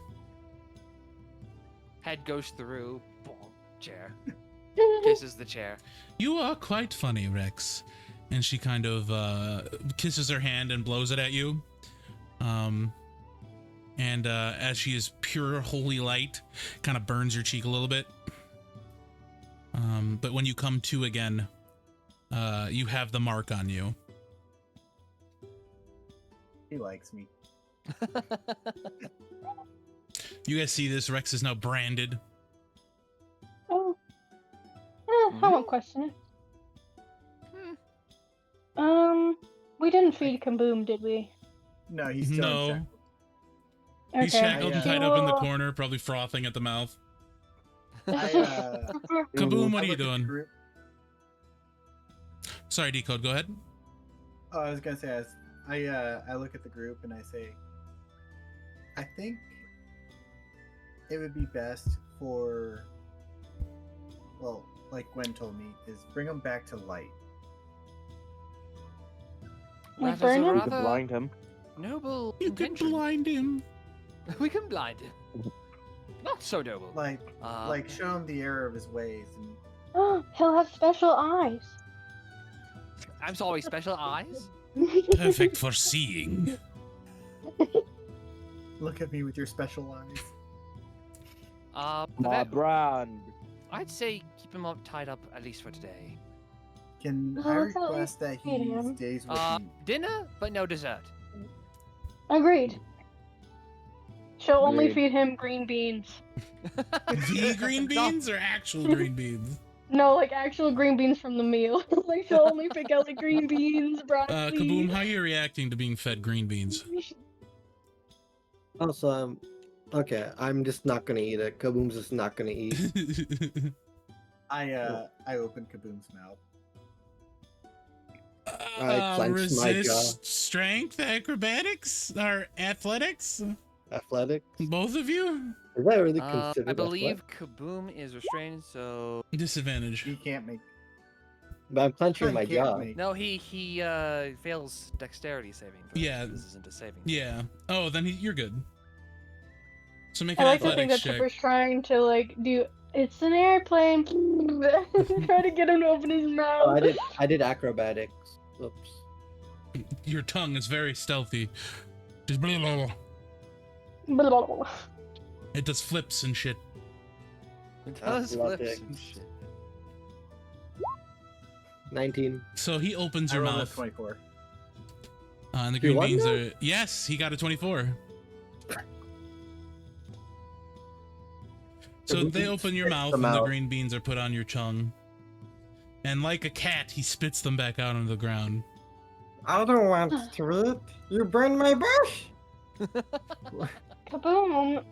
Speaker 2: Head goes through. Boom. Chair. Kisses the chair.
Speaker 1: You are quite funny, Rex. And she kind of kisses her hand and blows it at you. And as she is pure holy light, kind of burns your cheek a little bit. But when you come to again, you have the mark on you.
Speaker 3: He likes me.
Speaker 1: You guys see this? Rex is now branded.
Speaker 4: Oh. I won't question it. We didn't feed Kaboom, did we?
Speaker 3: No, he's still
Speaker 1: No.
Speaker 3: in shackles.
Speaker 1: He's shackled and
Speaker 3: Yeah.
Speaker 1: tied up in the corner, probably frothing at the mouth. Kaboom, what
Speaker 3: I
Speaker 1: are you
Speaker 3: look at the
Speaker 1: doing?
Speaker 3: group-
Speaker 1: Sorry, Decode, go ahead.
Speaker 3: Oh, I was gonna say, I look at the group and I say, I think it would be best for, well, like Gwen told me, is bring them back to light.
Speaker 4: Like
Speaker 2: That is a
Speaker 4: burn him?
Speaker 6: You could
Speaker 2: rather
Speaker 6: blind him.
Speaker 2: noble
Speaker 1: You could
Speaker 2: intention.
Speaker 1: blind him.
Speaker 2: We can blind him. Not so noble.
Speaker 3: Like
Speaker 2: Uh,
Speaker 3: show him the error of his ways, and
Speaker 4: He'll have special eyes.
Speaker 2: I'm sorry, special eyes?
Speaker 1: Perfect for seeing.
Speaker 3: look at me with your special eyes.
Speaker 6: My brand.
Speaker 2: I'd say keep him up, tied up at least for today.
Speaker 3: Can
Speaker 4: Oh,
Speaker 3: I
Speaker 4: that's not
Speaker 3: request that he
Speaker 4: feeding him.
Speaker 3: stays with me?
Speaker 2: Dinner, but no dessert.
Speaker 4: Agreed. She'll only
Speaker 5: Agreed.
Speaker 4: feed him green beans.
Speaker 1: The green
Speaker 2: No.
Speaker 1: beans or actual green beans?
Speaker 4: No, like actual green beans from the meal. Like she'll only pick out the green beans, broccoli.
Speaker 1: Kaboom, how are you reacting to being fed green beans?
Speaker 5: Also, okay, I'm just not gonna eat it. Kaboom's just not gonna eat.
Speaker 3: I open Kaboom's mouth.
Speaker 5: I clench my jaw.
Speaker 1: resist strength, acrobatics, or athletics?
Speaker 5: Athletics?
Speaker 1: Both of you?
Speaker 5: Is that really considered
Speaker 2: I believe
Speaker 5: athletic?
Speaker 2: Kaboom is restrained, so
Speaker 1: Disadvantage.
Speaker 3: He can't make.
Speaker 5: But I'm clenching
Speaker 3: he
Speaker 5: my
Speaker 3: can't
Speaker 5: jaw.
Speaker 3: make-
Speaker 2: no, he fails dexterity saving. throws.
Speaker 1: Yeah.
Speaker 2: This isn't a saving.
Speaker 1: Yeah. Oh, then you're good. So make
Speaker 4: I
Speaker 1: an
Speaker 4: like to think
Speaker 1: athletics
Speaker 4: that
Speaker 1: check.
Speaker 4: Chipper's trying to like do. It's an airplane. Try to get him to open his mouth.
Speaker 5: Oh, I did acrobatics. Oops.
Speaker 1: Your tongue is very stealthy. Just blah, blah, blah.
Speaker 4: Blah, blah, blah.
Speaker 1: It does flips and shit.
Speaker 2: It does flips
Speaker 5: Athletics.
Speaker 2: and shit.
Speaker 5: 19.
Speaker 1: So he opens
Speaker 3: I
Speaker 1: your
Speaker 3: rolled a
Speaker 1: mouth.
Speaker 3: 24.
Speaker 1: And the
Speaker 5: You
Speaker 1: green
Speaker 5: won
Speaker 1: beans
Speaker 5: that?
Speaker 1: are. Yes, he got a 24. So
Speaker 5: The
Speaker 1: they
Speaker 5: beans
Speaker 1: open your
Speaker 5: spit
Speaker 1: mouth
Speaker 5: them
Speaker 1: and the
Speaker 5: out.
Speaker 1: green beans are put on your tongue. And like a cat, he spits them back out on the ground.
Speaker 5: I don't want to eat. You burned my bush.
Speaker 4: Kaboom!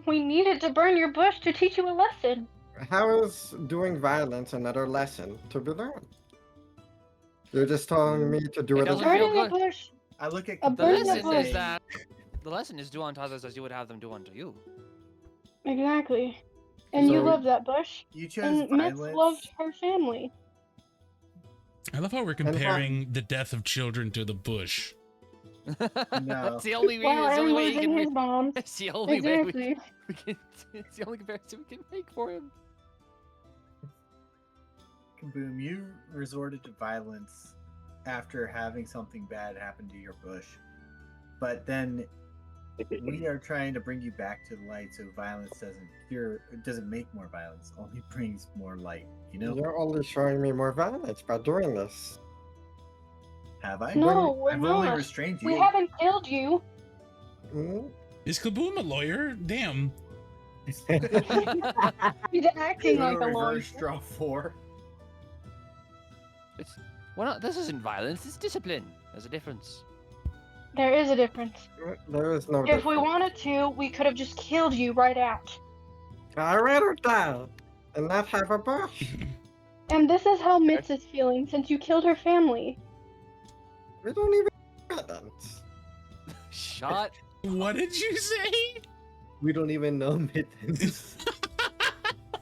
Speaker 4: We needed to burn your bush to teach you a lesson.
Speaker 5: How is doing violence another lesson to be learned? You're just telling me to do
Speaker 2: It
Speaker 5: it
Speaker 2: doesn't
Speaker 5: again.
Speaker 2: feel
Speaker 4: Burning a
Speaker 2: good.
Speaker 4: bush.
Speaker 3: I look at
Speaker 4: A
Speaker 2: The
Speaker 4: burn
Speaker 3: Kaboom
Speaker 4: the
Speaker 3: and
Speaker 2: lesson
Speaker 4: bush.
Speaker 2: is
Speaker 3: say,
Speaker 2: that the lesson is do unto others as you would have them do unto you.
Speaker 4: Exactly. And you
Speaker 5: So-
Speaker 4: love that bush.
Speaker 3: you chose
Speaker 4: And Mitz
Speaker 3: violence.
Speaker 4: loved her family.
Speaker 1: I love how we're
Speaker 5: fun.
Speaker 1: comparing the death of children to the bush.
Speaker 2: That's the only way.
Speaker 4: While
Speaker 2: It's the only
Speaker 4: I'm
Speaker 2: way you
Speaker 4: losing
Speaker 2: can.
Speaker 4: his mom.
Speaker 2: It's the only way
Speaker 4: Exactly.
Speaker 2: we can. It's the only comparison we can make for him.
Speaker 3: Kaboom, you resorted to violence after having something bad happen to your bush. But then we are trying to bring you back to the light so violence doesn't make more violence, only brings more light, you know?
Speaker 5: You're only showing me more violence by doing this.
Speaker 3: Have I?
Speaker 4: No, we're
Speaker 3: I've only
Speaker 4: not.
Speaker 3: restrained you.
Speaker 4: We haven't killed you.
Speaker 5: Hmm?
Speaker 1: Is Kaboom a lawyer? Damn.
Speaker 4: He's acting like a lawyer.
Speaker 3: reverse draw 4.
Speaker 2: This isn't violence. It's discipline. There's a difference.
Speaker 4: There is a difference.
Speaker 5: There is no.
Speaker 4: If we wanted to, we could have just killed you right out.
Speaker 5: I rather die and not have a birth.
Speaker 4: And this is how Mitz is feeling since you killed her family.
Speaker 5: We don't even know that.
Speaker 2: Shut.
Speaker 1: What did you say?
Speaker 5: We don't even know mittens.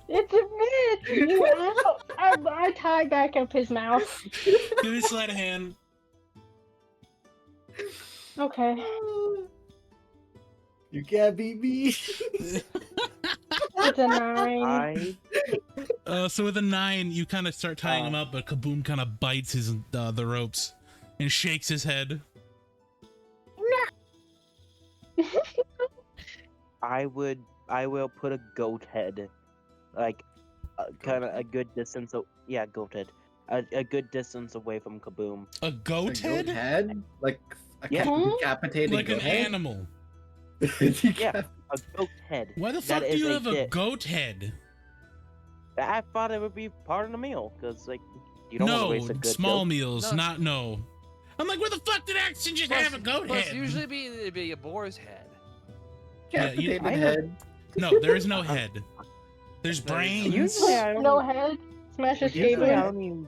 Speaker 4: It's a Mitz! You out! I tied back up his mouth.
Speaker 1: Give me sleight of hand.
Speaker 4: Okay.
Speaker 5: You can't beat me.
Speaker 4: It's a 9.
Speaker 1: So with a 9, you kind of start tying him up, but Kaboom kind of bites his the ropes and shakes his head.
Speaker 6: I will put a goat head, like, kind of a good distance. Goat head, a good distance away from Kaboom.
Speaker 1: A goat
Speaker 5: A goat
Speaker 1: head?
Speaker 5: head? Like a
Speaker 6: Yeah.
Speaker 5: decapitated
Speaker 1: Like an
Speaker 5: goat head?
Speaker 1: animal.
Speaker 6: Yeah, a goat head.
Speaker 1: Why the
Speaker 6: That
Speaker 1: fuck do
Speaker 6: is
Speaker 1: you
Speaker 6: a
Speaker 1: have a
Speaker 6: dick.
Speaker 1: goat head?
Speaker 6: I thought it would be part of the meal, cause like you don't want to
Speaker 1: No,
Speaker 6: waste a good
Speaker 1: small
Speaker 6: goat.
Speaker 1: meals,
Speaker 2: No.
Speaker 1: not no. I'm like, where the fuck did Axton just have a goat
Speaker 2: plus
Speaker 1: head?
Speaker 2: usually it'd be a boar's head.
Speaker 1: Yeah, you-
Speaker 5: Decapitated
Speaker 6: I know.
Speaker 5: head.
Speaker 1: No, there is no head. There's
Speaker 2: No,
Speaker 1: brains.
Speaker 6: Usually I don't.
Speaker 4: No head. Smash his
Speaker 6: Usually I
Speaker 4: table.
Speaker 6: don't even.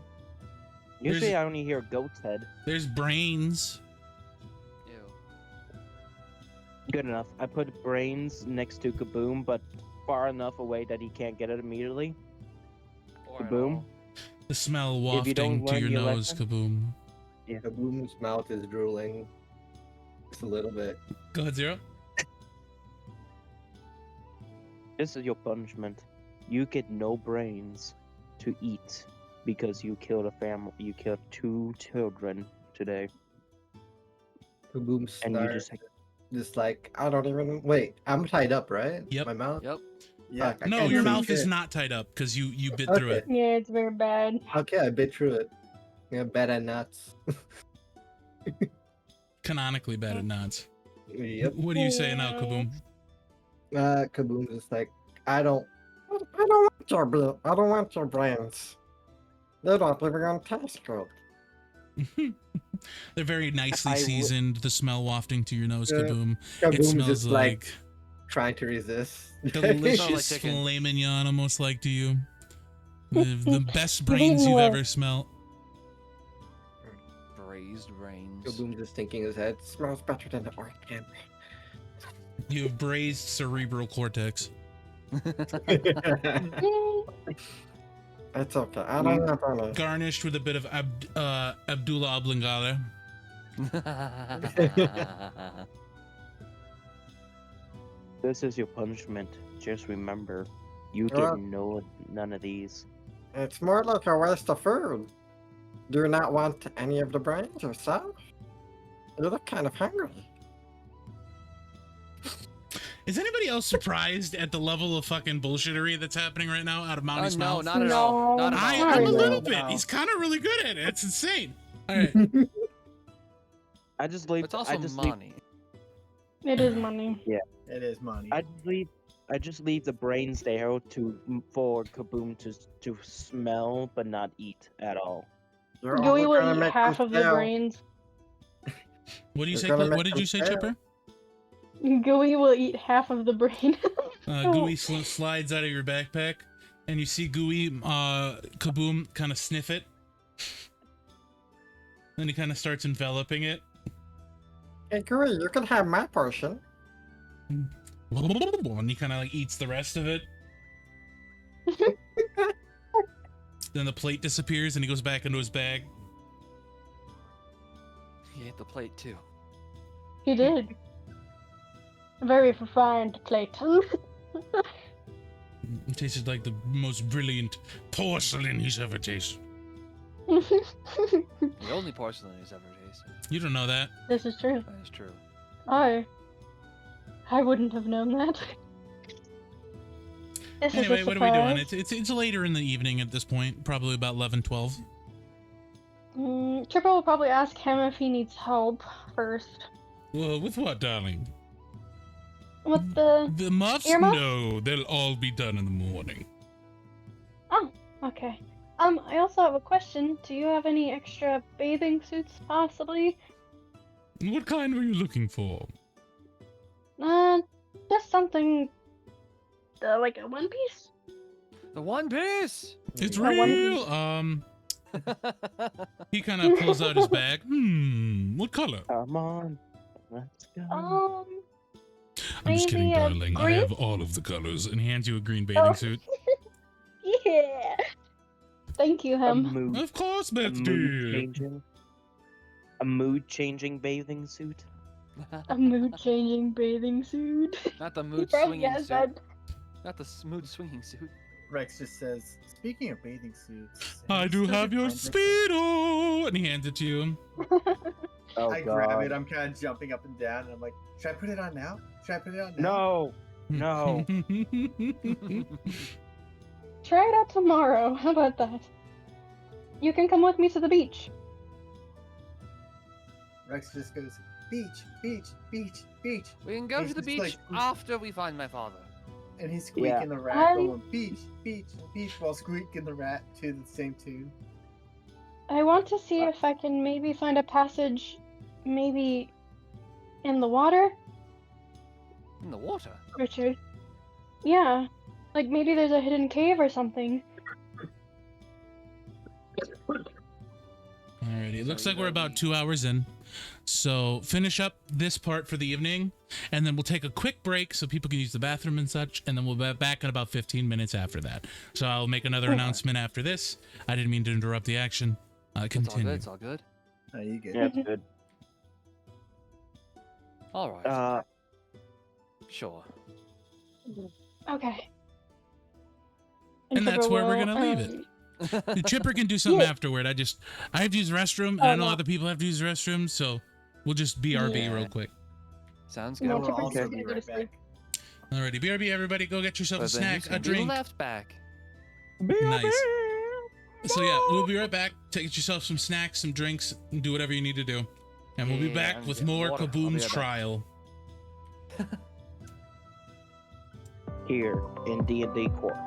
Speaker 6: Usually I only hear goat's head.
Speaker 1: There's brains.
Speaker 2: Ew.
Speaker 6: Good enough. I put brains next to Kaboom, but far enough away that he can't get it immediately.
Speaker 2: Or at
Speaker 6: Kaboom.
Speaker 2: all.
Speaker 1: The smell
Speaker 6: If you
Speaker 1: wafting
Speaker 6: don't
Speaker 1: to
Speaker 6: learn
Speaker 1: your
Speaker 6: your
Speaker 1: nose,
Speaker 6: lesson-
Speaker 1: Kaboom.
Speaker 5: Kaboom's mouth is drooling. Just a little bit.
Speaker 1: Go ahead, Zero.
Speaker 6: This is your punishment. You get no brains to eat because you killed a family. You killed 2 children today,
Speaker 5: Kaboom
Speaker 6: and you
Speaker 5: starts
Speaker 6: just
Speaker 5: just like I don't even wait. I'm tied up, right?
Speaker 1: Yep.
Speaker 5: My mouth.
Speaker 2: Yep.
Speaker 3: Yeah.
Speaker 5: Fuck, I
Speaker 1: No,
Speaker 5: can't
Speaker 1: your
Speaker 5: see
Speaker 1: mouth is
Speaker 5: shit.
Speaker 1: not tied up because you bit through
Speaker 5: Okay.
Speaker 1: it.
Speaker 4: Yeah, it's very bad.
Speaker 5: Okay, I bit through it. Yeah, bad at nuts.
Speaker 1: Canonically bad at knots.
Speaker 5: Yep.
Speaker 1: What do you say now, Kaboom?
Speaker 5: Kaboom's just like I don't want your blood. I don't want your brains. They're not even gonna taste good.
Speaker 1: They're very nicely
Speaker 6: I would-
Speaker 1: seasoned. The smell wafting to your nose,
Speaker 5: Yeah.
Speaker 1: Kaboom. It
Speaker 5: Kaboom's
Speaker 1: smells
Speaker 5: just
Speaker 1: like
Speaker 5: trying to resist.
Speaker 1: delicious
Speaker 2: chicken.
Speaker 1: filet mignon, almost like to you. The best
Speaker 4: You've
Speaker 1: brains
Speaker 4: eaten
Speaker 1: you've
Speaker 4: what?
Speaker 1: ever smelled.
Speaker 2: Braised brains.
Speaker 5: Kaboom's just thinking in his head, smells better than the organ.
Speaker 1: You have braised cerebral cortex.
Speaker 5: It's okay. I don't know about it.
Speaker 1: Garnished with a bit of Abdullah Oblongata.
Speaker 6: This is your punishment. Just remember, you
Speaker 5: Uh,
Speaker 6: get none of these.
Speaker 5: It's more like a waste of food. Do you not want any of the brains yourself? You look kind of hungry.
Speaker 1: Is anybody else surprised at the level of fucking bullshittery that's happening right now out of Mounty's
Speaker 2: no,
Speaker 1: mouth?
Speaker 2: not at all. Not at all.
Speaker 1: I'm a
Speaker 4: No.
Speaker 1: little bit.
Speaker 3: No.
Speaker 1: He's kind of really good at it. It's insane. All right.
Speaker 6: I just leave.
Speaker 2: It's also
Speaker 6: I just leave.
Speaker 2: money.
Speaker 4: It is money.
Speaker 3: It is money.
Speaker 6: I just leave the brains there for Kaboom to smell but not eat at all.
Speaker 5: You're
Speaker 4: Gooey
Speaker 5: all
Speaker 4: will
Speaker 5: gonna
Speaker 4: eat
Speaker 5: make
Speaker 4: half
Speaker 5: them
Speaker 4: of the
Speaker 5: fail.
Speaker 4: brains.
Speaker 1: What do you
Speaker 5: You're
Speaker 1: say?
Speaker 5: gonna
Speaker 1: What
Speaker 5: make
Speaker 1: did
Speaker 5: them
Speaker 1: you say,
Speaker 5: fail.
Speaker 1: Chipper?
Speaker 4: Gooey will eat half of the brain.
Speaker 1: Gooey slides out of your backpack, and you see Gooey, Kaboom, kind of sniff it. Then he kind of starts enveloping it.
Speaker 5: Hey, Gooey, you can have my portion.
Speaker 1: And he kind of like eats the rest of it. Then the plate disappears, and he goes back into his bag.
Speaker 2: He ate the plate too.
Speaker 4: He did. A very refined plate.
Speaker 1: It tasted like the most brilliant porcelain he's ever tasted.
Speaker 2: The only porcelain he's ever tasted.
Speaker 1: You don't know that.
Speaker 4: This is true.
Speaker 2: That is true.
Speaker 4: I wouldn't have known that. This
Speaker 1: Anyway,
Speaker 4: is a
Speaker 1: what are we doing?
Speaker 4: surprise.
Speaker 1: It's later in the evening at this point, probably about 11, 12.
Speaker 4: Tripper will probably ask him if he needs help first.
Speaker 1: Well, with what, darling?
Speaker 4: with the.
Speaker 1: The muffs?
Speaker 4: Earmuffs?
Speaker 1: No, they'll all be done in the morning.
Speaker 4: Oh, okay. I also have a question. Do you have any extra bathing suits, possibly?
Speaker 1: What kind were you looking for?
Speaker 4: Just something. Like a one piece?
Speaker 2: The One Piece.
Speaker 1: It's
Speaker 4: A one
Speaker 1: real.
Speaker 4: piece.
Speaker 1: He kind of pulls out his bag. What color?
Speaker 6: Come on, let's go.
Speaker 1: I'm just kidding,
Speaker 4: maybe a
Speaker 1: darling. I
Speaker 4: green?
Speaker 1: have all of the colors. And he hands you a green bathing
Speaker 4: Oh.
Speaker 1: suit.
Speaker 4: Yeah. Thank you,
Speaker 6: A
Speaker 4: him.
Speaker 6: mood,
Speaker 1: Of course,
Speaker 6: a
Speaker 1: Beth
Speaker 6: mood
Speaker 1: dear.
Speaker 6: changing, a mood changing bathing suit.
Speaker 4: A mood changing bathing suit.
Speaker 2: Not the
Speaker 4: He
Speaker 2: mood
Speaker 4: probably
Speaker 2: swinging
Speaker 4: has
Speaker 2: suit.
Speaker 4: that.
Speaker 2: Not the smooth swinging suit.
Speaker 3: Rex just says, speaking of bathing suits.
Speaker 1: I do have your Speedo! And he hands it to you.
Speaker 6: Oh
Speaker 3: I grab it, I'm kind of jumping up and down, and I'm like, should I put it on now? Should I put it on now?
Speaker 6: No, no.
Speaker 4: Try it out tomorrow. How about that? You can come with me to the beach.
Speaker 3: Rex just goes, beach, beach, beach, beach.
Speaker 2: We can go
Speaker 3: He's
Speaker 2: to the
Speaker 3: just
Speaker 2: beach
Speaker 3: like-
Speaker 2: after we find my father.
Speaker 3: And he's squeaking
Speaker 6: Yeah.
Speaker 3: the rat,
Speaker 4: Um,
Speaker 3: going, beach, beach, beach, while squeaking the rat to the same tune.
Speaker 4: I want to see if I can maybe find a passage, maybe in the water,
Speaker 2: In the water.
Speaker 4: Richard. Yeah, like maybe there's a hidden cave or something.
Speaker 1: Alrighty, it looks
Speaker 2: So
Speaker 1: like we're
Speaker 2: you
Speaker 1: about
Speaker 2: need-
Speaker 1: 2 hours in. So finish up this part for the evening, and then we'll take a quick break so people can use the bathroom and such, and then we'll be back in about 15 minutes after that. So I'll make another announcement after this. I didn't mean to interrupt the action.
Speaker 2: It's all good.
Speaker 1: Continue.
Speaker 2: It's all good.
Speaker 3: Oh, you get
Speaker 6: Yeah,
Speaker 3: it.
Speaker 6: it's good.
Speaker 2: All right. Sure.
Speaker 4: Okay.
Speaker 1: And that's
Speaker 4: Chipper
Speaker 1: where we're
Speaker 4: will,
Speaker 1: gonna leave it. The Chipper can do something
Speaker 4: Yeah.
Speaker 1: afterward. I have to use the restroom, and
Speaker 4: Oh,
Speaker 1: I know
Speaker 4: no.
Speaker 1: other people have to use the restroom, so we'll just BRB
Speaker 2: Yeah.
Speaker 1: real quick.
Speaker 2: Sounds
Speaker 4: Yeah,
Speaker 3: I
Speaker 2: good.
Speaker 3: will
Speaker 4: Chipper's
Speaker 3: also
Speaker 4: gonna
Speaker 3: be
Speaker 4: go to
Speaker 3: right
Speaker 4: sleep.
Speaker 3: back.
Speaker 1: Alrighty, BRB, everybody, go get yourself a
Speaker 2: But then
Speaker 1: snack,
Speaker 2: who's
Speaker 1: a
Speaker 2: gonna be
Speaker 1: drink.
Speaker 2: left back.
Speaker 1: Nice. So yeah, we'll be right back. Take yourself some snacks, some drinks, and do whatever you need to do. And we'll be
Speaker 2: Yeah,
Speaker 1: back
Speaker 2: I'm
Speaker 1: with
Speaker 2: getting
Speaker 1: more
Speaker 2: water. I'll be
Speaker 1: Kaboom's
Speaker 2: right back.
Speaker 1: trial.
Speaker 6: Here in D&D Core.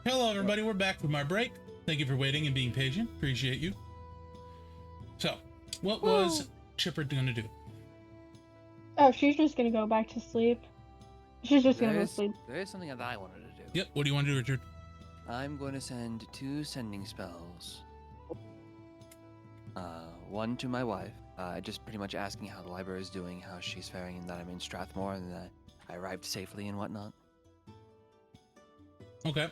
Speaker 1: Hello, everybody. We're back from our break. Thank you for waiting and being patient. Appreciate you. So, what was Chipper gonna do?
Speaker 4: Oh, she's just gonna go back to sleep. She's just gonna go to
Speaker 2: There's,
Speaker 4: sleep.
Speaker 2: there is something that I wanted to do.
Speaker 1: Yep. What do you want to do, Richard?
Speaker 2: I'm going to send 2 sending spells. One to my wife, just pretty much asking how the library is doing, how she's faring, and that I'm in Strathmore, and that I arrived safely and whatnot.
Speaker 1: Okay.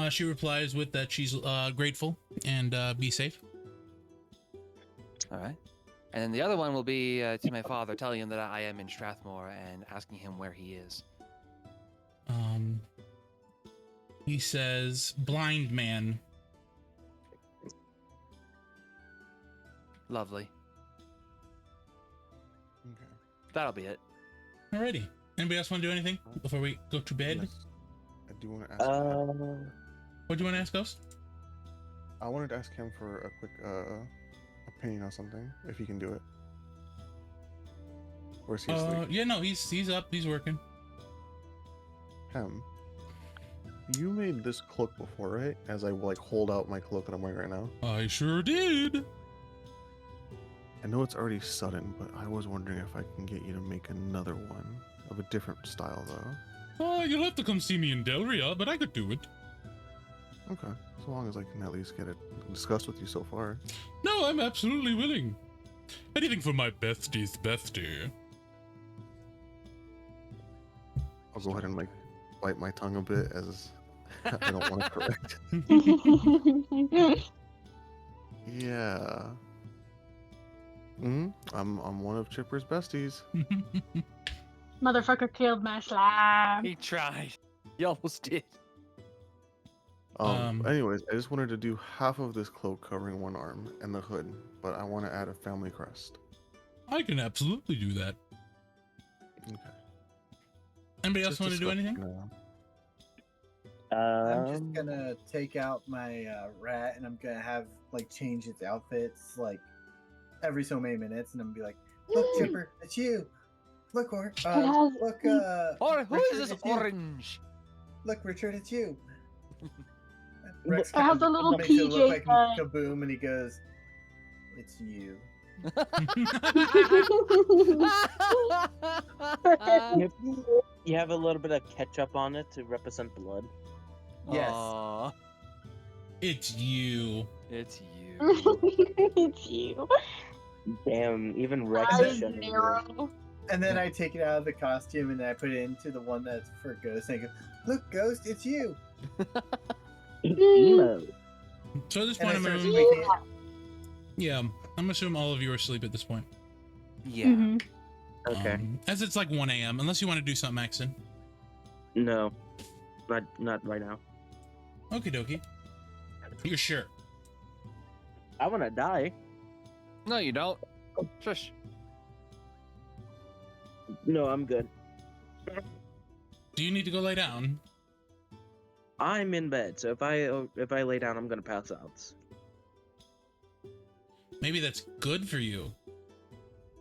Speaker 1: She replies with that she's grateful and be safe.
Speaker 2: All right. And then the other one will be to my father, telling him that I am in Strathmore and asking him where he is.
Speaker 1: He says, blind man.
Speaker 2: Lovely.
Speaker 7: Okay.
Speaker 2: That'll be it.
Speaker 1: Alrighty. Anybody else want to do anything before we go to bed?
Speaker 7: Yes. I do want to ask.
Speaker 1: What do you want to ask, Ghost?
Speaker 7: I wanted to ask him for a quick opinion on something, if he can do it. Or is he asleep?
Speaker 1: Yeah, no, he's up, he's working.
Speaker 7: Him. You made this cloak before, right? As I like hold out my cloak that I'm wearing right now.
Speaker 1: I sure did.
Speaker 7: I know it's already sudden, but I was wondering if I can get you to make another one of a different style, though.
Speaker 1: You'll have to come see me in Delria, but I could do it.
Speaker 7: Okay, so long as I can at least get it discussed with you so far.
Speaker 1: No, I'm absolutely willing. Anything for my bestie's bestie.
Speaker 7: I'll go ahead and like bite my tongue a bit as I don't want to correct. Yeah. I'm one of Chipper's besties.
Speaker 4: Motherfucker killed my slime.
Speaker 2: He tried. He almost did.
Speaker 7: Anyways, I just wanted to do half of this cloak covering one arm and the hood, but I want to add a family crest.
Speaker 1: I can absolutely do that.
Speaker 7: Okay.
Speaker 1: Anybody else
Speaker 7: Just
Speaker 1: want to do
Speaker 7: discuss-
Speaker 1: anything?
Speaker 7: No.
Speaker 3: I'm just gonna take out my rat and I'm gonna have like change its outfits like every so many minutes, and I'm gonna be like, "Look, Chipper, it's you. Look, look,
Speaker 2: Or who
Speaker 3: Richard,
Speaker 2: is this
Speaker 3: it's you.
Speaker 2: orange?
Speaker 3: Look, Richard, it's you."
Speaker 4: It has a little
Speaker 3: makes it look like
Speaker 4: PJ.
Speaker 3: Kaboom, and he goes, "It's you."
Speaker 6: You have a little bit of ketchup on it to represent blood.
Speaker 3: Yes.
Speaker 2: Aw,
Speaker 1: It's you.
Speaker 2: it's you.
Speaker 4: It's you.
Speaker 6: Damn, even Rex
Speaker 4: I
Speaker 6: is shutting it.
Speaker 4: Nero.
Speaker 3: And then I take it out of the costume and then I put it into the one that's for Ghost. And I go, "Look, Ghost, it's you."
Speaker 6: Emo.
Speaker 1: So at this
Speaker 3: And
Speaker 1: point,
Speaker 3: I start
Speaker 1: I'm
Speaker 3: making it.
Speaker 1: yeah, I'm assuming all of you are asleep at this point.
Speaker 2: Yeah.
Speaker 4: Mhm.
Speaker 6: Okay.
Speaker 1: As it's like 1 a.m. Unless you want to do something, Maxon.
Speaker 6: No, not right now.
Speaker 1: Okie dokie. You're sure?
Speaker 6: I want to die.
Speaker 2: No, you don't. Shush.
Speaker 6: No, I'm good.
Speaker 1: Do you need to go lay down?
Speaker 6: I'm in bed, so if I lay down, I'm gonna pass out.
Speaker 1: Maybe that's good for you.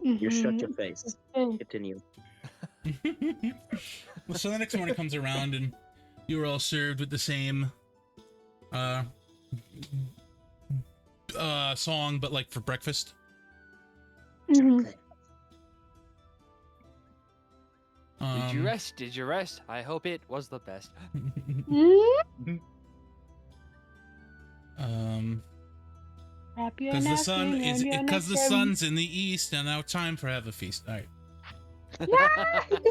Speaker 6: You shut
Speaker 4: Mhm.
Speaker 6: your face.
Speaker 4: Mm.
Speaker 6: Continue.
Speaker 1: Well, so the next morning comes around and you were all served with the same song, but like for breakfast.
Speaker 4: Mhm.
Speaker 2: Did you rest? Did you rest? I hope it was the best.
Speaker 4: Mhm. Happy
Speaker 1: Because the sun
Speaker 4: announcing
Speaker 1: is
Speaker 4: on your
Speaker 1: because the
Speaker 4: next
Speaker 1: sun's in the east, and now time for have a feast. All right.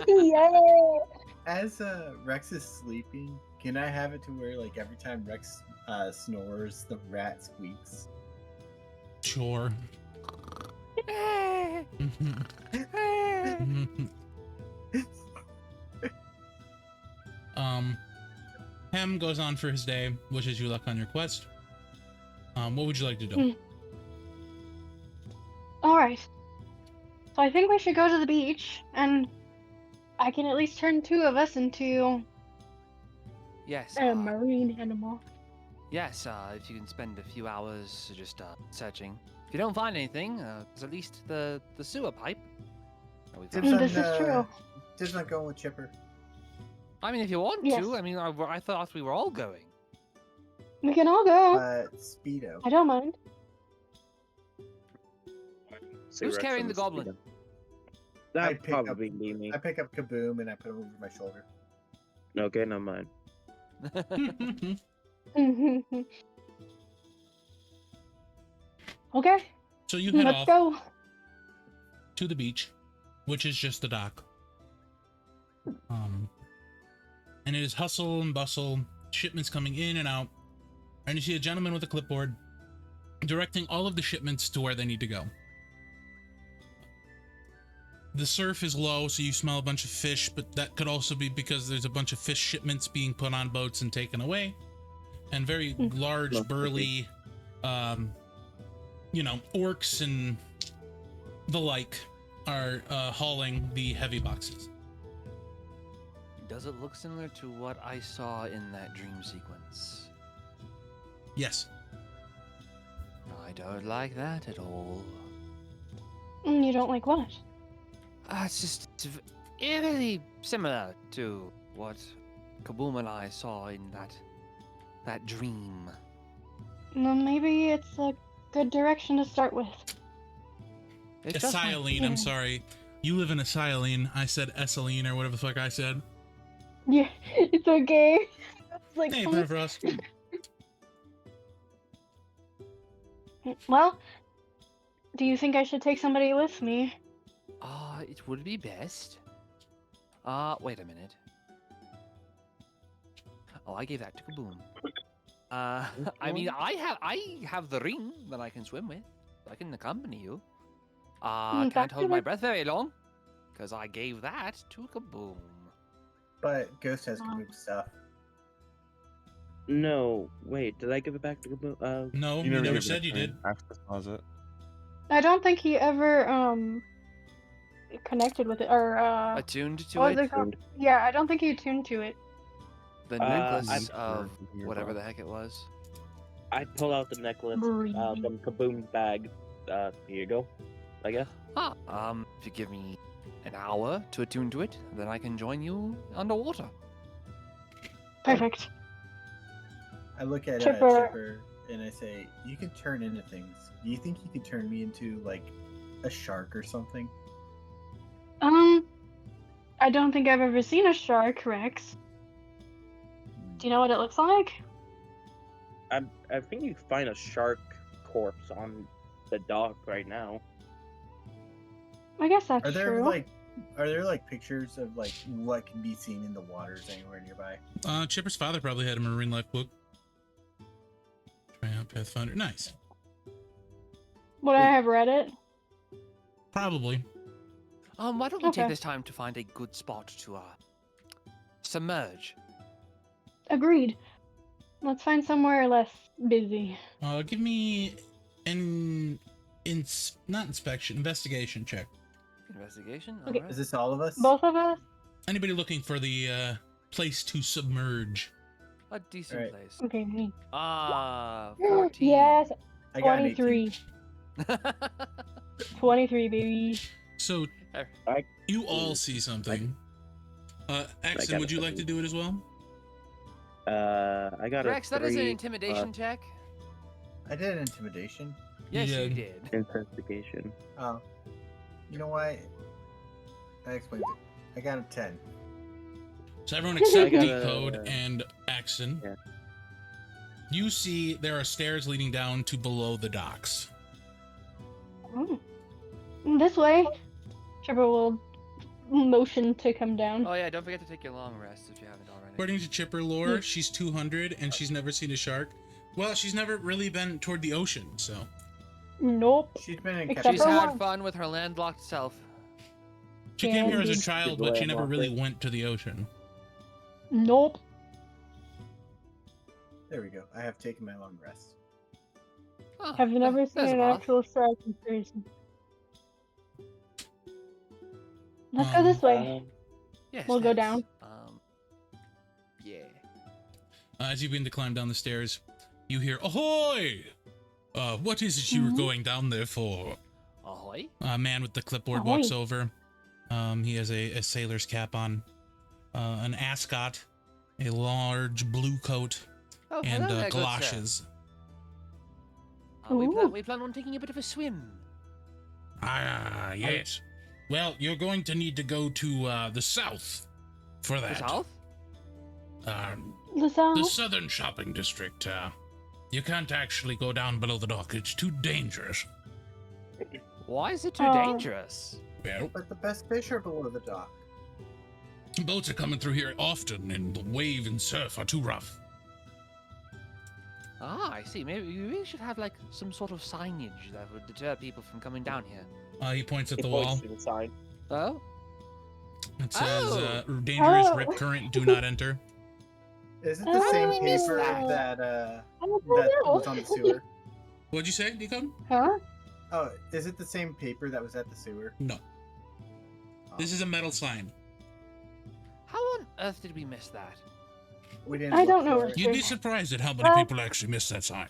Speaker 4: Yeah.
Speaker 3: As Rex is sleeping, can I have it to where like every time Rex snores, the rat squeaks?
Speaker 1: Sure. Hem goes on for his day, wishes you luck on your quest. What would you like to do?
Speaker 4: All right. So I think we should go to the beach, and I can at least turn 2 of us into
Speaker 2: Yes.
Speaker 4: a marine animal.
Speaker 2: Yes. If you can spend a few hours just searching. If you don't find anything, there's at least the sewer pipe. that we found.
Speaker 3: Dibs on,
Speaker 4: This is true.
Speaker 3: Dibs on going with Chipper.
Speaker 2: I mean, if you want
Speaker 4: Yes.
Speaker 2: to. I mean, I thought we were all going.
Speaker 4: We can all go.
Speaker 3: Speedo.
Speaker 4: I don't mind.
Speaker 6: See
Speaker 2: Who's
Speaker 6: Rex
Speaker 2: carrying
Speaker 6: on
Speaker 2: the goblin?
Speaker 6: speedo.
Speaker 3: I
Speaker 6: That'd
Speaker 3: pick up-
Speaker 6: probably be me.
Speaker 3: I pick up Kaboom and I put him over my shoulder.
Speaker 6: Okay, not mine.
Speaker 4: Okay,
Speaker 1: So you head
Speaker 4: let's
Speaker 1: off
Speaker 4: go.
Speaker 1: to the beach, which is just the dock. And it is hustle and bustle, shipments coming in and out, and you see a gentleman with a clipboard directing all of the shipments to where they need to go. The surf is low, so you smell a bunch of fish, but that could also be because there's a bunch of fish shipments being put on boats and taken away. And very large,
Speaker 6: Love
Speaker 1: burly, orcs and the like are hauling the heavy boxes.
Speaker 2: Does it look similar to what I saw in that dream sequence?
Speaker 1: Yes.
Speaker 2: I don't like that at all.
Speaker 4: You don't like what?
Speaker 2: It's eerily similar to what Kaboom and I saw in that dream.
Speaker 4: Well, maybe it's a good direction to start with.
Speaker 2: It just might-
Speaker 1: Acetylene, I'm sorry. You live in acetylene. I said ethylene or whatever the fuck I said.
Speaker 4: Yeah, it's okay. It's like,
Speaker 1: Hey,
Speaker 4: oh,
Speaker 1: Permafrost.
Speaker 4: well, do you think I should take somebody with me?
Speaker 2: It would be best. Wait a minute. Oh, I gave that to Kaboom. I mean, I have the ring that I can swim with. I can accompany you. Can't
Speaker 4: that's
Speaker 2: hold my
Speaker 4: good.
Speaker 2: breath very long, because I gave that to Kaboom.
Speaker 3: But Ghost has Kaboom stuff.
Speaker 6: No, wait, did I give it back to Kaboom?
Speaker 1: No, you never said you did.
Speaker 7: Access closet.
Speaker 4: I don't think he ever connected with it or
Speaker 2: Attuned to
Speaker 4: what was
Speaker 2: it,
Speaker 4: it called? Yeah, I don't think he tuned to it.
Speaker 2: the
Speaker 6: I'm
Speaker 2: necklace
Speaker 7: sure
Speaker 2: of
Speaker 7: he
Speaker 2: whatever
Speaker 7: was.
Speaker 2: the heck it was.
Speaker 6: I pull out the necklace
Speaker 4: Breathe.
Speaker 6: from Kaboom's bag. Here you go, I guess.
Speaker 2: If you give me an hour to attune to it, then I can join you underwater.
Speaker 4: Perfect.
Speaker 3: I look at
Speaker 4: Chipper.
Speaker 3: Chipper and I say, "You can turn into things. Do you think you could turn me into like a shark or something?"
Speaker 4: I don't think I've ever seen a shark, Rex. Do you know what it looks like?
Speaker 6: I think you can find a shark corpse on the dock right now.
Speaker 4: I guess that's
Speaker 3: Are there
Speaker 4: true.
Speaker 3: like pictures of like what can be seen in the waters anywhere nearby?
Speaker 1: Chipper's father probably had a marine life book. Try out Pathfinder. Nice.
Speaker 4: Would I have read it?
Speaker 1: Probably.
Speaker 2: Why don't we take
Speaker 4: Okay.
Speaker 2: this time to find a good spot to submerge?
Speaker 4: Agreed. Let's find somewhere less busy.
Speaker 1: Give me not inspection, investigation check.
Speaker 2: Investigation.
Speaker 4: Okay.
Speaker 2: Alright.
Speaker 3: Is this all of us?
Speaker 4: Both of us?
Speaker 1: Anybody looking for the place to submerge?
Speaker 2: A decent
Speaker 3: Alright.
Speaker 2: place.
Speaker 4: Okay, me.
Speaker 2: 14.
Speaker 4: Yes,
Speaker 3: I got an 18.
Speaker 4: 23. 23, baby.
Speaker 1: So
Speaker 6: I-
Speaker 1: you all see something. Axon,
Speaker 6: got
Speaker 1: would you like to
Speaker 6: something.
Speaker 1: do it as well?
Speaker 6: I got
Speaker 2: Rex,
Speaker 6: a
Speaker 2: that is an
Speaker 6: 3
Speaker 2: intimidation check.
Speaker 3: I did an intimidation.
Speaker 2: Yes,
Speaker 1: Yeah.
Speaker 2: you did.
Speaker 6: investigation.
Speaker 3: Oh, you know why? That explains it. I got a 10.
Speaker 1: So everyone except
Speaker 6: got
Speaker 1: Decode
Speaker 6: a-
Speaker 1: and Axon.
Speaker 6: Yeah.
Speaker 1: You see there are stairs leading down to below the docks.
Speaker 4: Oh. This way. Chipper will motion to come down.
Speaker 2: Oh yeah, don't forget to take your long rest if you haven't already.
Speaker 1: According to Chipper lore, she's 200 and she's never seen a shark. Well, she's never really been toward the ocean, so.
Speaker 4: Nope.
Speaker 3: She's been in
Speaker 4: Except
Speaker 2: She's
Speaker 4: for
Speaker 3: captivity.
Speaker 2: had
Speaker 4: one.
Speaker 2: fun with her landlocked self.
Speaker 1: She came here as a
Speaker 4: Candy.
Speaker 1: child, but she never really went to the ocean.
Speaker 4: Nope.
Speaker 3: There we go. I have taken my long rest.
Speaker 2: Oh,
Speaker 4: Have you never seen
Speaker 2: there's a
Speaker 4: an
Speaker 2: moth.
Speaker 4: actual shark in person? Let's go
Speaker 1: Um,
Speaker 4: this way.
Speaker 2: Yes,
Speaker 4: We'll go
Speaker 2: let's,
Speaker 4: down.
Speaker 2: Yeah.
Speaker 1: As you begin to climb down the stairs, you hear, "Ahoy! What is it you were
Speaker 4: Mhm.
Speaker 1: going down there for?"
Speaker 2: Ahoy.
Speaker 1: A man with the clipboard
Speaker 4: Ahoy.
Speaker 1: walks over. He has a sailor's cap on. an ascot, a large blue coat,
Speaker 2: Oh,
Speaker 1: and
Speaker 2: hello there, good sir.
Speaker 1: galoshes.
Speaker 4: Ooh.
Speaker 2: We plan on taking a bit of a swim.
Speaker 1: Ah, yes. Well, you're going to need to go to the south for
Speaker 2: The
Speaker 1: that.
Speaker 2: south?
Speaker 4: The
Speaker 1: The
Speaker 4: south.
Speaker 1: southern shopping district. You can't actually go down below the dock. It's too dangerous.
Speaker 2: Why is it too
Speaker 4: Oh.
Speaker 2: dangerous?
Speaker 1: Well,
Speaker 3: But the best fish are below the dock.
Speaker 1: boats are coming through here often, and the wave and surf are too rough.
Speaker 2: Ah, I see. Maybe we should have like some sort of signage that would deter people from coming down here.
Speaker 1: He points at
Speaker 6: He
Speaker 1: the
Speaker 6: points
Speaker 1: wall.
Speaker 6: to the sign.
Speaker 2: Oh?
Speaker 1: It says,
Speaker 2: Oh.
Speaker 1: dangerous
Speaker 4: Oh.
Speaker 1: rip current, do not enter.
Speaker 3: Is it the same
Speaker 4: Oh.
Speaker 3: paper
Speaker 2: that.
Speaker 3: that
Speaker 4: I don't
Speaker 3: that
Speaker 4: know.
Speaker 3: was on the sewer?
Speaker 1: What'd you say, Decode?
Speaker 4: Huh?
Speaker 3: Oh, is it the same paper that was at the sewer?
Speaker 1: No.
Speaker 3: Oh,
Speaker 1: This is a metal sign.
Speaker 2: How on earth did we miss that?
Speaker 3: we didn't.
Speaker 4: I
Speaker 3: look
Speaker 4: don't know.
Speaker 3: for it.
Speaker 1: You'd be surprised at how many people actually miss that sign.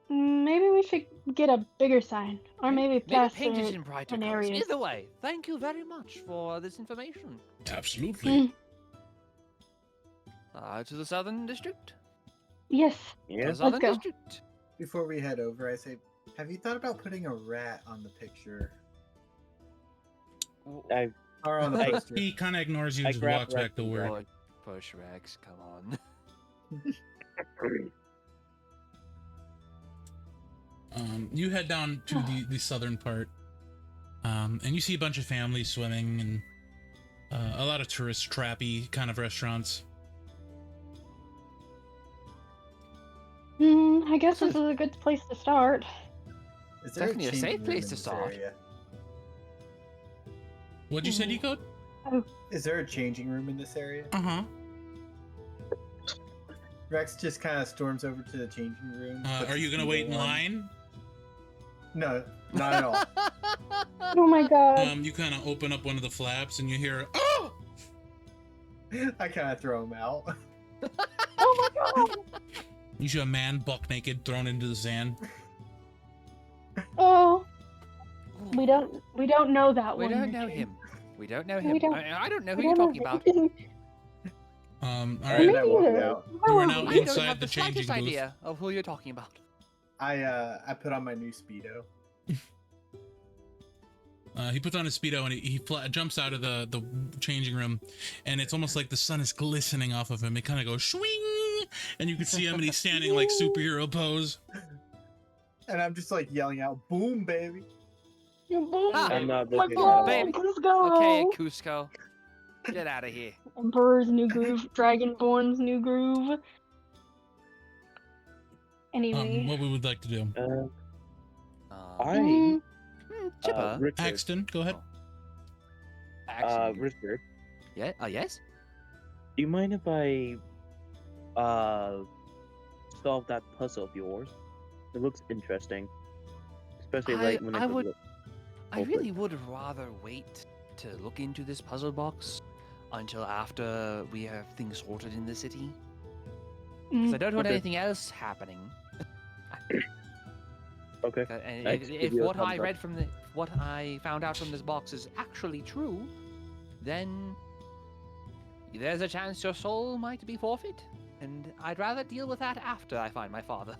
Speaker 4: Maybe we should get a bigger sign, or maybe
Speaker 2: Maybe
Speaker 4: plaster
Speaker 2: paint it
Speaker 4: it
Speaker 2: in brighter
Speaker 4: in
Speaker 2: colors.
Speaker 4: areas.
Speaker 2: Either way, thank you very much for this information.
Speaker 1: Absolutely.
Speaker 2: To the southern district?
Speaker 4: Yes.
Speaker 6: Yeah.
Speaker 2: The southern
Speaker 4: go.
Speaker 2: district?
Speaker 3: Before we head over, I say, have you thought about putting a rat on the picture
Speaker 6: I
Speaker 3: or on the
Speaker 6: I-
Speaker 3: poster?
Speaker 1: He kind of ignores you
Speaker 6: I
Speaker 1: and just
Speaker 6: grab
Speaker 1: walks back to
Speaker 6: Rex and
Speaker 1: work.
Speaker 2: Push Rex, come on.
Speaker 1: You head down to the southern part, and you see a bunch of families swimming and a lot of tourist trappy kind of restaurants.
Speaker 4: I guess this is a good place to start.
Speaker 3: Is there
Speaker 2: Definitely a safe
Speaker 3: changing room
Speaker 2: place
Speaker 3: in
Speaker 2: to
Speaker 3: this
Speaker 2: start.
Speaker 3: area?
Speaker 1: What'd you say, Decode?
Speaker 3: Is there a changing room in this area?
Speaker 1: Uh-huh.
Speaker 3: Rex just kind of storms over to the changing room. puts
Speaker 1: Are you
Speaker 3: his
Speaker 1: gonna wait in
Speaker 3: speedo on.
Speaker 1: line?
Speaker 3: No, not at all.
Speaker 4: Oh my god.
Speaker 1: You kind of open up one of the flaps and you hear, oh!
Speaker 3: I kind of throw him out.
Speaker 4: Oh my god.
Speaker 1: You see a man buck naked thrown into the sand.
Speaker 4: Oh, we don't know that
Speaker 2: We
Speaker 4: one.
Speaker 2: don't know
Speaker 4: Richard.
Speaker 2: him. We don't know
Speaker 4: We
Speaker 2: him.
Speaker 4: don't-
Speaker 2: I don't know who
Speaker 4: We
Speaker 2: you're
Speaker 4: don't
Speaker 2: talking about.
Speaker 1: All
Speaker 3: And
Speaker 1: right.
Speaker 3: then I walk
Speaker 4: either.
Speaker 3: out.
Speaker 1: You are now
Speaker 4: Oh,
Speaker 2: I don't
Speaker 1: inside
Speaker 2: have
Speaker 1: the
Speaker 2: the slightest
Speaker 1: changing booth.
Speaker 2: idea of who you're talking about.
Speaker 3: I put on my new speedo.
Speaker 1: He puts on his Speedo and he jumps out of the changing room, and it's almost like the sun is glistening off of him. It kind of goes swing, and you can see him, and he's standing like superhero pose.
Speaker 3: And I'm just like yelling out, "Boom, baby!"
Speaker 2: Ah,
Speaker 6: I'm not
Speaker 4: My
Speaker 6: looking
Speaker 4: ball,
Speaker 6: at
Speaker 2: baby.
Speaker 6: all.
Speaker 4: let's go.
Speaker 2: Okay, Cusco. Get out of here.
Speaker 4: Emperor's New Groove, Dragonborn's New Groove. Anyway.
Speaker 1: What we would like to do.
Speaker 6: I,
Speaker 4: Mm,
Speaker 2: Chipper.
Speaker 6: Richard,
Speaker 1: Axton, go ahead.
Speaker 2: Action.
Speaker 6: Richard,
Speaker 2: Yeah. Yes.
Speaker 6: do you mind if I solve that puzzle of yours? It looks interesting, especially right when
Speaker 2: I
Speaker 6: it's
Speaker 2: would. I
Speaker 6: open.
Speaker 2: really would rather wait to look into this puzzle box until after we have things sorted in the city. Because I don't want
Speaker 6: Okay.
Speaker 2: anything else happening.
Speaker 6: Okay.
Speaker 2: And
Speaker 6: I
Speaker 2: if,
Speaker 6: give
Speaker 2: if
Speaker 6: you a
Speaker 2: what I
Speaker 6: thumbs up.
Speaker 2: read from what I found out from this box is actually true, then there's a chance your soul might be forfeit. And I'd rather deal with that after I find my father.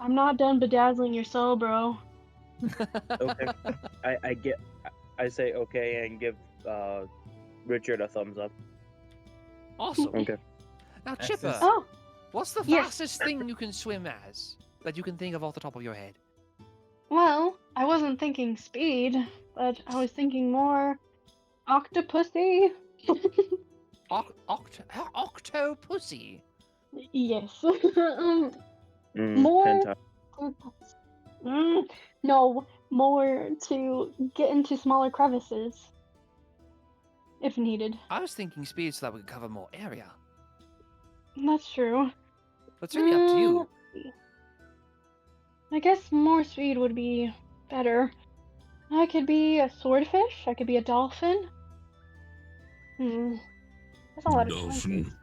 Speaker 4: I'm not done bedazzling your soul, bro.
Speaker 6: Okay. I say okay and give Richard a thumbs up.
Speaker 2: Awesome.
Speaker 6: Okay.
Speaker 2: Now,
Speaker 3: That's
Speaker 2: Chipper,
Speaker 3: just-
Speaker 4: Oh,
Speaker 2: what's the
Speaker 4: Yes.
Speaker 2: fastest thing you can swim as that you can think of off the top of your head?
Speaker 4: well, I wasn't thinking speed, but I was thinking more octopusy.
Speaker 2: Octopussy.
Speaker 4: Yes.
Speaker 6: Mm,
Speaker 4: More-
Speaker 6: hentai.
Speaker 4: No, more to get into smaller crevices. If needed.
Speaker 2: I was thinking speed so that we could cover more area.
Speaker 4: That's true.
Speaker 2: But it's really up to you.
Speaker 4: let's see. I guess more speed would be better. I could be a swordfish. I could be a dolphin. That's a lot of
Speaker 1: Dolphin.
Speaker 4: choices.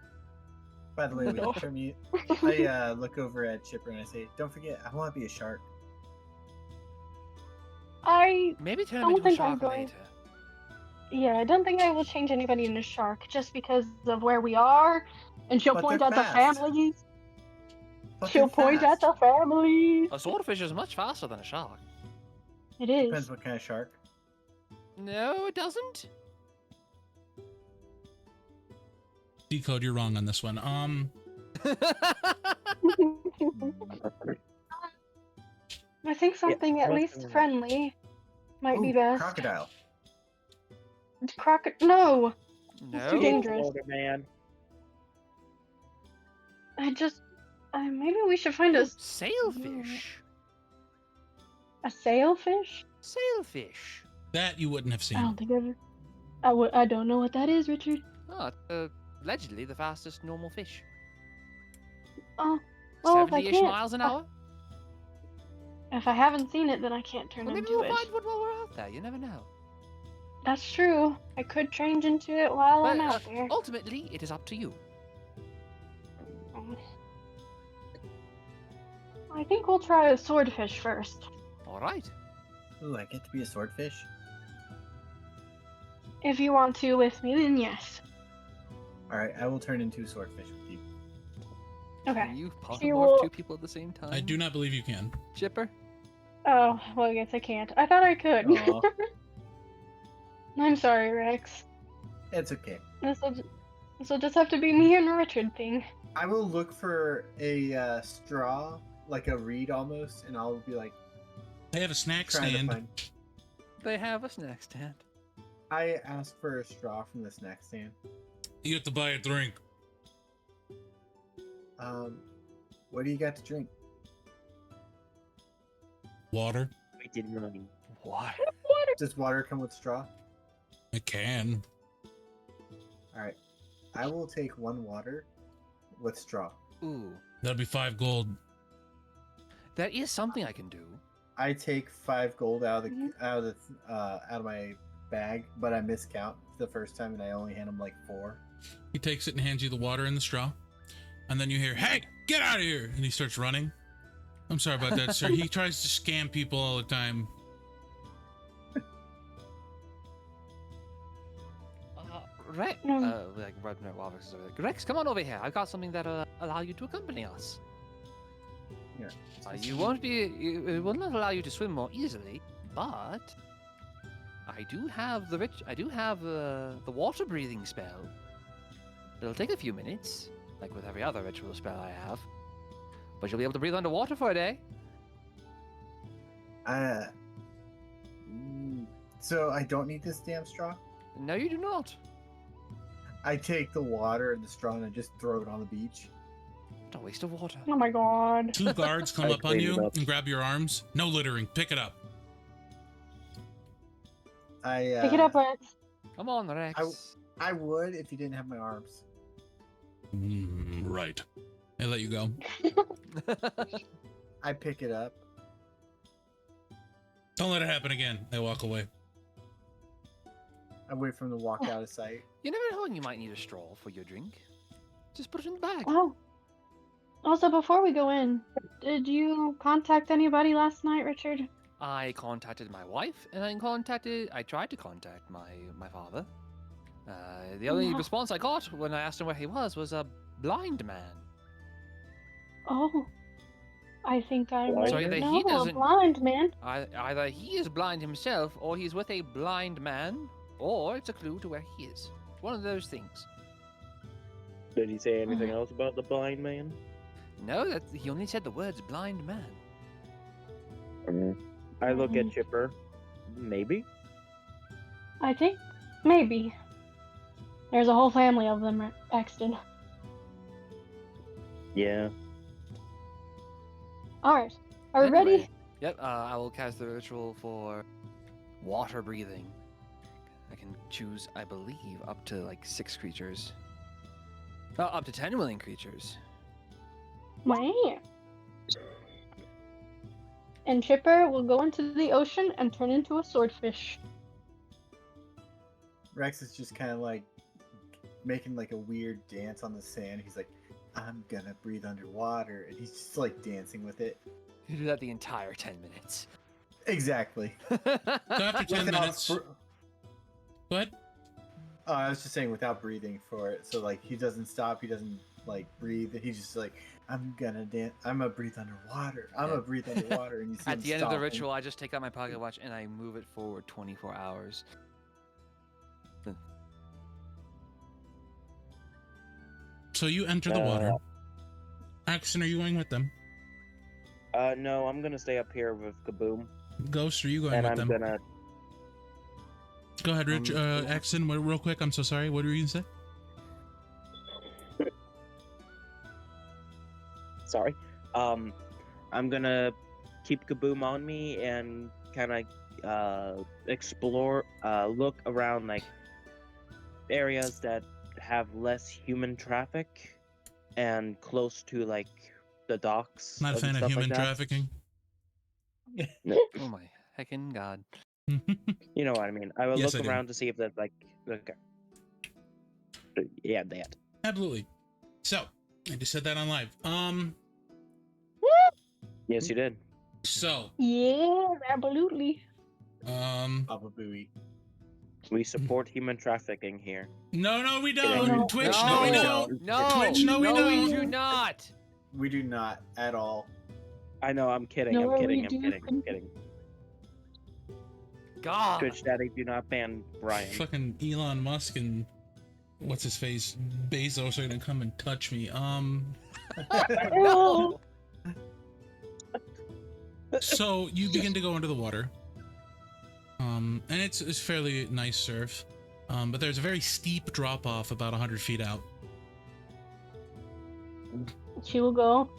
Speaker 3: By the way, we
Speaker 4: No.
Speaker 3: from you. I look over at Chipper and I say, "Don't forget, I want to be a shark."
Speaker 4: I
Speaker 2: Maybe turn
Speaker 4: don't
Speaker 2: him into a
Speaker 4: think I'm
Speaker 2: shark
Speaker 4: going-
Speaker 2: later.
Speaker 4: Yeah, I don't think I will change anybody into shark just because of where we are, and she'll
Speaker 3: But
Speaker 4: point
Speaker 3: they're
Speaker 4: at the
Speaker 3: fast.
Speaker 4: families.
Speaker 3: But
Speaker 4: She'll
Speaker 3: they're
Speaker 4: point at
Speaker 3: fast.
Speaker 4: the families.
Speaker 2: A swordfish is much faster than a shark.
Speaker 4: It is.
Speaker 3: Depends what kind of shark.
Speaker 2: No, it doesn't.
Speaker 1: Decode, you're wrong on this one.
Speaker 4: I think something at least
Speaker 6: definitely.
Speaker 4: friendly might be
Speaker 3: Ooh,
Speaker 4: best.
Speaker 3: crocodile.
Speaker 4: No,
Speaker 2: No.
Speaker 4: too dangerous.
Speaker 6: Older man.
Speaker 4: Maybe we should find
Speaker 2: Sailfish.
Speaker 4: a sailfish.
Speaker 2: Sailfish.
Speaker 1: that you wouldn't have
Speaker 4: I
Speaker 1: seen.
Speaker 4: don't think I've. I don't know what that is, Richard.
Speaker 2: Oh, allegedly the fastest normal fish.
Speaker 4: Oh, well, if I
Speaker 2: 70-ish
Speaker 4: can't,
Speaker 2: miles an hour.
Speaker 4: if I haven't seen it, then I can't turn
Speaker 2: Well, maybe
Speaker 4: into
Speaker 2: we'll
Speaker 4: it.
Speaker 2: find one while we're out there. You never know.
Speaker 4: That's true. I could change into it while I'm
Speaker 2: But
Speaker 4: out there.
Speaker 2: ultimately, it is up to you.
Speaker 4: I think we'll try a swordfish first.
Speaker 2: All right.
Speaker 3: Ooh, I get to be a swordfish.
Speaker 4: If you want to with me, then yes.
Speaker 3: All right, I will turn into a swordfish with you.
Speaker 4: Okay.
Speaker 2: Can you
Speaker 4: She
Speaker 2: polymorph
Speaker 4: will-
Speaker 2: two people at the same time?
Speaker 1: I do not believe you can.
Speaker 2: Chipper.
Speaker 4: Oh, well, I guess I can't. I thought I could.
Speaker 3: Aw.
Speaker 4: I'm sorry, Rex.
Speaker 3: It's okay.
Speaker 4: This'll just have to be me and Richard thing.
Speaker 3: I will look for a straw, like a reed almost, and I'll be like
Speaker 1: They have a snack
Speaker 3: trying
Speaker 1: stand.
Speaker 3: to find.
Speaker 2: They have a snack stand.
Speaker 3: I ask for a straw from the snack stand.
Speaker 1: You have to buy a drink.
Speaker 3: What do you got to drink?
Speaker 1: Water.
Speaker 6: We did running.
Speaker 2: What?
Speaker 3: Does water come with straw?
Speaker 1: It can.
Speaker 3: All right, I will take one water with straw.
Speaker 2: Ooh.
Speaker 1: That'll be 5 gold.
Speaker 2: That is something I can do.
Speaker 3: I take 5 gold out of the
Speaker 4: Mhm.
Speaker 3: out of my bag, but I miscount the first time, and I only hand him like 4.
Speaker 1: He takes it and hands you the water and the straw. And then you hear, "Hey, get out of here!" And he starts running. I'm sorry about that, sir. He tries to scam people all the time.
Speaker 2: Rex. Like Rex is over there. Rex, come on over here. I've got something that'll allow you to accompany us.
Speaker 3: Here.
Speaker 2: You won't be. It will not allow you to swim more easily, but I do have the water breathing spell. It'll take a few minutes, like with every other ritual spell I have, but you'll be able to breathe underwater for a day.
Speaker 3: So I don't need this damn straw.
Speaker 2: No, you do not.
Speaker 3: I take the water and the straw and I just throw it on the beach.
Speaker 2: What a waste of water.
Speaker 4: Oh my god.
Speaker 1: 2 guards come
Speaker 6: I
Speaker 1: up on
Speaker 6: cleaned
Speaker 1: you
Speaker 6: it up.
Speaker 1: and grab your arms. No littering. Pick it up.
Speaker 4: Pick it up, Rex.
Speaker 2: Come on, Rex.
Speaker 3: I would if you didn't have my arms.
Speaker 1: Right. They let you go.
Speaker 3: I pick it up.
Speaker 1: Don't let it happen again. They walk away.
Speaker 3: I wait for him to walk out of sight.
Speaker 2: You never know when you might need a straw for your drink. Just put it in the bag.
Speaker 4: Oh. Also, before we go in, did you contact anybody last night, Richard?
Speaker 2: I contacted my wife, and I tried to contact my father. The only
Speaker 4: Yeah.
Speaker 2: response I got when I asked him where he was a blind man.
Speaker 4: Oh. I think I
Speaker 6: Blind
Speaker 4: might
Speaker 2: So either
Speaker 4: know
Speaker 2: he
Speaker 4: a
Speaker 2: doesn't-
Speaker 4: blind man.
Speaker 2: Either he is blind himself, or he's with a blind man, or it's a clue to where he is. One of those things.
Speaker 6: Did he say anything else about the blind man?
Speaker 2: No, he only said the words blind man.
Speaker 6: I look at
Speaker 4: Mm.
Speaker 6: Chipper. Maybe.
Speaker 4: I think maybe. There's a whole family of them, Axton.
Speaker 6: Yeah.
Speaker 4: Alright. Are we
Speaker 2: Anyway,
Speaker 4: ready?
Speaker 2: Yep, I will cast the ritual for water breathing. I can choose, I believe, up to like 6 creatures. Up to 10 willing creatures.
Speaker 4: Wow. And Chipper will go into the ocean and turn into a swordfish.
Speaker 3: Rex is just kind of like making like a weird dance on the sand. He's like, I'm gonna breathe underwater. And he's just like dancing with it.
Speaker 2: You do that the entire 10 minutes.
Speaker 3: Exactly.
Speaker 1: So after 10
Speaker 3: Without
Speaker 1: minutes, But
Speaker 3: Oh, I was just saying without breathing for it. So like he doesn't stop. He doesn't like breathe. He's just like, I'm gonna dance. I'm gonna breathe underwater. I'm gonna breathe underwater. And you see
Speaker 2: At
Speaker 3: him
Speaker 2: the end of the
Speaker 3: stopping.
Speaker 2: ritual, I just take out my pocket watch and I move it forward 24 hours.
Speaker 1: so you enter the water. Axon, are you going with them?
Speaker 6: No, I'm gonna stay up here with Kaboom,
Speaker 1: Ghost, are you going
Speaker 6: and
Speaker 1: with
Speaker 6: I'm
Speaker 1: them?
Speaker 6: gonna.
Speaker 1: Go ahead, Rich. Axon, real quick. I'm so sorry. What were you gonna say?
Speaker 6: Sorry. I'm gonna keep Kaboom on me and kind of explore, look around like areas that have less human traffic and close to like the docks.
Speaker 1: Not a
Speaker 6: and
Speaker 1: fan of
Speaker 6: stuff
Speaker 1: human
Speaker 6: like that.
Speaker 1: trafficking.
Speaker 2: Oh my heckin' god.
Speaker 6: You know what I mean. I will
Speaker 1: Yes,
Speaker 6: look
Speaker 1: I do.
Speaker 6: around to see if there's like, okay. Yeah, that.
Speaker 1: Absolutely. So I just said that on live.
Speaker 6: Yes, you did.
Speaker 1: So
Speaker 4: Yeah, absolutely.
Speaker 3: Baba Booey.
Speaker 6: We support human trafficking here.
Speaker 1: no, we
Speaker 6: Kidding.
Speaker 1: don't.
Speaker 4: No.
Speaker 1: Twitch,
Speaker 2: no,
Speaker 1: no, we
Speaker 3: No.
Speaker 1: don't.
Speaker 2: No,
Speaker 1: Twitch, no, we
Speaker 2: we
Speaker 1: don't.
Speaker 2: do not.
Speaker 3: We do not at all.
Speaker 6: I know. I'm kidding.
Speaker 4: No,
Speaker 6: I'm kidding.
Speaker 4: we
Speaker 6: I'm
Speaker 4: do.
Speaker 6: kidding. I'm kidding.
Speaker 2: God.
Speaker 6: Twitch Daddy, do not ban Brian.
Speaker 1: Fucking Elon Musk and what's his face Bezos are gonna come and touch me.
Speaker 2: No.
Speaker 1: So you begin to go under the water. And it's fairly nice surf. But there's a very steep drop off about 100 feet out.
Speaker 4: She will go.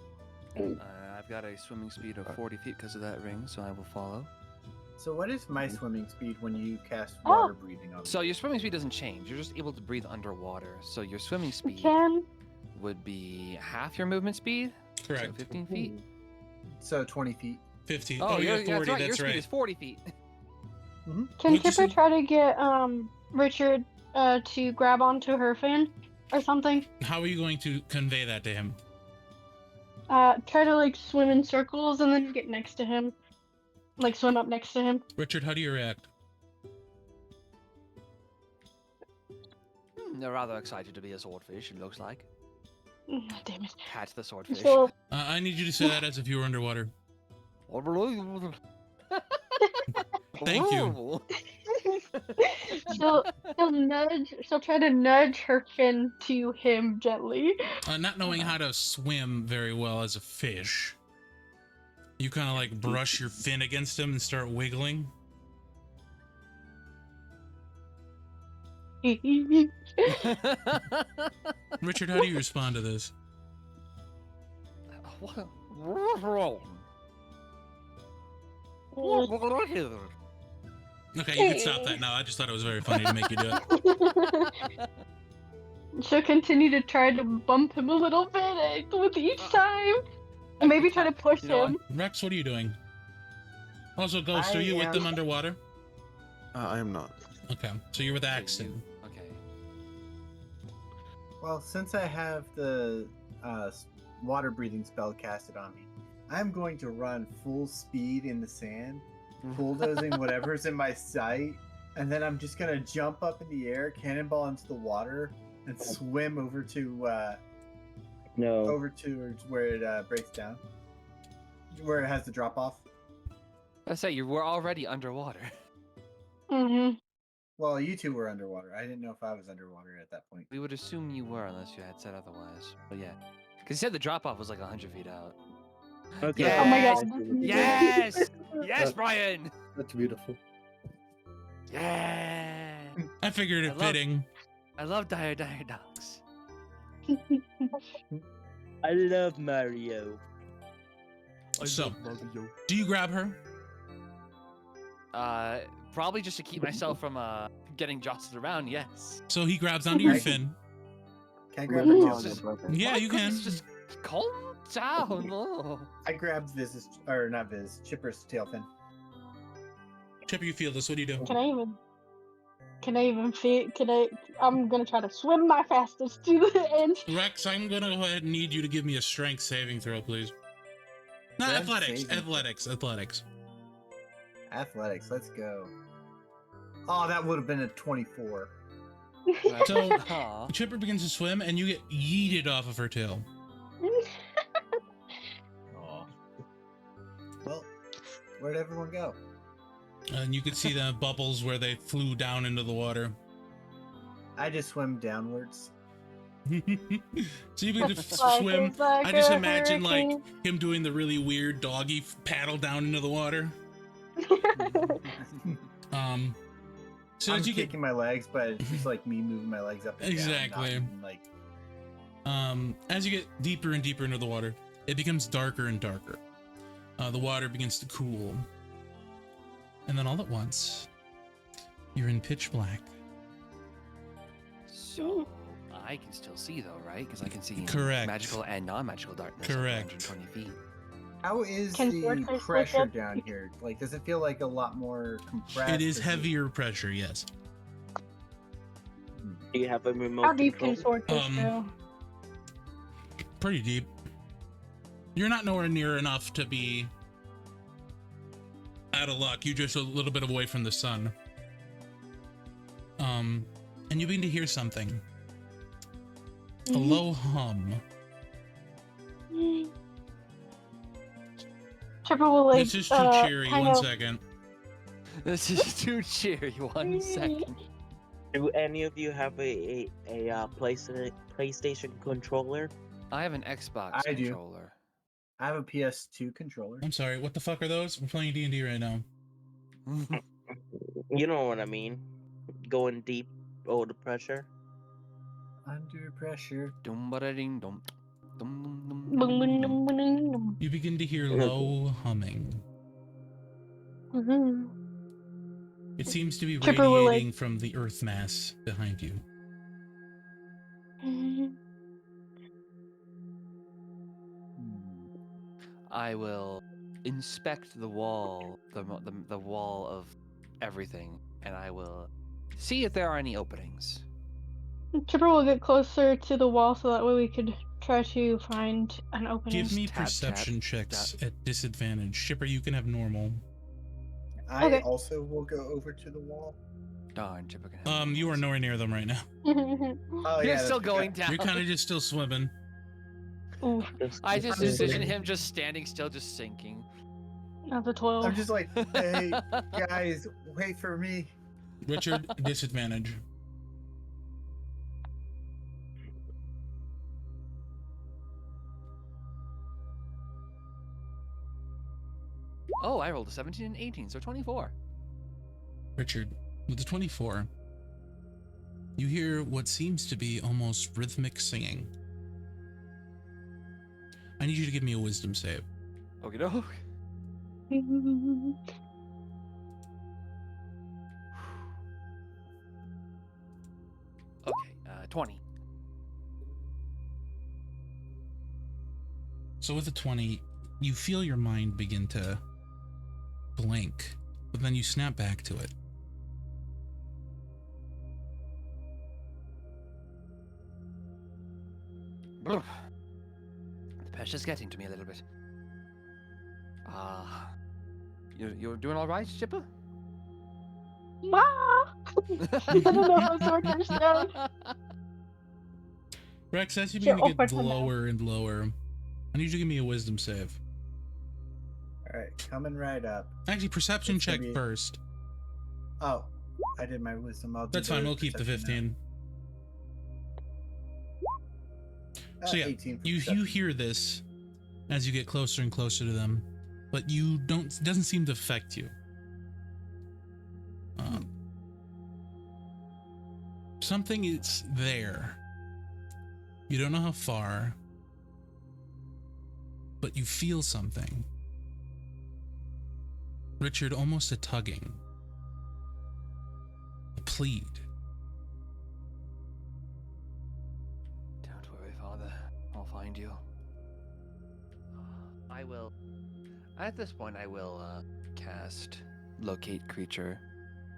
Speaker 2: I've got a swimming speed of 40 feet because of that ring, so I will follow.
Speaker 3: So what is my swimming speed when you cast
Speaker 4: Oh.
Speaker 3: water breathing on me?
Speaker 2: So your swimming speed doesn't change. You're just able to breathe underwater. So your swimming speed
Speaker 4: Can
Speaker 2: would be half your movement speed. So
Speaker 1: Correct.
Speaker 2: 15 feet.
Speaker 3: So 20 feet.
Speaker 1: 50.
Speaker 2: Oh,
Speaker 1: yeah,
Speaker 2: that's
Speaker 1: 40.
Speaker 2: right. Your
Speaker 1: That's
Speaker 2: speed
Speaker 1: right.
Speaker 2: is 40 feet.
Speaker 4: Can
Speaker 1: What'd you
Speaker 4: Chipper
Speaker 1: say?
Speaker 4: try to get Richard to grab onto her fin or something?
Speaker 1: How are you going to convey that to him?
Speaker 4: Try to like swim in circles and then get next to him. Like swim up next to him.
Speaker 1: Richard, how do you react?
Speaker 2: They're rather excited to be a swordfish, it looks like.
Speaker 4: Damn it.
Speaker 2: Catch the swordfish.
Speaker 4: So
Speaker 1: I need you to say that as if you were underwater. Thank you.
Speaker 4: she'll try to nudge her fin to him gently.
Speaker 1: Not knowing how to swim very well as a fish, you kind of like brush your fin against him and start wiggling. Richard, how do you respond to this? Okay, you can stop that now. I just thought it was very funny to make you do it.
Speaker 4: She'll continue to try to bump him a little bit with each time. And maybe try to push
Speaker 2: You know
Speaker 4: him.
Speaker 1: Rex, what are you doing? Also, Ghost, are
Speaker 3: I
Speaker 1: you with
Speaker 3: am-
Speaker 1: them underwater?
Speaker 7: I am not.
Speaker 1: Okay, so you're with
Speaker 2: Okay,
Speaker 1: Axton.
Speaker 2: Okay.
Speaker 3: Well, since I have the water breathing spell casted on me, I'm going to run full speed in the sand, bulldozing whatever's in my sight, and then I'm just gonna jump up in the air, cannonball into the water, and swim over to
Speaker 6: No.
Speaker 3: where it breaks down, where it has the drop off.
Speaker 2: Let's say you were already underwater.
Speaker 4: Mm-hmm.
Speaker 3: Well, you two were underwater. I didn't know if I was underwater at that point.
Speaker 2: We would assume you were unless you had said otherwise. But yeah. Because you said the drop off was like 100 feet out.
Speaker 6: Okay.
Speaker 4: Oh my
Speaker 2: Yes!
Speaker 4: god.
Speaker 2: Yes! Yes, Brian!
Speaker 5: That's beautiful.
Speaker 2: Yeah!
Speaker 1: I figured
Speaker 2: I
Speaker 1: it
Speaker 2: love-
Speaker 1: fitting.
Speaker 2: I love Dire Dogs.
Speaker 6: I love Mario.
Speaker 1: So, do you grab her?
Speaker 2: Probably just to keep myself from getting jostled around, yes.
Speaker 1: So he grabs onto your
Speaker 3: Right.
Speaker 1: fin.
Speaker 3: Can I grab her
Speaker 4: Ooh.
Speaker 3: tail?
Speaker 1: Yeah,
Speaker 2: My
Speaker 1: you can.
Speaker 2: goodness, Just calm down. Oh.
Speaker 3: I grabbed Viz's, or not Viz, Chipper's tail fin.
Speaker 1: Chipper, you feel this. What do you do?
Speaker 4: Can I even fit? I'm gonna try to swim my fastest to the end.
Speaker 1: Rex, I'm gonna go ahead and need you to give me a strength saving throw, please. No,
Speaker 3: Strength
Speaker 1: athletics.
Speaker 3: saving throw.
Speaker 1: Athletics.
Speaker 3: Athletics, let's go. Oh, that would have been a 24.
Speaker 1: So-
Speaker 2: Aw.
Speaker 1: Chipper begins to swim, and you get yeeted off of her tail.
Speaker 3: Oh. Well, where'd everyone go?
Speaker 1: And you could see the bubbles where they flew down into the water.
Speaker 3: I just swim downwards.
Speaker 1: So you begin to
Speaker 4: Like
Speaker 1: swim.
Speaker 4: it's like
Speaker 1: I just
Speaker 4: a
Speaker 1: imagine like
Speaker 4: hurricane.
Speaker 1: him doing the really weird doggy paddle down into the water. So
Speaker 3: I'm
Speaker 1: as you get
Speaker 3: kicking my legs, but it's just like me moving my legs up and
Speaker 1: Exactly.
Speaker 3: down. Not, like,
Speaker 1: as you get deeper and deeper into the water, it becomes darker and darker. The water begins to cool, and then all at once, you're in pitch black.
Speaker 2: So I can still see though, right? Because I can see in
Speaker 1: Correct.
Speaker 2: magical and non-magical darkness. over
Speaker 1: Correct.
Speaker 2: 120 feet.
Speaker 3: how is
Speaker 4: Can
Speaker 3: the
Speaker 4: fortress look
Speaker 3: pressure
Speaker 4: up?
Speaker 3: down here? Like, does it feel like a lot more compressed?
Speaker 1: It is
Speaker 3: Or
Speaker 1: heavier pressure, yes.
Speaker 6: Do you have a remote
Speaker 4: How deep
Speaker 6: control?
Speaker 4: can Fortress
Speaker 1: Um,
Speaker 4: go?
Speaker 1: Pretty deep. You're not nowhere near enough to be out of luck. You're just a little bit away from the sun. And you begin to hear something. A low hum.
Speaker 4: Chipper will like
Speaker 1: This is too cheery.
Speaker 4: kind
Speaker 1: 1
Speaker 4: of-
Speaker 1: second.
Speaker 2: This is too cheery. 1 second.
Speaker 6: Do any of you have a PlayStation controller?
Speaker 2: I have an Xbox
Speaker 3: I do.
Speaker 2: controller.
Speaker 3: I have a PS2 controller.
Speaker 1: I'm sorry. What the fuck are those? We're playing D&D right now.
Speaker 6: You know what I mean. Going deep over the pressure.
Speaker 3: Under pressure.
Speaker 2: Dum ba ding dum. Dum dum dum.
Speaker 4: Boom,
Speaker 2: dum,
Speaker 4: boom,
Speaker 2: dum.
Speaker 4: boom, boom, boom.
Speaker 1: You begin to hear low humming.
Speaker 4: Mhm.
Speaker 1: It seems to be
Speaker 4: Chipper will, like-
Speaker 1: radiating from the earth mass behind you.
Speaker 4: Mhm.
Speaker 2: I will inspect the wall, the wall of everything, and I will see if there are any openings.
Speaker 4: Chipper will get closer to the wall so that way we could try to find an opening.
Speaker 1: Give me
Speaker 2: Tap, tap,
Speaker 1: perception checks at disadvantage. Shipper, you can have normal.
Speaker 3: I
Speaker 4: Okay.
Speaker 3: also will go over to the wall.
Speaker 2: Darn, Chipper can have
Speaker 1: You are
Speaker 2: those.
Speaker 1: nowhere near them right now.
Speaker 3: Oh,
Speaker 2: You're
Speaker 3: yeah,
Speaker 2: still
Speaker 3: that's
Speaker 2: going
Speaker 3: right.
Speaker 2: down.
Speaker 1: You're kind of just still swimming.
Speaker 4: Ooh,
Speaker 2: I just
Speaker 3: I'm just-
Speaker 2: envision him just standing still, just sinking.
Speaker 4: that's a 12.
Speaker 3: I'm just like, hey, guys, wait for me.
Speaker 1: Richard, disadvantage.
Speaker 2: Oh, I rolled a 17 and 18, so 24.
Speaker 1: Richard, with the 24, you hear what seems to be almost rhythmic singing. I need you to give me a wisdom save.
Speaker 2: Okie doke. Okay, 20.
Speaker 1: So with a 20, you feel your mind begin to blink, but then you snap back to it.
Speaker 2: Brr. The pressure's getting to me a little bit. You're doing all right, Chipper?
Speaker 4: Ma! I don't know how Fortress sounds.
Speaker 1: Rex, as you
Speaker 4: Sure,
Speaker 1: begin to get
Speaker 4: over to now.
Speaker 1: lower and lower, I need you to give me a wisdom save.
Speaker 3: All right, coming right up.
Speaker 1: Actually, perception
Speaker 3: It's gonna
Speaker 1: check
Speaker 3: be-
Speaker 1: first.
Speaker 3: Oh, I did my wisdom. I'll do
Speaker 1: That's fine.
Speaker 3: the
Speaker 1: We'll keep the
Speaker 3: perception
Speaker 1: 15.
Speaker 3: now.
Speaker 1: So yeah,
Speaker 3: 18 for
Speaker 1: You
Speaker 3: perception.
Speaker 1: hear this as you get closer and closer to them, but you don't. It doesn't seem to affect you. Something is there. You don't know how far, but you feel something. Richard, almost a tugging, a plead.
Speaker 2: Don't worry, Father. I'll find you. I will. At this point, I will cast Locate Creature.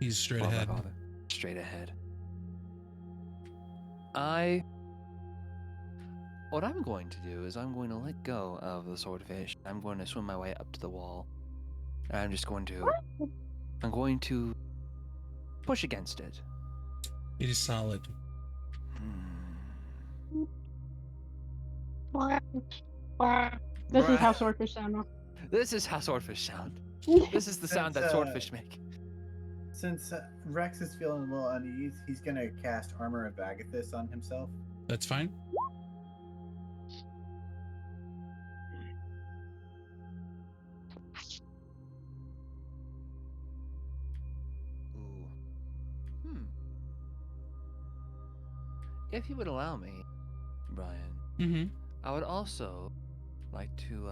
Speaker 1: He's straight
Speaker 2: for my
Speaker 1: ahead.
Speaker 2: father. Straight ahead. What I'm going to do is I'm going to let go of the swordfish. I'm going to swim my way up to the wall. And I'm just going to. I'm going to push against it.
Speaker 1: It is solid.
Speaker 4: This is how swordfish sound now.
Speaker 2: This is how swordfish sound. This is the sound that
Speaker 3: That's,
Speaker 2: swordfish make.
Speaker 3: Since Rex is feeling a little uneasy, he's gonna cast Armor of Agathis on himself.
Speaker 1: That's fine.
Speaker 2: Ooh. If you would allow me, Brian,
Speaker 1: Mm-hmm.
Speaker 2: I would also like to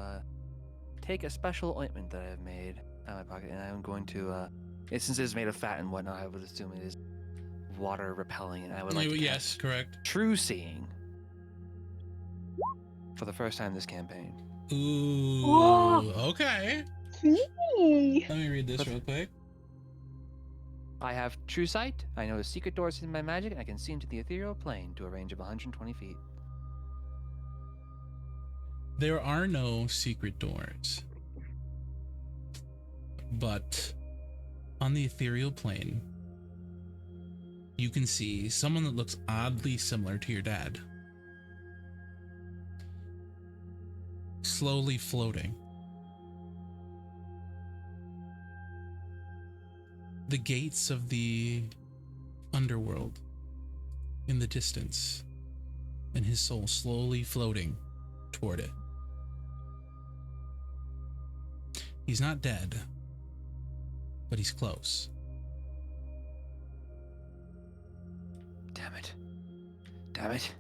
Speaker 2: take a special ointment that I have made out of my pocket, and I'm going to, since it is made of fat and whatnot, I would assume it is water repelling, and I would like to
Speaker 1: Yes,
Speaker 2: cast
Speaker 1: correct.
Speaker 2: True Seeing for the first time this campaign.
Speaker 1: Ooh.
Speaker 4: Whoa.
Speaker 1: Okay.
Speaker 4: Eee.
Speaker 1: Let me read this real quick.
Speaker 2: I have True Sight. I know the secret doors in my magic, and I can see into the ethereal plane to a range of 120 feet.
Speaker 1: There are no secret doors. But on the ethereal plane, you can see someone that looks oddly similar to your dad. Slowly floating. The gates of the underworld in the distance, and his soul slowly floating toward it. He's not dead, but he's close.
Speaker 2: Damn it. Damn it.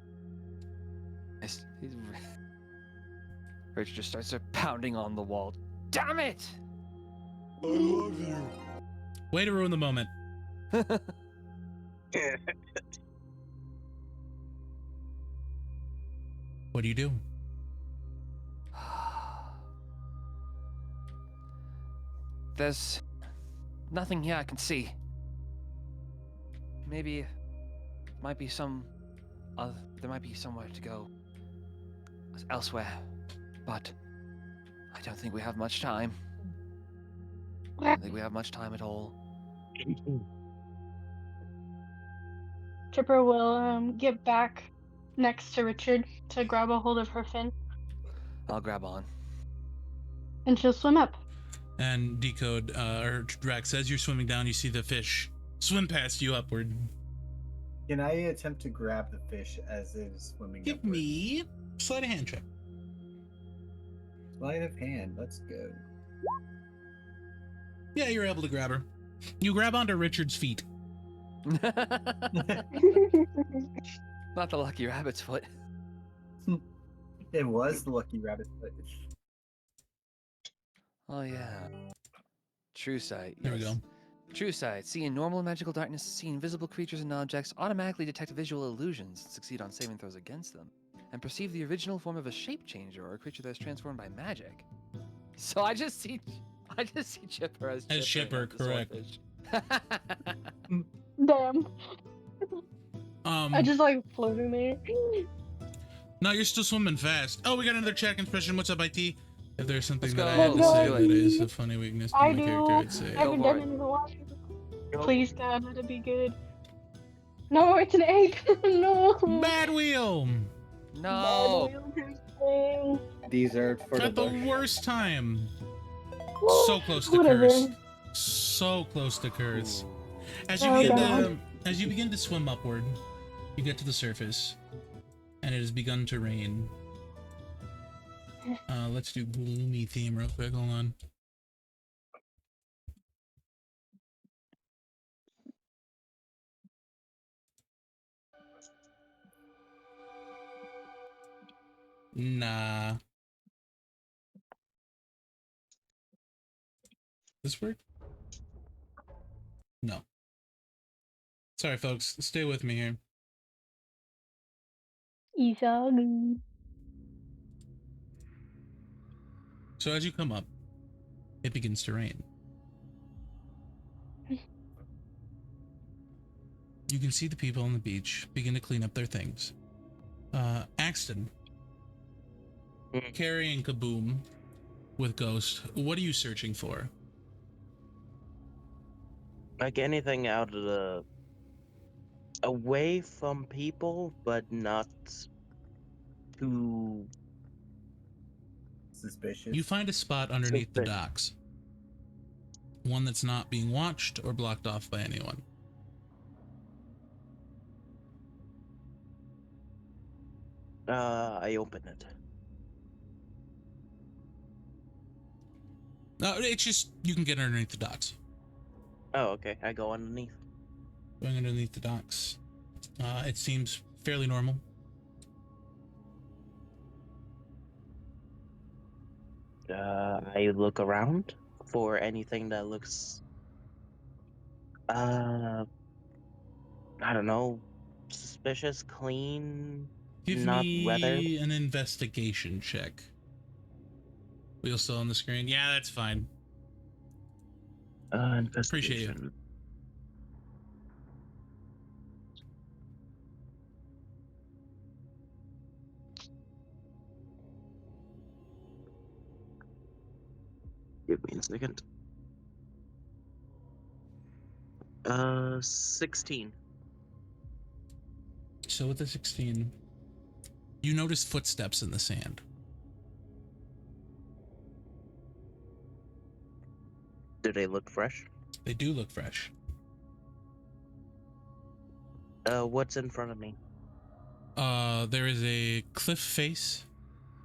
Speaker 2: Rachel just starts pounding on the wall. Damn it!
Speaker 7: I love you.
Speaker 1: Way to ruin the moment. What do you do?
Speaker 2: There's nothing here I can see. Maybe might be there might be somewhere to go elsewhere, but I don't think we have much time. I don't think we have much time at all.
Speaker 4: Chipper will get back next to Richard to grab a hold of her fin,
Speaker 2: I'll grab on.
Speaker 4: and she'll swim up.
Speaker 1: And Decode, or Drax, as you're swimming down, you see the fish swim past you upward.
Speaker 3: Can I attempt to grab the fish as it is swimming?
Speaker 1: Give
Speaker 3: upward?
Speaker 1: me sleight of hand check.
Speaker 3: Sleight of hand. Let's go.
Speaker 1: Yeah, you're able to grab her. You grab onto Richard's feet.
Speaker 2: Not the lucky rabbit's foot.
Speaker 3: It was the lucky rabbit foot.
Speaker 2: Oh yeah. True Sight.
Speaker 1: There we
Speaker 2: yes.
Speaker 1: go.
Speaker 2: True Sight. See in normal magical darkness, see invisible creatures and objects, automatically detect visual illusions, succeed on saving throws against them, and perceive the original form of a shape changer or a creature that is transformed by magic. So I just see Chipper as
Speaker 1: Chipper,
Speaker 2: not the
Speaker 1: correct.
Speaker 2: swordfish.
Speaker 4: Damn. I just like floating there.
Speaker 1: No, you're still swimming fast. Oh, we got another check inspection. What's up, IT? If there's something
Speaker 2: Let's
Speaker 1: that I
Speaker 2: go.
Speaker 1: have to
Speaker 4: Let's
Speaker 1: say
Speaker 4: go.
Speaker 1: that is a funny weakness to
Speaker 4: I
Speaker 1: my
Speaker 4: do.
Speaker 1: character, I'd say.
Speaker 4: I haven't
Speaker 2: for
Speaker 4: done
Speaker 2: it.
Speaker 4: it in a while. Please, God, let it be good. No, it's an egg. No.
Speaker 1: Bad wheel!
Speaker 2: No.
Speaker 5: Dessert for the
Speaker 1: At the
Speaker 5: bush.
Speaker 1: worst time. So close to
Speaker 4: Whatever.
Speaker 1: curse. So close to curse. As you
Speaker 4: Oh,
Speaker 1: begin
Speaker 4: God.
Speaker 1: as you begin to swim upward, you get to the surface, and it has begun to rain. Let's do gloomy theme real quick. Hold on. Nah. This work? No. Sorry, folks. Stay with me here.
Speaker 4: Isagu.
Speaker 1: So as you come up, it begins to rain. You can see the people on the beach begin to clean up their things. Axton, carrying Kaboom with Ghost, what are you searching for?
Speaker 6: Like anything out of the away from people, but not too
Speaker 3: Suspicious.
Speaker 1: You find a spot underneath the
Speaker 6: Suspicious.
Speaker 1: docks. One that's not being watched or blocked off by anyone.
Speaker 6: I open it.
Speaker 1: No, it's just you can get underneath the docks.
Speaker 6: Oh, okay. I go underneath.
Speaker 1: Going underneath the docks. It seems fairly normal.
Speaker 6: I look around for anything that looks I don't know, suspicious, clean,
Speaker 1: Give
Speaker 6: not weathered.
Speaker 1: me an investigation check. Wheel still on the screen? Yeah, that's fine. Appreciate you.
Speaker 6: Investigation. Give me a second. 16.
Speaker 1: So with the 16, you notice footsteps in the sand.
Speaker 6: Do they look fresh?
Speaker 1: They do look fresh.
Speaker 6: What's in front of me?
Speaker 1: There is a cliff face.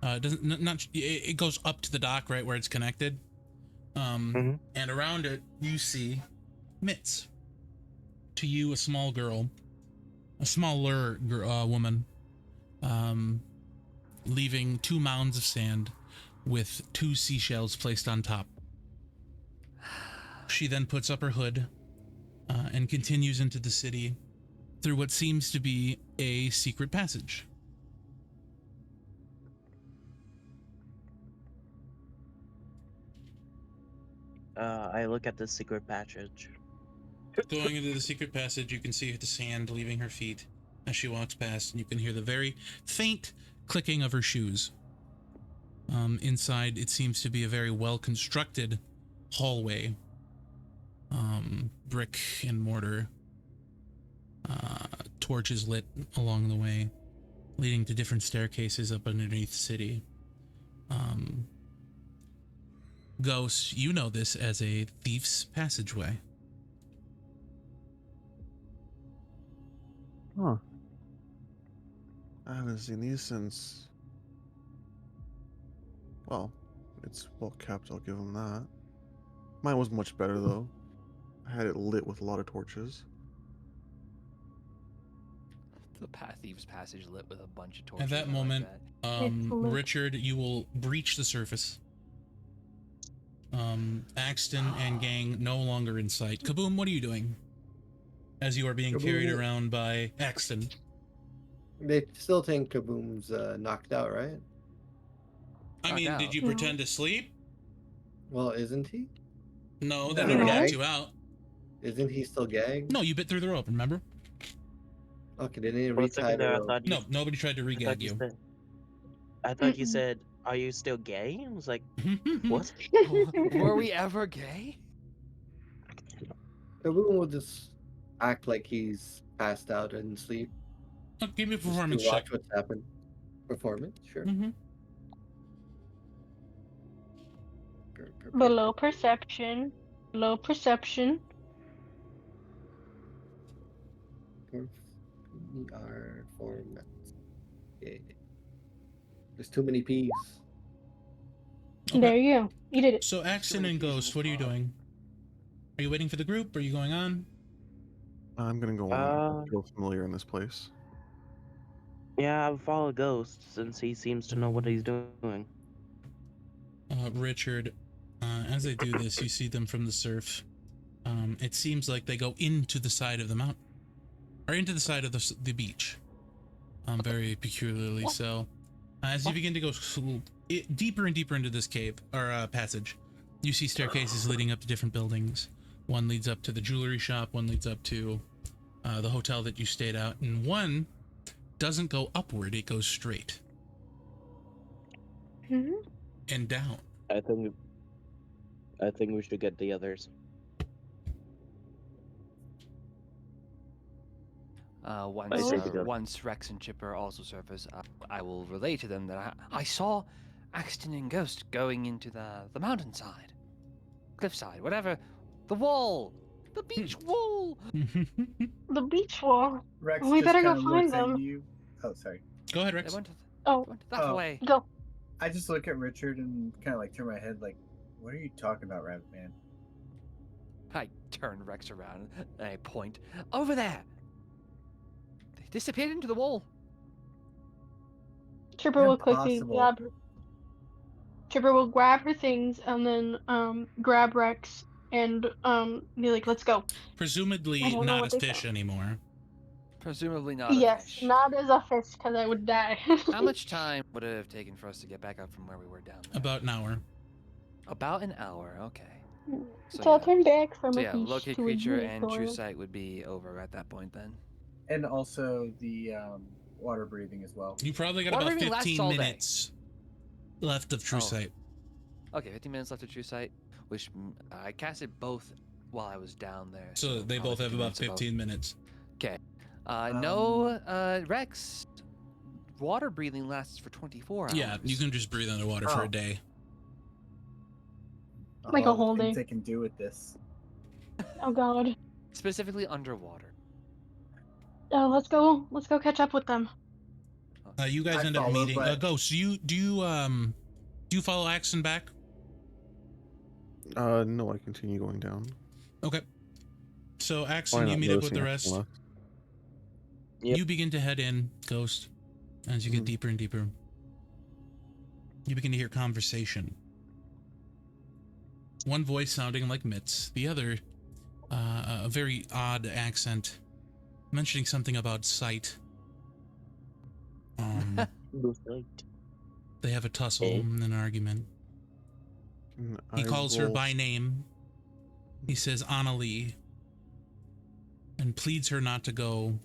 Speaker 1: It doesn't not it goes up to the dock right where it's connected.
Speaker 6: Mhm.
Speaker 1: And around it you see Mitz. To you, a small girl, a smaller woman, leaving 2 mounds of sand with 2 seashells placed on top. She then puts up her hood and continues into the city through what seems to be a secret passage.
Speaker 6: I look at the secret passage.
Speaker 1: Going into the secret passage, you can see the sand leaving her feet as she walks past, and you can hear the very faint clicking of her shoes. Inside, it seems to be a very well-constructed hallway. Brick and mortar. Torches lit along the way, leading to different staircases up underneath the city. Ghost, you know this as a thief's passageway.
Speaker 7: Huh. I haven't seen these since. Well, it's well kept, I'll give them that. Mine was much better though. I had it lit with a lot of torches.
Speaker 2: The Thieves' Passage lit with a bunch of torches.
Speaker 1: At that
Speaker 2: I like
Speaker 1: moment,
Speaker 2: that.
Speaker 4: It's lit.
Speaker 1: Richard, you will breach the surface. Axton and gang no longer in sight. Kaboom, what are you doing? As you are being carried
Speaker 5: Kaboom.
Speaker 1: around by Axton.
Speaker 5: They still think Kaboom's knocked out, right?
Speaker 1: I
Speaker 2: Knocked
Speaker 1: mean,
Speaker 2: out.
Speaker 1: did you
Speaker 4: No.
Speaker 1: pretend to sleep?
Speaker 5: Well, isn't he?
Speaker 1: No, they
Speaker 3: No.
Speaker 1: never
Speaker 4: No.
Speaker 1: knocked you out.
Speaker 5: Isn't he still gagged?
Speaker 1: No, you bit through the rope, remember?
Speaker 5: Okay, they didn't
Speaker 6: For a
Speaker 5: retie
Speaker 6: second
Speaker 5: the
Speaker 6: there, I
Speaker 5: rope.
Speaker 6: thought you.
Speaker 1: No, nobody tried to
Speaker 6: I thought
Speaker 1: regag
Speaker 6: you
Speaker 1: you.
Speaker 6: said. I thought you
Speaker 4: Mm-mm.
Speaker 6: said, "Are you still gay?" I was like, "What?"
Speaker 2: Were we ever gay?
Speaker 5: Kaboom will just act like he's passed out and sleep.
Speaker 1: Oh, give me a
Speaker 5: Just to
Speaker 1: performance check.
Speaker 5: watch what's happened. Performance, sure.
Speaker 1: Mm-hmm.
Speaker 4: Below perception. Low perception.
Speaker 5: PR format. Okay. There's too many P's.
Speaker 4: There you go. You did it.
Speaker 1: So Axton
Speaker 2: many
Speaker 1: and
Speaker 2: pieces
Speaker 1: Ghost,
Speaker 2: of
Speaker 1: what are you
Speaker 2: pie.
Speaker 1: doing? Are you waiting for the group? Are you going on?
Speaker 7: I'm gonna go on. Feel familiar in this place.
Speaker 6: Yeah, I'll follow Ghost since he seems to know what he's doing.
Speaker 1: Richard, as they do this, you see them from the surf. It seems like they go into the side of the mountain, or into the side of the beach. Very peculiarly so. As you begin to go deeper and deeper into this cave or passage, you see staircases leading up to different buildings. One leads up to the jewelry shop. One leads up to the hotel that you stayed at, and one doesn't go upward; it goes straight
Speaker 4: Mhm.
Speaker 1: and down.
Speaker 6: I think we should get the others.
Speaker 2: Once
Speaker 6: take it up.
Speaker 2: once Rex and Chipper also surface, I will relay to them that I saw Axton and Ghost going into the mountainside, cliffside, whatever, the wall, the beach wall.
Speaker 4: The beach wall.
Speaker 3: Rex
Speaker 4: We
Speaker 3: just
Speaker 4: better go
Speaker 3: kinda
Speaker 4: find
Speaker 3: looks at
Speaker 4: them.
Speaker 3: you. Oh, sorry.
Speaker 1: Go ahead,
Speaker 2: They
Speaker 1: Rex.
Speaker 2: went,
Speaker 4: Oh,
Speaker 2: went that
Speaker 3: Oh.
Speaker 2: way.
Speaker 4: go.
Speaker 3: I just look at Richard and kind of like turn my head like, what are you talking about, Rabbit Man?
Speaker 2: I turn Rex around and I point over there. They disappeared into the wall.
Speaker 4: Chipper will quickly
Speaker 3: Impossible.
Speaker 4: grab her. Chipper will grab her things and then grab Rex and be like, "Let's go." I
Speaker 1: Presumably
Speaker 4: don't know
Speaker 1: not
Speaker 4: what
Speaker 1: as
Speaker 4: they
Speaker 1: fish
Speaker 4: found.
Speaker 1: anymore.
Speaker 2: Presumably not a
Speaker 4: Yes,
Speaker 2: fish.
Speaker 4: not as a fish because I would die.
Speaker 2: How much time would it have taken for us to get back up from where we were down there?
Speaker 1: About an hour.
Speaker 2: About an hour. Okay.
Speaker 4: So I'll
Speaker 2: yeah.
Speaker 4: turn back from
Speaker 2: So
Speaker 4: a
Speaker 2: yeah,
Speaker 4: fish
Speaker 2: locate
Speaker 4: to a
Speaker 2: creature and true
Speaker 4: unicorn.
Speaker 2: sight would be over at that point then.
Speaker 3: And also the water breathing as well.
Speaker 1: You probably got
Speaker 2: Water
Speaker 1: about
Speaker 2: breathing lasts
Speaker 1: 15
Speaker 2: all day.
Speaker 1: minutes left of True
Speaker 2: Oh.
Speaker 1: Sight.
Speaker 2: Okay, 15 minutes left of true sight, which I casted both while I was down there.
Speaker 1: So they
Speaker 2: probably
Speaker 1: both have about
Speaker 2: minutes of both.
Speaker 1: 15 minutes.
Speaker 2: No, Rex. Water breathing lasts for 24 hours.
Speaker 1: Yeah, you can just breathe underwater for
Speaker 3: Oh.
Speaker 1: a day.
Speaker 4: Like a
Speaker 3: All the
Speaker 4: whole
Speaker 3: things
Speaker 4: day.
Speaker 3: they can do with this.
Speaker 4: Oh god.
Speaker 2: Specifically underwater.
Speaker 4: Oh, let's go. Let's go catch up with them.
Speaker 1: You guys
Speaker 3: I
Speaker 1: end up
Speaker 3: follow,
Speaker 1: meeting.
Speaker 3: but-
Speaker 1: Ghost, do you follow Axton back?
Speaker 7: No, I continue going down.
Speaker 1: Okay. So
Speaker 7: Why
Speaker 1: Axton, you
Speaker 7: not
Speaker 1: meet up with
Speaker 7: noticing
Speaker 1: the
Speaker 7: anything
Speaker 1: rest.
Speaker 7: left?
Speaker 6: Yep.
Speaker 1: You begin to head in, Ghost, as you get
Speaker 7: Mhm.
Speaker 1: deeper and deeper. You begin to hear conversation. One voice sounding like Mitz, the other, a very odd accent, mentioning something about sight.
Speaker 6: Lose sight.
Speaker 1: They have a tussle,
Speaker 6: Okay.
Speaker 1: an argument.
Speaker 7: And
Speaker 1: He
Speaker 7: I
Speaker 1: calls her
Speaker 7: roll
Speaker 1: by name. He says Annalie, and pleads her not to go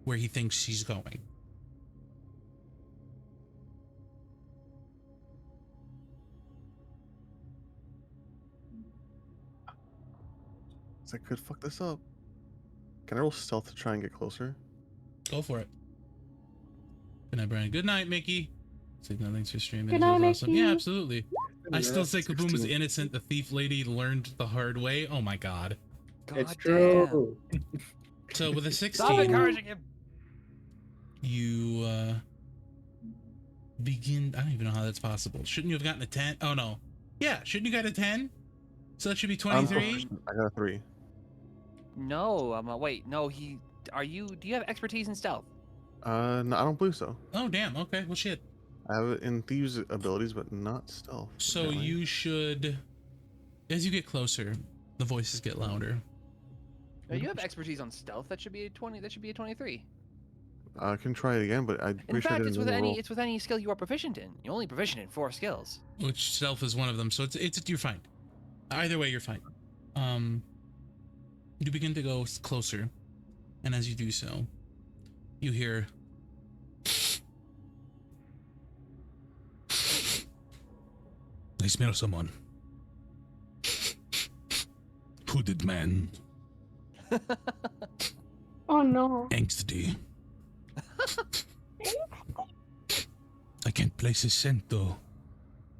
Speaker 1: where he thinks she's going.
Speaker 7: I could fuck this up. Can I roll stealth to try and get closer?
Speaker 1: Go for it. Good night, Brian. Good night, Mickey. Say nothing's for streaming.
Speaker 4: Good
Speaker 1: That
Speaker 4: night,
Speaker 1: was awesome. Yeah,
Speaker 4: Mickey.
Speaker 1: absolutely. I still say Kaboom was
Speaker 7: 16.
Speaker 1: innocent. The thief lady learned the hard way. Oh my god.
Speaker 5: It's
Speaker 2: God
Speaker 5: true.
Speaker 1: So with a
Speaker 2: Stop
Speaker 1: 16,
Speaker 2: encouraging him.
Speaker 1: you begin. I don't even know how that's possible. Shouldn't you have gotten a 10? Oh no. Yeah, shouldn't you got a 10? So that should be 23.
Speaker 7: I got a 3.
Speaker 2: No, wait, no, he. Do you have expertise in stealth?
Speaker 7: No, I don't believe so.
Speaker 1: Oh damn. Okay. Well shit.
Speaker 7: I have it in thieves abilities, but not stealth.
Speaker 1: So
Speaker 7: apparently.
Speaker 1: you should, as you get closer, the voices get louder.
Speaker 2: No, you have expertise on stealth. That should be a 20. That should be a 23.
Speaker 7: I can try it again, but I'm
Speaker 2: In
Speaker 7: pretty sure I
Speaker 2: fact,
Speaker 7: didn't
Speaker 2: it's
Speaker 7: do
Speaker 2: with
Speaker 7: the
Speaker 2: any.
Speaker 7: roll.
Speaker 2: It's with any skill you are proficient in. You're only proficient in 4 skills.
Speaker 1: Which stealth is one of them. So it's you're fine. Either way, you're fine. You begin to go closer, and as you do so, you hear. I smell someone. Hooded man,
Speaker 4: Oh no.
Speaker 1: angsty. I can't place his scent though.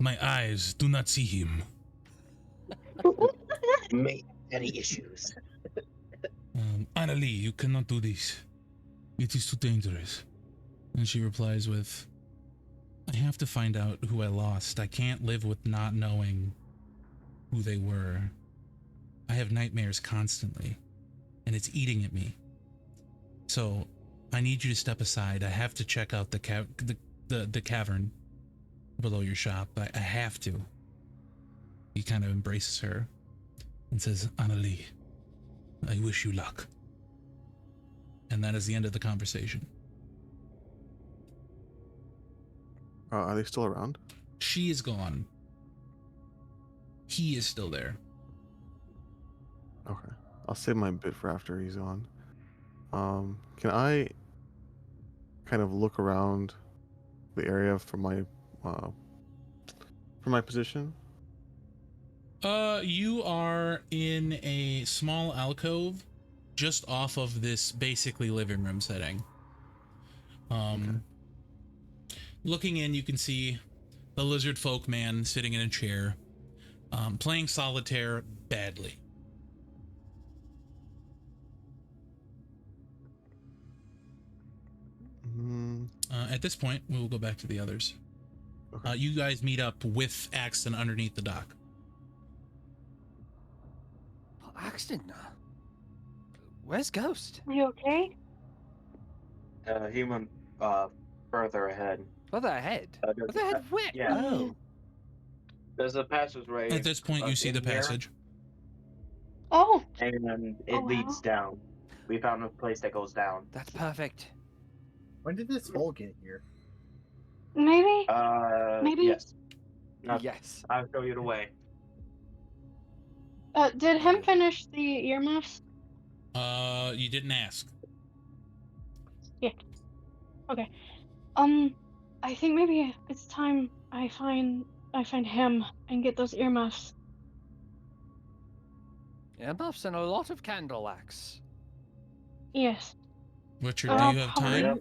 Speaker 1: My eyes do not see him.
Speaker 6: Any issues?
Speaker 1: Annalie, you cannot do this. It is too dangerous. And she replies with, I have to find out who I lost. I can't live with not knowing who they were. I have nightmares constantly, and it's eating at me. So I need you to step aside. I have to check out the cavern below your shop. I have to. He kind of embraces her and says, Annalie, I wish you luck. And that is the end of the conversation.
Speaker 7: Are they still around?
Speaker 1: She is gone. He is still there.
Speaker 7: Okay. I'll save my bit for after he's gone. Can I kind of look around the area from my position?
Speaker 1: You are in a small alcove just off of this basically living room setting. Looking in, you can see the lizard folk man sitting in a chair, playing solitaire badly.
Speaker 7: Mm,
Speaker 1: At this point, we will go back to the others.
Speaker 7: okay.
Speaker 1: You guys meet up with Axton underneath the dock.
Speaker 2: Oh, Axton, where's Ghost?
Speaker 4: Are you okay?
Speaker 6: He went further ahead.
Speaker 2: Further ahead.
Speaker 6: There's
Speaker 2: Further ahead where?
Speaker 6: yeah.
Speaker 2: Oh.
Speaker 6: There's a passageway.
Speaker 1: At this point, you see
Speaker 6: in
Speaker 1: the
Speaker 6: here,
Speaker 1: passage.
Speaker 4: Oh,
Speaker 6: and it
Speaker 4: Oh, wow.
Speaker 6: leads down. We found a place that goes down.
Speaker 2: That's perfect.
Speaker 3: When did this hole get here?
Speaker 4: maybe. Maybe-
Speaker 6: Yes. No,
Speaker 2: Yes.
Speaker 6: I'll show you the way.
Speaker 4: Did him finish the earmuffs?
Speaker 1: You didn't ask.
Speaker 4: Okay. I think maybe it's time I find him and get those earmuffs.
Speaker 2: Earmuffs and a lot of candle wax.
Speaker 4: Yes.
Speaker 1: Richard,
Speaker 4: Oh,
Speaker 1: do you have
Speaker 4: hurry
Speaker 1: time?
Speaker 4: up.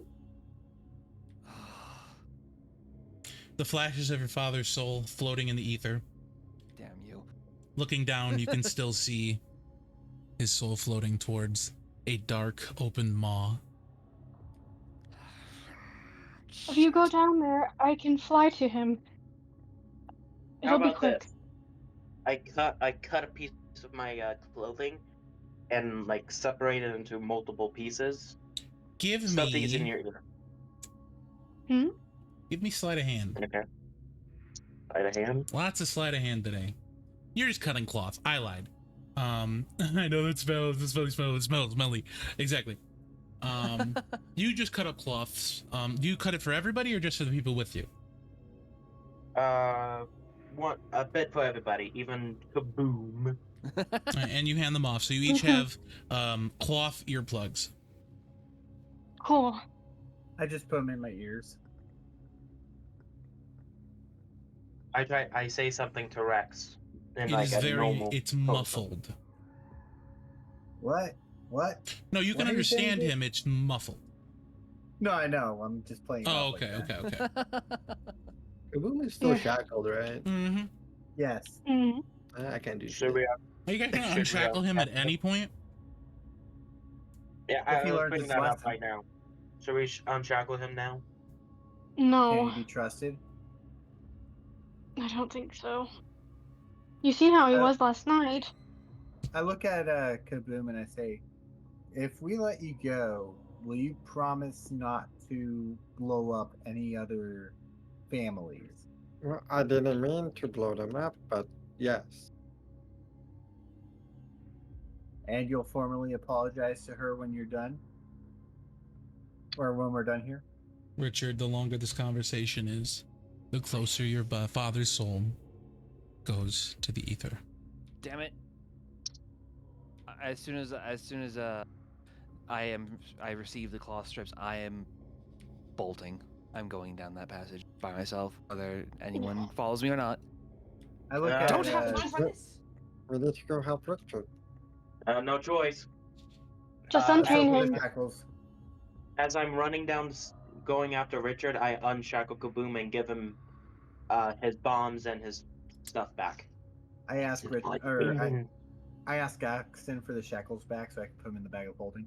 Speaker 1: The flashes of your father's soul floating in the ether.
Speaker 2: Damn you.
Speaker 1: Looking down, you can still see his soul floating towards a dark, open maw.
Speaker 4: If you go down there, I can fly to him.
Speaker 6: How
Speaker 4: It'll be
Speaker 6: about
Speaker 4: quick.
Speaker 6: this? I cut a piece of my clothing and like separate it into multiple pieces.
Speaker 1: Give
Speaker 6: Stuff these in
Speaker 1: me,
Speaker 6: your ear.
Speaker 1: give me sleight of hand.
Speaker 6: Okay. Sleight of hand.
Speaker 1: Lots of sleight of hand today. You're just cutting cloth. I lied. I know that smells. The smelly. Exactly. You just cut up cloths. Do you cut it for everybody or just for the people with you?
Speaker 6: One a bit for everybody, even Kaboom.
Speaker 1: And you hand them off. So you each have cloth earplugs.
Speaker 4: Cool.
Speaker 3: I just put them in my ears.
Speaker 6: I say something to Rex in
Speaker 1: It
Speaker 6: like
Speaker 1: is
Speaker 6: a
Speaker 1: very.
Speaker 6: normal
Speaker 1: It's
Speaker 6: tone.
Speaker 1: muffled.
Speaker 3: What? What?
Speaker 1: No, you can
Speaker 3: What are you saying,
Speaker 1: understand
Speaker 3: dude?
Speaker 1: him. It's muffled.
Speaker 3: No, I know. I'm just playing.
Speaker 1: Oh,
Speaker 3: off like
Speaker 1: okay,
Speaker 3: that.
Speaker 1: okay, okay.
Speaker 5: Kaboom is still
Speaker 4: Yeah.
Speaker 5: shackled, right?
Speaker 1: Mm-hmm.
Speaker 3: Yes.
Speaker 4: Mm.
Speaker 5: I can't do
Speaker 6: Should
Speaker 5: shit.
Speaker 6: we?
Speaker 1: Are you guys gonna
Speaker 6: Should we,
Speaker 1: unshackle him at any point?
Speaker 6: Yeah,
Speaker 3: If he
Speaker 6: I was
Speaker 3: learns
Speaker 6: putting
Speaker 3: his
Speaker 6: that up
Speaker 3: lesson.
Speaker 6: right now. Should we unshackle him now?
Speaker 3: Can
Speaker 4: No,
Speaker 3: he be trusted?
Speaker 4: I don't think so. You seen how he was last night?
Speaker 3: I look at Kaboom and I say, if we let you go, will you promise not to blow up any other families?
Speaker 5: Well, I didn't mean to blow them up, but yes.
Speaker 3: And you'll formally apologize to her when you're done? Or when we're done here?
Speaker 1: Richard, the longer this conversation is, the closer your father's soul goes to the ether.
Speaker 2: Damn it. As soon as I receive the cloth strips, I am bolting. I'm going down that passage by myself, whether anyone follows me or not.
Speaker 3: I look at
Speaker 2: Don't have
Speaker 3: uh,
Speaker 2: time for this.
Speaker 5: We need to go help Richard.
Speaker 6: No choice.
Speaker 4: Just
Speaker 3: so
Speaker 4: unchain
Speaker 3: for the
Speaker 4: him.
Speaker 3: shackles.
Speaker 6: As I'm running down, going after Richard, I unshackle Kaboom and give him his bombs and his stuff back.
Speaker 3: I ask Richard, or I ask Axton for the shackles back so I can put them in the bag of holding.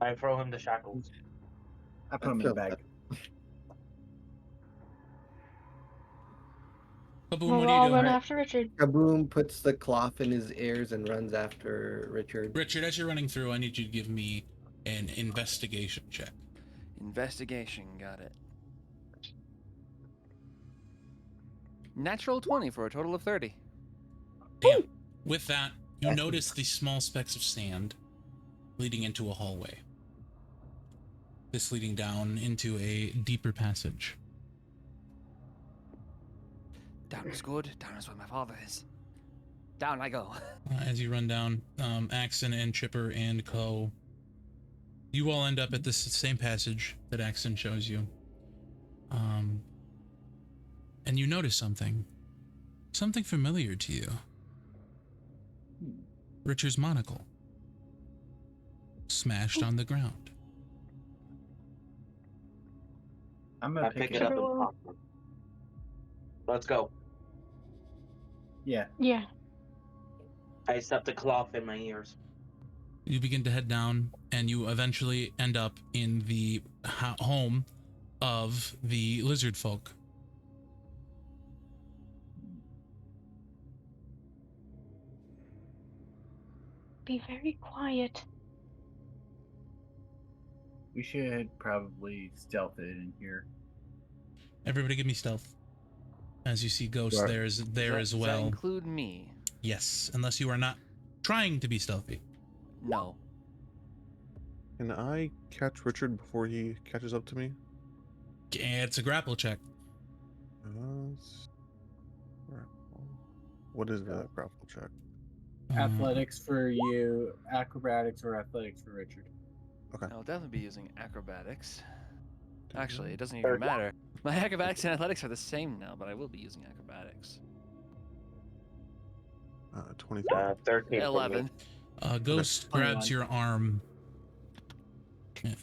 Speaker 6: I throw him the shackles.
Speaker 3: I put them in the
Speaker 5: feel
Speaker 3: bag.
Speaker 5: that.
Speaker 1: Kaboom,
Speaker 4: We'll
Speaker 1: what
Speaker 4: all
Speaker 1: are you
Speaker 4: run
Speaker 1: doing?
Speaker 4: after Richard.
Speaker 5: Kaboom puts the cloth in his ears and runs after Richard.
Speaker 1: Richard, as you're running through, I need you to give me an investigation check.
Speaker 2: Investigation, got it. Natural 20 for a total of 30.
Speaker 1: Damn. With that, you notice the small specks of sand leading into a hallway. This leading down into a deeper passage.
Speaker 2: Down is good. Down is where my father is. Down I go.
Speaker 1: As you run down, Axon and Chipper and Co. You all end up at this same passage that Axon shows you. And you notice something. Something familiar to you. Richard's monocle. smashed on the ground.
Speaker 3: I'm
Speaker 6: I
Speaker 3: gonna
Speaker 6: pick
Speaker 3: pick
Speaker 6: it
Speaker 3: it
Speaker 6: up
Speaker 3: up.
Speaker 6: and pop it. Let's go.
Speaker 3: Yeah.
Speaker 4: Yeah.
Speaker 6: I stuffed a cloth in my ears.
Speaker 1: You begin to head down, and you eventually end up in the home of the lizard folk.
Speaker 4: Be very quiet.
Speaker 3: We should probably stealth it in here.
Speaker 1: Everybody give me stealth. As you see ghosts
Speaker 5: Right.
Speaker 1: there as
Speaker 2: Does that
Speaker 1: well.
Speaker 2: include me?
Speaker 1: Yes, unless you are not trying to be stealthy.
Speaker 2: No.
Speaker 7: Can I catch Richard before he catches up to me?
Speaker 1: It's a grapple check.
Speaker 7: What is that grapple check?
Speaker 3: Athletics for you, acrobatics or athletics for Richard.
Speaker 2: I'll definitely be using acrobatics. Actually, it doesn't even matter. My acrobatics and athletics are the same now, but I will be using acrobatics.
Speaker 7: 23.
Speaker 6: 13. for me.
Speaker 2: 11.
Speaker 1: Ghost grabs
Speaker 3: 21.
Speaker 1: your arm.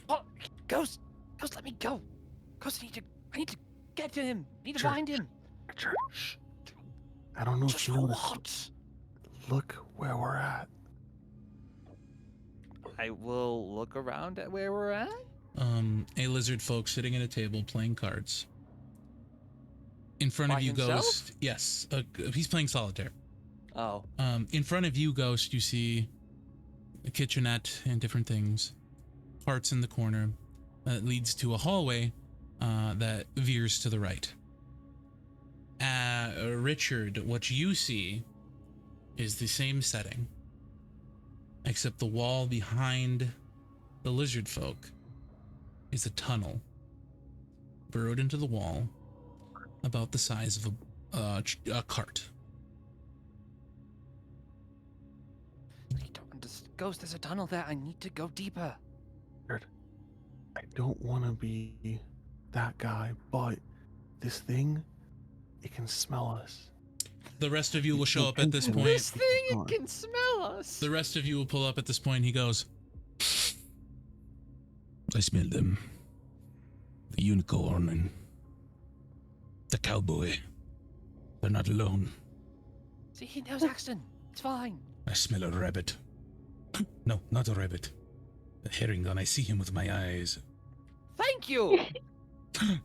Speaker 2: Oh, Ghost! Ghost, let me go! Ghost, I need to get to him! I need to
Speaker 7: Sure.
Speaker 2: find him!
Speaker 7: Richard, I don't know if
Speaker 2: Just
Speaker 7: you
Speaker 2: for
Speaker 7: noticed.
Speaker 2: what?
Speaker 7: Look where we're at.
Speaker 2: I will look around at where we're at.
Speaker 1: A lizard folk sitting at a table playing cards. In front
Speaker 2: By
Speaker 1: of you,
Speaker 2: himself?
Speaker 1: Ghost. Yes, he's playing solitaire.
Speaker 2: Oh.
Speaker 1: In front of you, Ghost, you see a kitchenette and different things. Parts in the corner that leads to a hallway that veers to the right. Richard, what you see is the same setting, except the wall behind the lizard folk is a tunnel burrowed into the wall about the size of a cart.
Speaker 2: I don't understand. Ghost, there's a tunnel there. I need to go deeper.
Speaker 7: I don't want to be that guy, but this thing, it can smell us.
Speaker 1: The rest of you will show up at this
Speaker 7: This
Speaker 1: point.
Speaker 2: This thing,
Speaker 7: on.
Speaker 2: it can smell us!
Speaker 1: The rest of you will pull up at this point. He goes, I smell them. The unicorn and the cowboy. They're not alone.
Speaker 2: See, he knows Axton. It's fine.
Speaker 1: I smell a rabbit. No, not a rabbit. A herringon. I see him with my eyes.
Speaker 2: Thank you!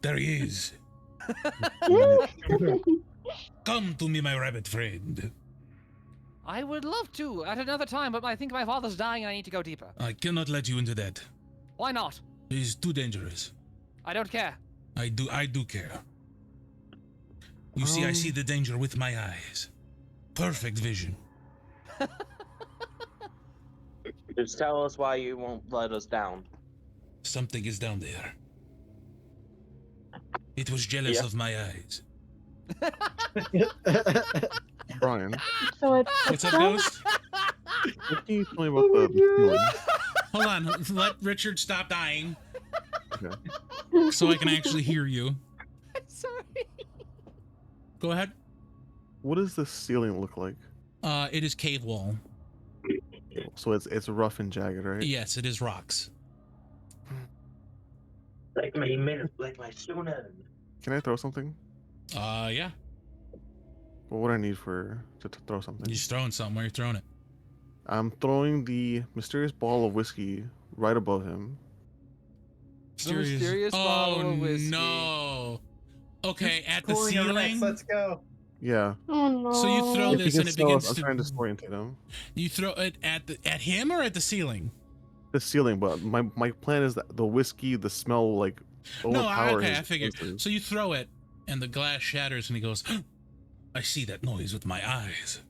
Speaker 1: There he is. Come to me, my rabbit friend.
Speaker 2: I would love to at another time, but I think my father's dying and I need to go deeper.
Speaker 1: I cannot let you into that.
Speaker 2: Why not?
Speaker 1: It is too dangerous.
Speaker 2: I don't care.
Speaker 1: I do care. You see, I see the danger with my eyes. Perfect vision.
Speaker 6: Just tell us why you won't let us down.
Speaker 1: Something is down there. It was jealous
Speaker 6: Yeah.
Speaker 1: of my eyes.
Speaker 7: Brian,
Speaker 4: So it's
Speaker 1: What's up, Ghost?
Speaker 7: what can you tell me about the feeling?
Speaker 1: Hold on. Let Richard stop dying
Speaker 7: Okay.
Speaker 1: so I can actually hear you.
Speaker 2: Sorry.
Speaker 1: Go ahead.
Speaker 7: What does the ceiling look like?
Speaker 1: It is cave wall.
Speaker 7: So it's rough and jagged, right?
Speaker 1: Yes, it is rocks.
Speaker 6: Like my sooner.
Speaker 7: Can I throw something?
Speaker 1: Yeah.
Speaker 7: What would I need to throw something?
Speaker 1: You're just throwing something. Where you throwing it?
Speaker 7: I'm throwing the mysterious ball of whiskey right above him.
Speaker 2: mysterious bottle
Speaker 1: Oh
Speaker 2: of whiskey.
Speaker 1: no. Okay, at the
Speaker 3: Cooling over next,
Speaker 1: ceiling.
Speaker 3: let's go.
Speaker 7: Yeah.
Speaker 4: oh no.
Speaker 1: So you throw
Speaker 7: If
Speaker 1: this
Speaker 7: he
Speaker 1: and
Speaker 7: can
Speaker 1: it
Speaker 7: smell us,
Speaker 1: begins
Speaker 7: I'm
Speaker 1: to.
Speaker 7: trying to disorientate him.
Speaker 1: You throw it at him or at the ceiling?
Speaker 7: The ceiling, but my plan is that the whiskey, the smell, like
Speaker 1: No,
Speaker 7: overpower
Speaker 1: okay,
Speaker 7: his
Speaker 1: I figured.
Speaker 7: senses.
Speaker 1: So you throw it, and the glass shatters, and he goes, I see that noise with my eyes.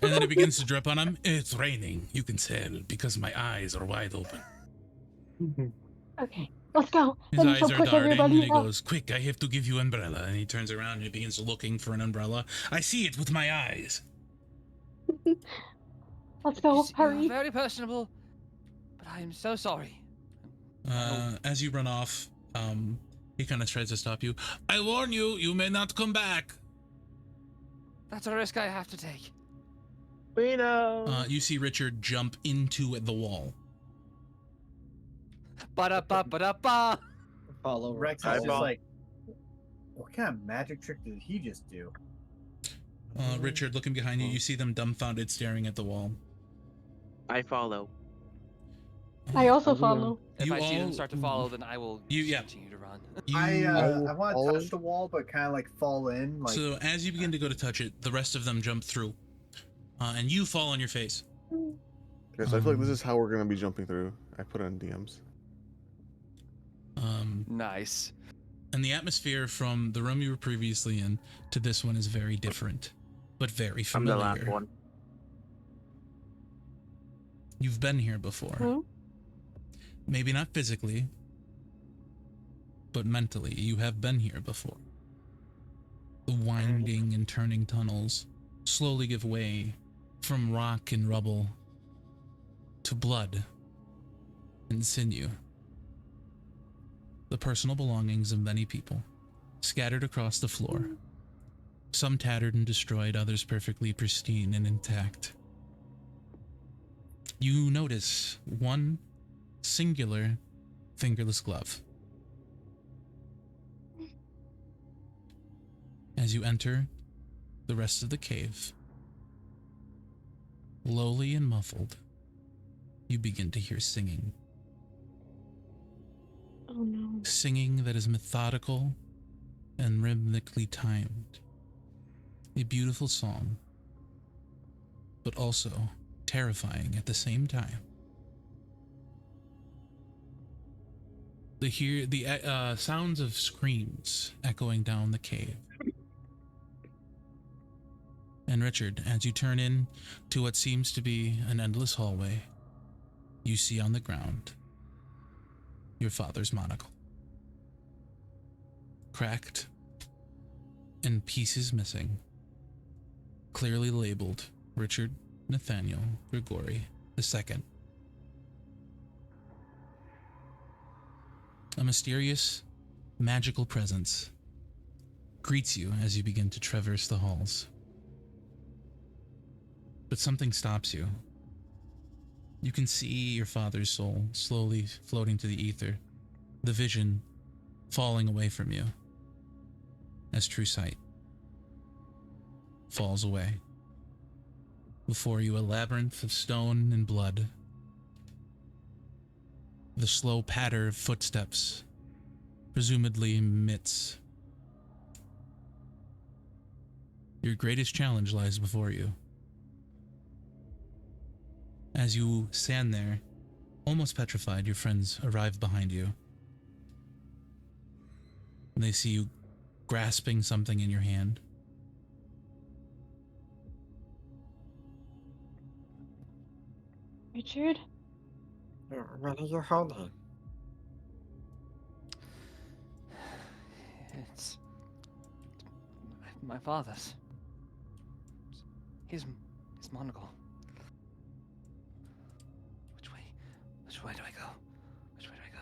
Speaker 1: And then it begins to drip on him. It's raining. You can tell because my eyes are wide open.
Speaker 4: Okay, let's go.
Speaker 1: His
Speaker 4: Let me
Speaker 1: eyes
Speaker 4: go
Speaker 1: are
Speaker 4: push
Speaker 1: darting, and
Speaker 4: everybody
Speaker 1: he
Speaker 4: out.
Speaker 1: goes, quick, I have to give you umbrella. And he turns around and he begins looking for an umbrella. I see it with my eyes.
Speaker 4: Let's go.
Speaker 2: You're
Speaker 4: Hurry.
Speaker 2: very personable, but I am so sorry.
Speaker 1: As you run off, he kind of tries to stop you. I warn you, you may not come back.
Speaker 2: That's a risk I have to take.
Speaker 6: We know.
Speaker 1: You see Richard jump into the wall.
Speaker 2: Ba-da-ba-ba-da-ba.
Speaker 5: Follow
Speaker 3: Rex is
Speaker 5: follow.
Speaker 3: just
Speaker 8: Eyeball.
Speaker 3: like, what kind of magic trick did he just do?
Speaker 1: Richard, looking behind you, you see them dumbfounded staring at the wall.
Speaker 6: I follow.
Speaker 4: I also
Speaker 5: I don't know.
Speaker 4: follow.
Speaker 2: If
Speaker 1: You
Speaker 2: I see them
Speaker 1: all-
Speaker 2: start to follow, then I will
Speaker 1: Yeah.
Speaker 2: continue to run.
Speaker 1: You,
Speaker 3: I want to
Speaker 7: follow.
Speaker 3: touch the wall, but kind of like fall in. Like,
Speaker 1: so as you begin to go to touch it, the rest of them jump through, and you fall on your face.
Speaker 7: Okay, so I feel like this is how we're gonna be jumping through. I put it on DMs.
Speaker 2: Nice.
Speaker 1: And the atmosphere from the room you were previously in to this one is very different, but very
Speaker 8: I'm the
Speaker 1: familiar.
Speaker 8: last one.
Speaker 1: You've been here before.
Speaker 4: Hmm?
Speaker 1: Maybe not physically, but mentally, you have been here before. The winding and turning tunnels slowly give way from rock and rubble to blood and sinew. The personal belongings of many people scattered across the floor. Some tattered and destroyed, others perfectly pristine and intact. You notice one singular fingerless glove. As you enter the rest of the cave, lowly and muffled, you begin to hear singing.
Speaker 4: Oh no.
Speaker 1: Singing that is methodical and rhythmically timed. A beautiful song, but also terrifying at the same time. The sounds of screams echoing down the cave. And Richard, as you turn in to what seems to be an endless hallway, you see on the ground your father's monocle. Cracked and pieces missing. Clearly labeled Richard Nathaniel Grigori II. A mysterious, magical presence greets you as you begin to traverse the halls. But something stops you. You can see your father's soul slowly floating to the ether, the vision falling away from you as true sight falls away. Before you, a labyrinth of stone and blood. The slow patter of footsteps, presumably mitts. Your greatest challenge lies before you. As you stand there, almost petrified, your friends arrive behind you. And they see you grasping something in your hand.
Speaker 4: Richard?
Speaker 5: What are you holding?
Speaker 2: It's my father's. His monocle. Which way do I go? Which way do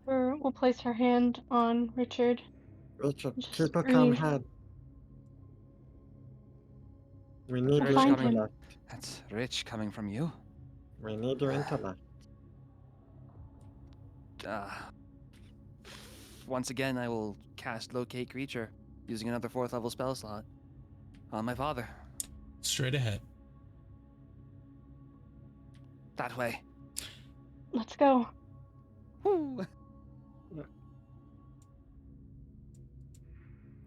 Speaker 2: I go?
Speaker 4: We'll place her hand on Richard.
Speaker 5: Richard,
Speaker 4: Just
Speaker 5: keep a calm
Speaker 4: breathe.
Speaker 5: head. We need
Speaker 2: Rich
Speaker 5: your
Speaker 4: find him.
Speaker 5: intellect.
Speaker 2: That's rich coming from you.
Speaker 5: We need your intellect.
Speaker 2: Once again, I will cast Locate Creature using another 4th level spell slot on my father.
Speaker 1: Straight ahead.
Speaker 2: That way.
Speaker 4: Let's go.
Speaker 2: Woo!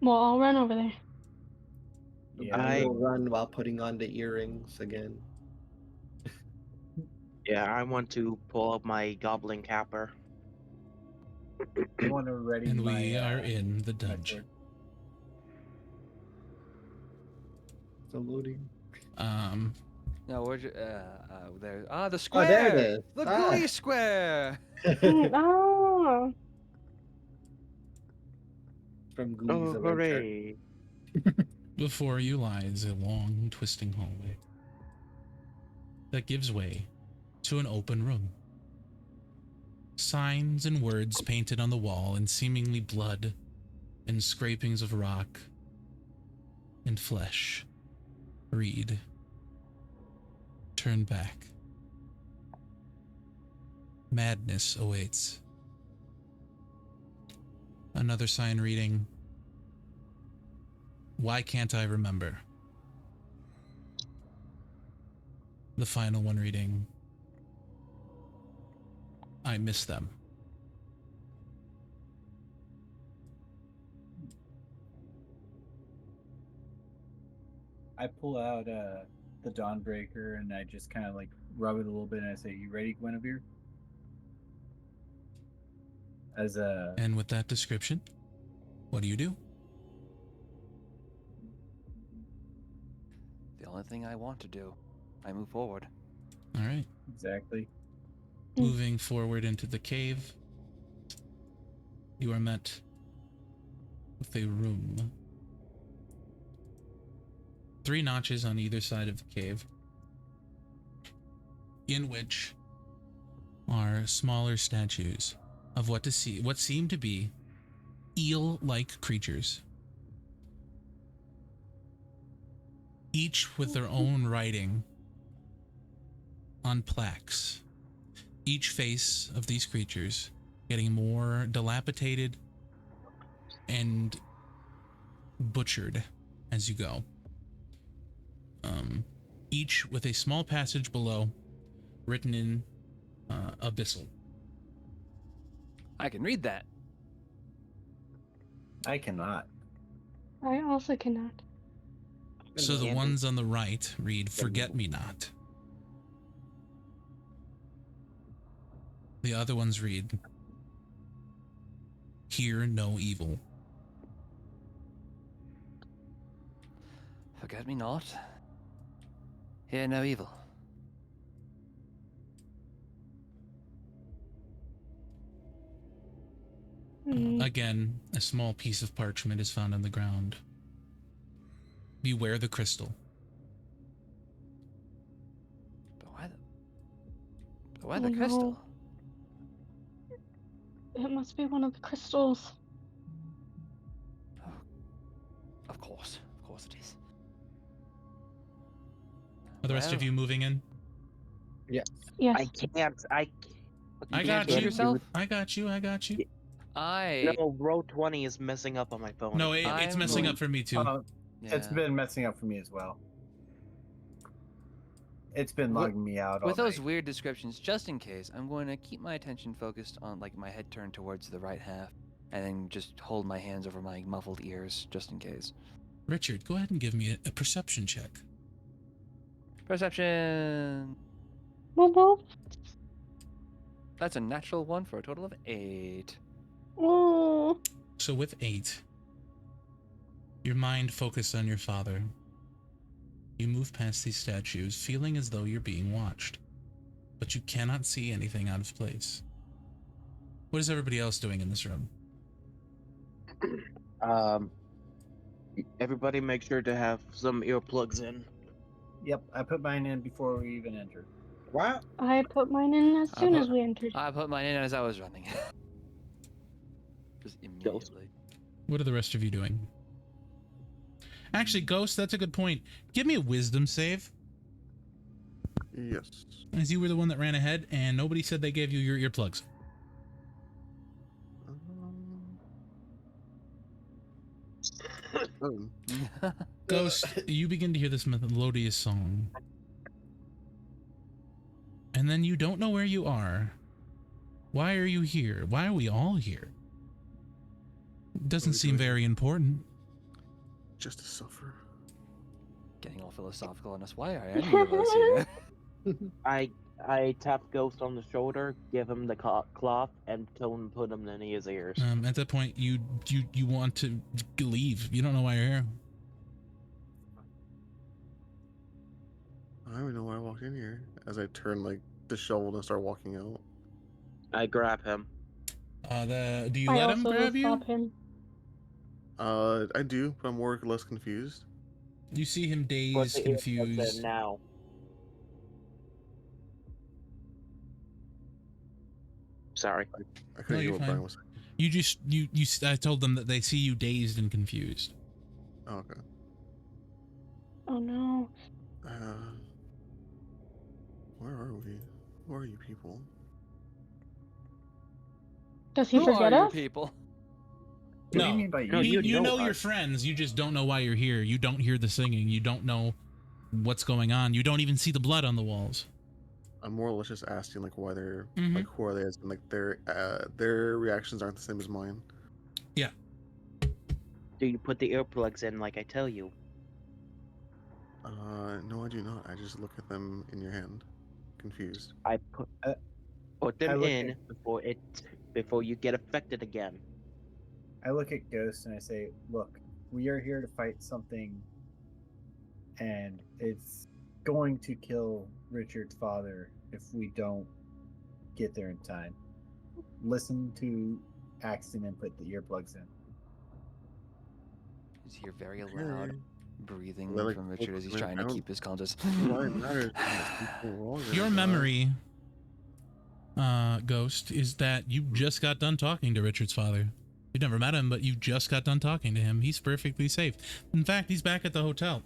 Speaker 4: Well, I'll run over there.
Speaker 3: yeah,
Speaker 5: I will run while putting on the earrings again.
Speaker 6: Yeah, I want to pull up my goblin capper.
Speaker 3: I want to ready
Speaker 1: And
Speaker 3: my,
Speaker 1: we are in the
Speaker 3: my
Speaker 1: dungeon.
Speaker 3: sword.
Speaker 5: Saluting.
Speaker 2: No, where'd you, there. The square!
Speaker 5: Oh, there it is.
Speaker 2: The
Speaker 5: Ah.
Speaker 2: gooey square!
Speaker 4: Oh,
Speaker 5: From Goonies
Speaker 6: Oh,
Speaker 5: Adventure.
Speaker 6: hooray!
Speaker 1: Before you lies a long, twisting hallway that gives way to an open room. Signs and words painted on the wall in seemingly blood and scrapings of rock and flesh read, "Turn back. madness awaits. Another sign reading, why can't I remember? The final one reading, I miss them.
Speaker 3: I pull out the Dawnbreaker and I just kind of like rub it a little bit and I say, "You ready, Guinevere?" As a
Speaker 1: And with that description, what do you do?
Speaker 2: The only thing I want to do, I move forward.
Speaker 1: All right.
Speaker 3: exactly.
Speaker 1: Moving forward into the cave, you are met with a room. 3 notches on either side of the cave, in which are smaller statues of what seem to be eel-like creatures, each with their own writing on plaques. Each face of these creatures getting more dilapidated and butchered as you go. Each with a small passage below written in abyssal.
Speaker 2: I can read that.
Speaker 3: I cannot.
Speaker 4: I also cannot.
Speaker 1: So the
Speaker 6: Can't
Speaker 1: ones on the right read "Forget Me Not." The other ones read "Hear No Evil."
Speaker 2: Forget me not. Hear no evil.
Speaker 1: Again, a small piece of parchment is found on the ground. Beware the crystal.
Speaker 2: But why the
Speaker 4: Oh,
Speaker 2: crystal?
Speaker 4: no. It must be one of the crystals.
Speaker 2: Of course it is.
Speaker 1: Are the rest of
Speaker 2: Well,
Speaker 1: you moving in?
Speaker 4: Yes.
Speaker 6: I can't.
Speaker 1: I
Speaker 2: can't
Speaker 1: got
Speaker 2: heal
Speaker 1: you.
Speaker 2: yourself?
Speaker 1: I got you.
Speaker 6: No, row 20 is messing up on my phone.
Speaker 1: No, it's
Speaker 2: I'm
Speaker 1: messing
Speaker 2: going-
Speaker 1: up for me too.
Speaker 3: It's
Speaker 2: Yeah.
Speaker 3: been messing up for me as well. It's been
Speaker 2: Wi-
Speaker 3: logging me out all
Speaker 2: With those
Speaker 3: night.
Speaker 2: weird descriptions, just in case, I'm going to keep my attention focused on, like, my head turned towards the right half, and then just hold my hands over my muffled ears, just in case.
Speaker 1: Richard, go ahead and give me a perception check.
Speaker 2: Perception.
Speaker 4: Well,
Speaker 2: That's a natural 1 for a total of 8.
Speaker 4: oh.
Speaker 1: So with 8, your mind focused on your father. You move past these statues, feeling as though you're being watched, but you cannot see anything out of place. What is everybody else doing in this room?
Speaker 6: Everybody make sure to have some earplugs in.
Speaker 3: Yep, I put mine in before we even entered.
Speaker 5: What?
Speaker 4: I put mine in as soon as we entered.
Speaker 2: I put mine in as I was running. Just immediately.
Speaker 1: What are the rest of you doing? Actually, Ghost, that's a good point. Give me a wisdom save,
Speaker 7: Yes.
Speaker 1: as you were the one that ran ahead, and nobody said they gave you your earplugs. Ghost, you begin to hear this melodious song. And then you don't know where you are. Why are you here? Why are we all here? It doesn't
Speaker 7: we
Speaker 1: seem
Speaker 7: doing?
Speaker 1: very important.
Speaker 7: Just to suffer.
Speaker 2: Getting all philosophical on us. Why are any of us here?
Speaker 6: I tap Ghost on the shoulder, give him the cloth, and tell him to put him in his ears.
Speaker 1: At that point, you want to leave. You don't know why you're here.
Speaker 7: I don't even know why I walked in here. As I turn like disheveled and start walking out.
Speaker 6: I grab him.
Speaker 1: Do you
Speaker 4: I
Speaker 1: let him
Speaker 4: also
Speaker 1: grab you?
Speaker 4: stop him.
Speaker 7: I do, but I'm more or less confused.
Speaker 1: You see him
Speaker 6: Put
Speaker 1: dazed,
Speaker 6: the earplugs in
Speaker 1: confused.
Speaker 6: now. Sorry.
Speaker 7: I couldn't
Speaker 1: No,
Speaker 7: hear
Speaker 1: you're
Speaker 7: what
Speaker 1: fine.
Speaker 7: Brian was saying.
Speaker 1: I told them that they see you dazed and confused.
Speaker 7: Oh, okay.
Speaker 4: Oh no.
Speaker 7: Where are we? Who are you people?
Speaker 4: Does he
Speaker 2: Who are
Speaker 4: forget
Speaker 2: you
Speaker 4: us?
Speaker 2: people?
Speaker 3: What do
Speaker 1: No.
Speaker 3: you mean by
Speaker 6: No,
Speaker 3: you?
Speaker 1: You
Speaker 6: you
Speaker 1: know
Speaker 6: know
Speaker 1: your
Speaker 6: us.
Speaker 1: friends. You just don't know why you're here. You don't hear the singing. You don't know what's going on. You don't even see the blood on the walls.
Speaker 7: I'm more or less just asking like why they're
Speaker 1: Mhm.
Speaker 7: like who are they, as in, like their reactions aren't the same as mine.
Speaker 6: Do you put the earplugs in like I tell you?
Speaker 7: No, I do not. I just look at them in your hand, confused.
Speaker 6: I
Speaker 3: Uh,
Speaker 6: put
Speaker 3: I
Speaker 6: them
Speaker 3: look
Speaker 6: in
Speaker 3: at-
Speaker 6: before you get affected again.
Speaker 3: I look at Ghost and I say, "Look, we are here to fight something, and it's going to kill Richard's father if we don't get there in time. Listen to Axton and put the earplugs in."
Speaker 2: You hear very loud
Speaker 7: Okay.
Speaker 2: breathing
Speaker 7: Well, like,
Speaker 2: from Richard as he's
Speaker 7: I
Speaker 2: trying to
Speaker 7: don't-
Speaker 2: keep his conscious.
Speaker 7: Why it matters? We're all gonna
Speaker 1: Your
Speaker 7: die.
Speaker 1: memory, Ghost, is that you just got done talking to Richard's father. You never met him, but you just got done talking to him. He's perfectly safe. In fact, he's back at the hotel.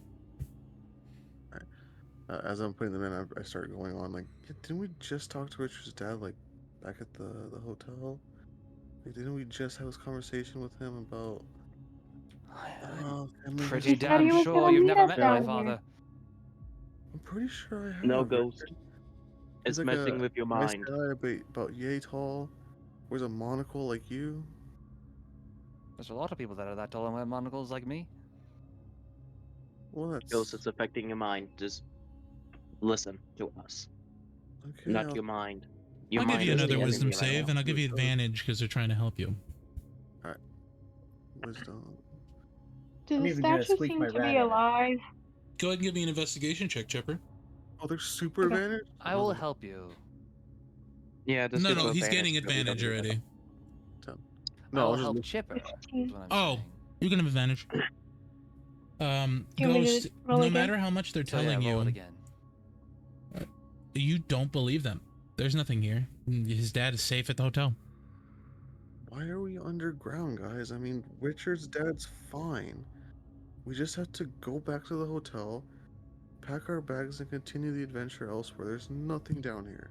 Speaker 7: As I'm putting them in, I start going on like, didn't we just talk to Richard's dad like back at the hotel? Like, didn't we just have this conversation with him about?
Speaker 2: I'm
Speaker 7: family
Speaker 2: pretty
Speaker 4: He said
Speaker 7: history?
Speaker 4: he
Speaker 2: damn
Speaker 4: was
Speaker 2: sure
Speaker 4: gonna
Speaker 2: you've
Speaker 4: meet
Speaker 2: never
Speaker 4: us
Speaker 2: met
Speaker 6: down
Speaker 2: my
Speaker 6: here.
Speaker 2: father.
Speaker 7: I'm pretty sure I have.
Speaker 6: No,
Speaker 7: Richard.
Speaker 6: Ghost.
Speaker 7: He's
Speaker 6: It's messing with your
Speaker 7: nice
Speaker 6: mind.
Speaker 7: guy, about yay tall, wears a monocle like you.
Speaker 2: There's a lot of people that are that tall and wear monocles like me.
Speaker 7: Well, that's
Speaker 6: Ghost, it's affecting your mind. Just listen to us,
Speaker 7: okay.
Speaker 6: not
Speaker 7: I'll-
Speaker 6: your mind. Your
Speaker 1: I'll give
Speaker 6: mind
Speaker 1: you
Speaker 6: is
Speaker 1: another
Speaker 6: the
Speaker 1: wisdom
Speaker 6: enemy right
Speaker 1: save,
Speaker 6: now.
Speaker 1: and I'll give you
Speaker 7: Wisdom.
Speaker 1: advantage because they're trying to help you.
Speaker 7: Wisdom.
Speaker 4: Do
Speaker 3: I'm
Speaker 4: the
Speaker 3: even gonna
Speaker 4: statues
Speaker 3: squeak
Speaker 4: seem
Speaker 3: my
Speaker 4: to
Speaker 3: rat
Speaker 4: be
Speaker 3: at it.
Speaker 4: alive?
Speaker 1: Go ahead and give me an investigation check, Chipper.
Speaker 7: Oh, there's super
Speaker 4: Okay.
Speaker 7: advantage.
Speaker 2: I will help you.
Speaker 6: Yeah, the
Speaker 1: No,
Speaker 6: super
Speaker 1: he's
Speaker 6: advantage,
Speaker 1: getting
Speaker 6: so we don't
Speaker 1: advantage
Speaker 6: need to
Speaker 1: already.
Speaker 7: No,
Speaker 2: I
Speaker 7: I
Speaker 2: will
Speaker 7: was just
Speaker 2: help
Speaker 7: looking-
Speaker 2: Chipper. Is
Speaker 4: 16.
Speaker 2: what I'm
Speaker 1: Oh.
Speaker 2: saying.
Speaker 1: You can have advantage.
Speaker 4: Do you want me to
Speaker 1: Ghost,
Speaker 4: roll
Speaker 1: no
Speaker 4: again?
Speaker 1: matter how much they're
Speaker 2: So yeah,
Speaker 1: telling
Speaker 2: roll it
Speaker 1: you,
Speaker 2: again.
Speaker 1: you don't believe them. There's nothing here. His dad is safe at the hotel.
Speaker 7: Why are we underground, guys? I mean, Richard's dad's fine. We just have to go back to the hotel, pack our bags, and continue the adventure elsewhere. There's nothing down here.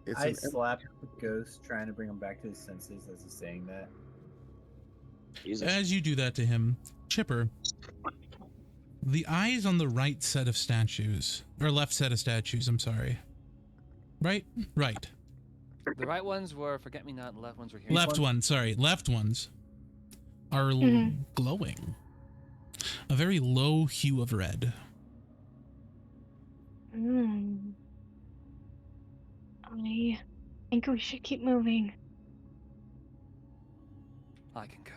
Speaker 7: It's
Speaker 3: I
Speaker 7: an
Speaker 3: slap the Ghost, trying to bring him back to his senses as he's saying that.
Speaker 6: Jesus.
Speaker 1: As you do that to him, Chipper, the eyes on the right set of statues, or left set of statues, I'm sorry. Right? Right.
Speaker 2: The right ones were forget me not, the left ones were here.
Speaker 1: Left one, sorry. Left ones are
Speaker 4: Mhm.
Speaker 1: glowing. A very low hue of red.
Speaker 4: Hmm. I think we should keep moving.
Speaker 2: I concur.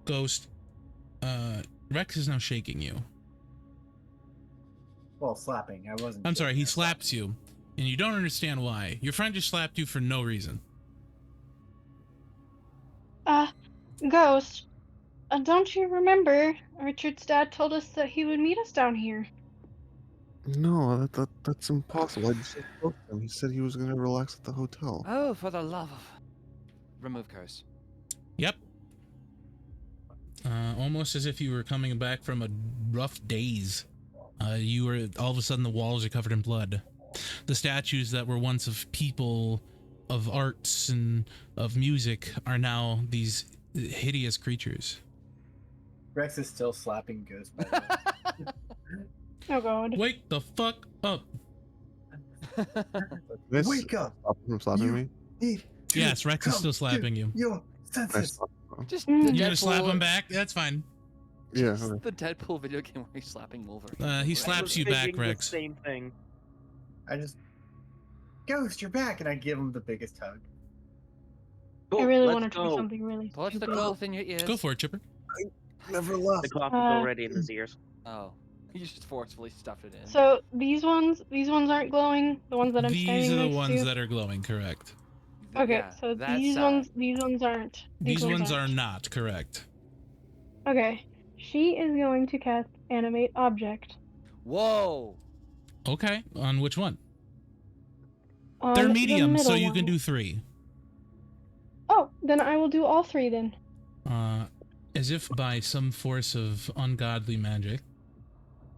Speaker 1: Ghost, Rex is now shaking you.
Speaker 3: Well, slapping. I wasn't.
Speaker 1: I'm sorry, he
Speaker 3: joking, I slapped
Speaker 1: slaps you, and you don't understand why. Your friend just slapped you for no reason.
Speaker 4: Ghost, don't you remember Richard's dad told us that he would meet us down here?
Speaker 7: No, that's impossible. I just spoke to him. He said he was gonna relax at the hotel.
Speaker 2: Oh, for the love of... Remove curse.
Speaker 1: Yep. Almost as if you were coming back from a rough daze. You were all of a sudden the walls are covered in blood. The statues that were once of people, of arts and of music are now these hideous creatures.
Speaker 3: Rex is still slapping Ghost. By the way.
Speaker 4: Oh god.
Speaker 1: Wake the fuck up!
Speaker 7: This
Speaker 3: Wake up!
Speaker 7: stop him from slapping
Speaker 3: You-
Speaker 7: me.
Speaker 3: Need to
Speaker 1: Yes, Rex is
Speaker 3: come
Speaker 1: still
Speaker 3: to
Speaker 1: slapping you.
Speaker 3: Your
Speaker 7: I
Speaker 3: senses.
Speaker 7: slap him.
Speaker 2: Just
Speaker 4: Mm.
Speaker 2: the
Speaker 1: You gonna slap
Speaker 2: Deadpool-
Speaker 1: him back? That's fine.
Speaker 7: Yeah.
Speaker 2: just
Speaker 7: Okay.
Speaker 2: the Deadpool video game where he's slapping Wolverine.
Speaker 1: He
Speaker 2: Right?
Speaker 1: slaps
Speaker 6: I was
Speaker 1: you back,
Speaker 6: thinking the
Speaker 1: Rex.
Speaker 6: Same thing.
Speaker 3: I just Ghost, you're back, and I give him the biggest hug.
Speaker 6: Cool,
Speaker 4: I really
Speaker 6: let's
Speaker 4: want it to be
Speaker 6: go.
Speaker 4: something really
Speaker 2: Put the
Speaker 4: stupid.
Speaker 2: cloth in your ears.
Speaker 1: Go for it, Chipper.
Speaker 7: Never left.
Speaker 6: The cloth is
Speaker 4: Uh,
Speaker 6: already in his ears.
Speaker 2: Oh. You just forcefully stuffed it in.
Speaker 4: So these ones aren't glowing. The ones that I'm
Speaker 1: These
Speaker 4: standing
Speaker 1: are the
Speaker 4: next
Speaker 1: ones
Speaker 4: to.
Speaker 1: that are glowing, correct.
Speaker 4: Okay,
Speaker 2: Yeah,
Speaker 4: so
Speaker 2: that
Speaker 4: these
Speaker 2: side.
Speaker 4: ones aren't.
Speaker 1: These ones are
Speaker 4: aren't.
Speaker 1: not, correct.
Speaker 4: Okay, she is going to cast animate object.
Speaker 2: Whoa!
Speaker 1: Okay, on which one?
Speaker 4: On
Speaker 1: They're
Speaker 4: the
Speaker 1: medium, so
Speaker 4: middle
Speaker 1: you can
Speaker 4: one.
Speaker 1: do 3.
Speaker 4: Oh, then I will do all 3 then.
Speaker 1: As if by some force of ungodly magic,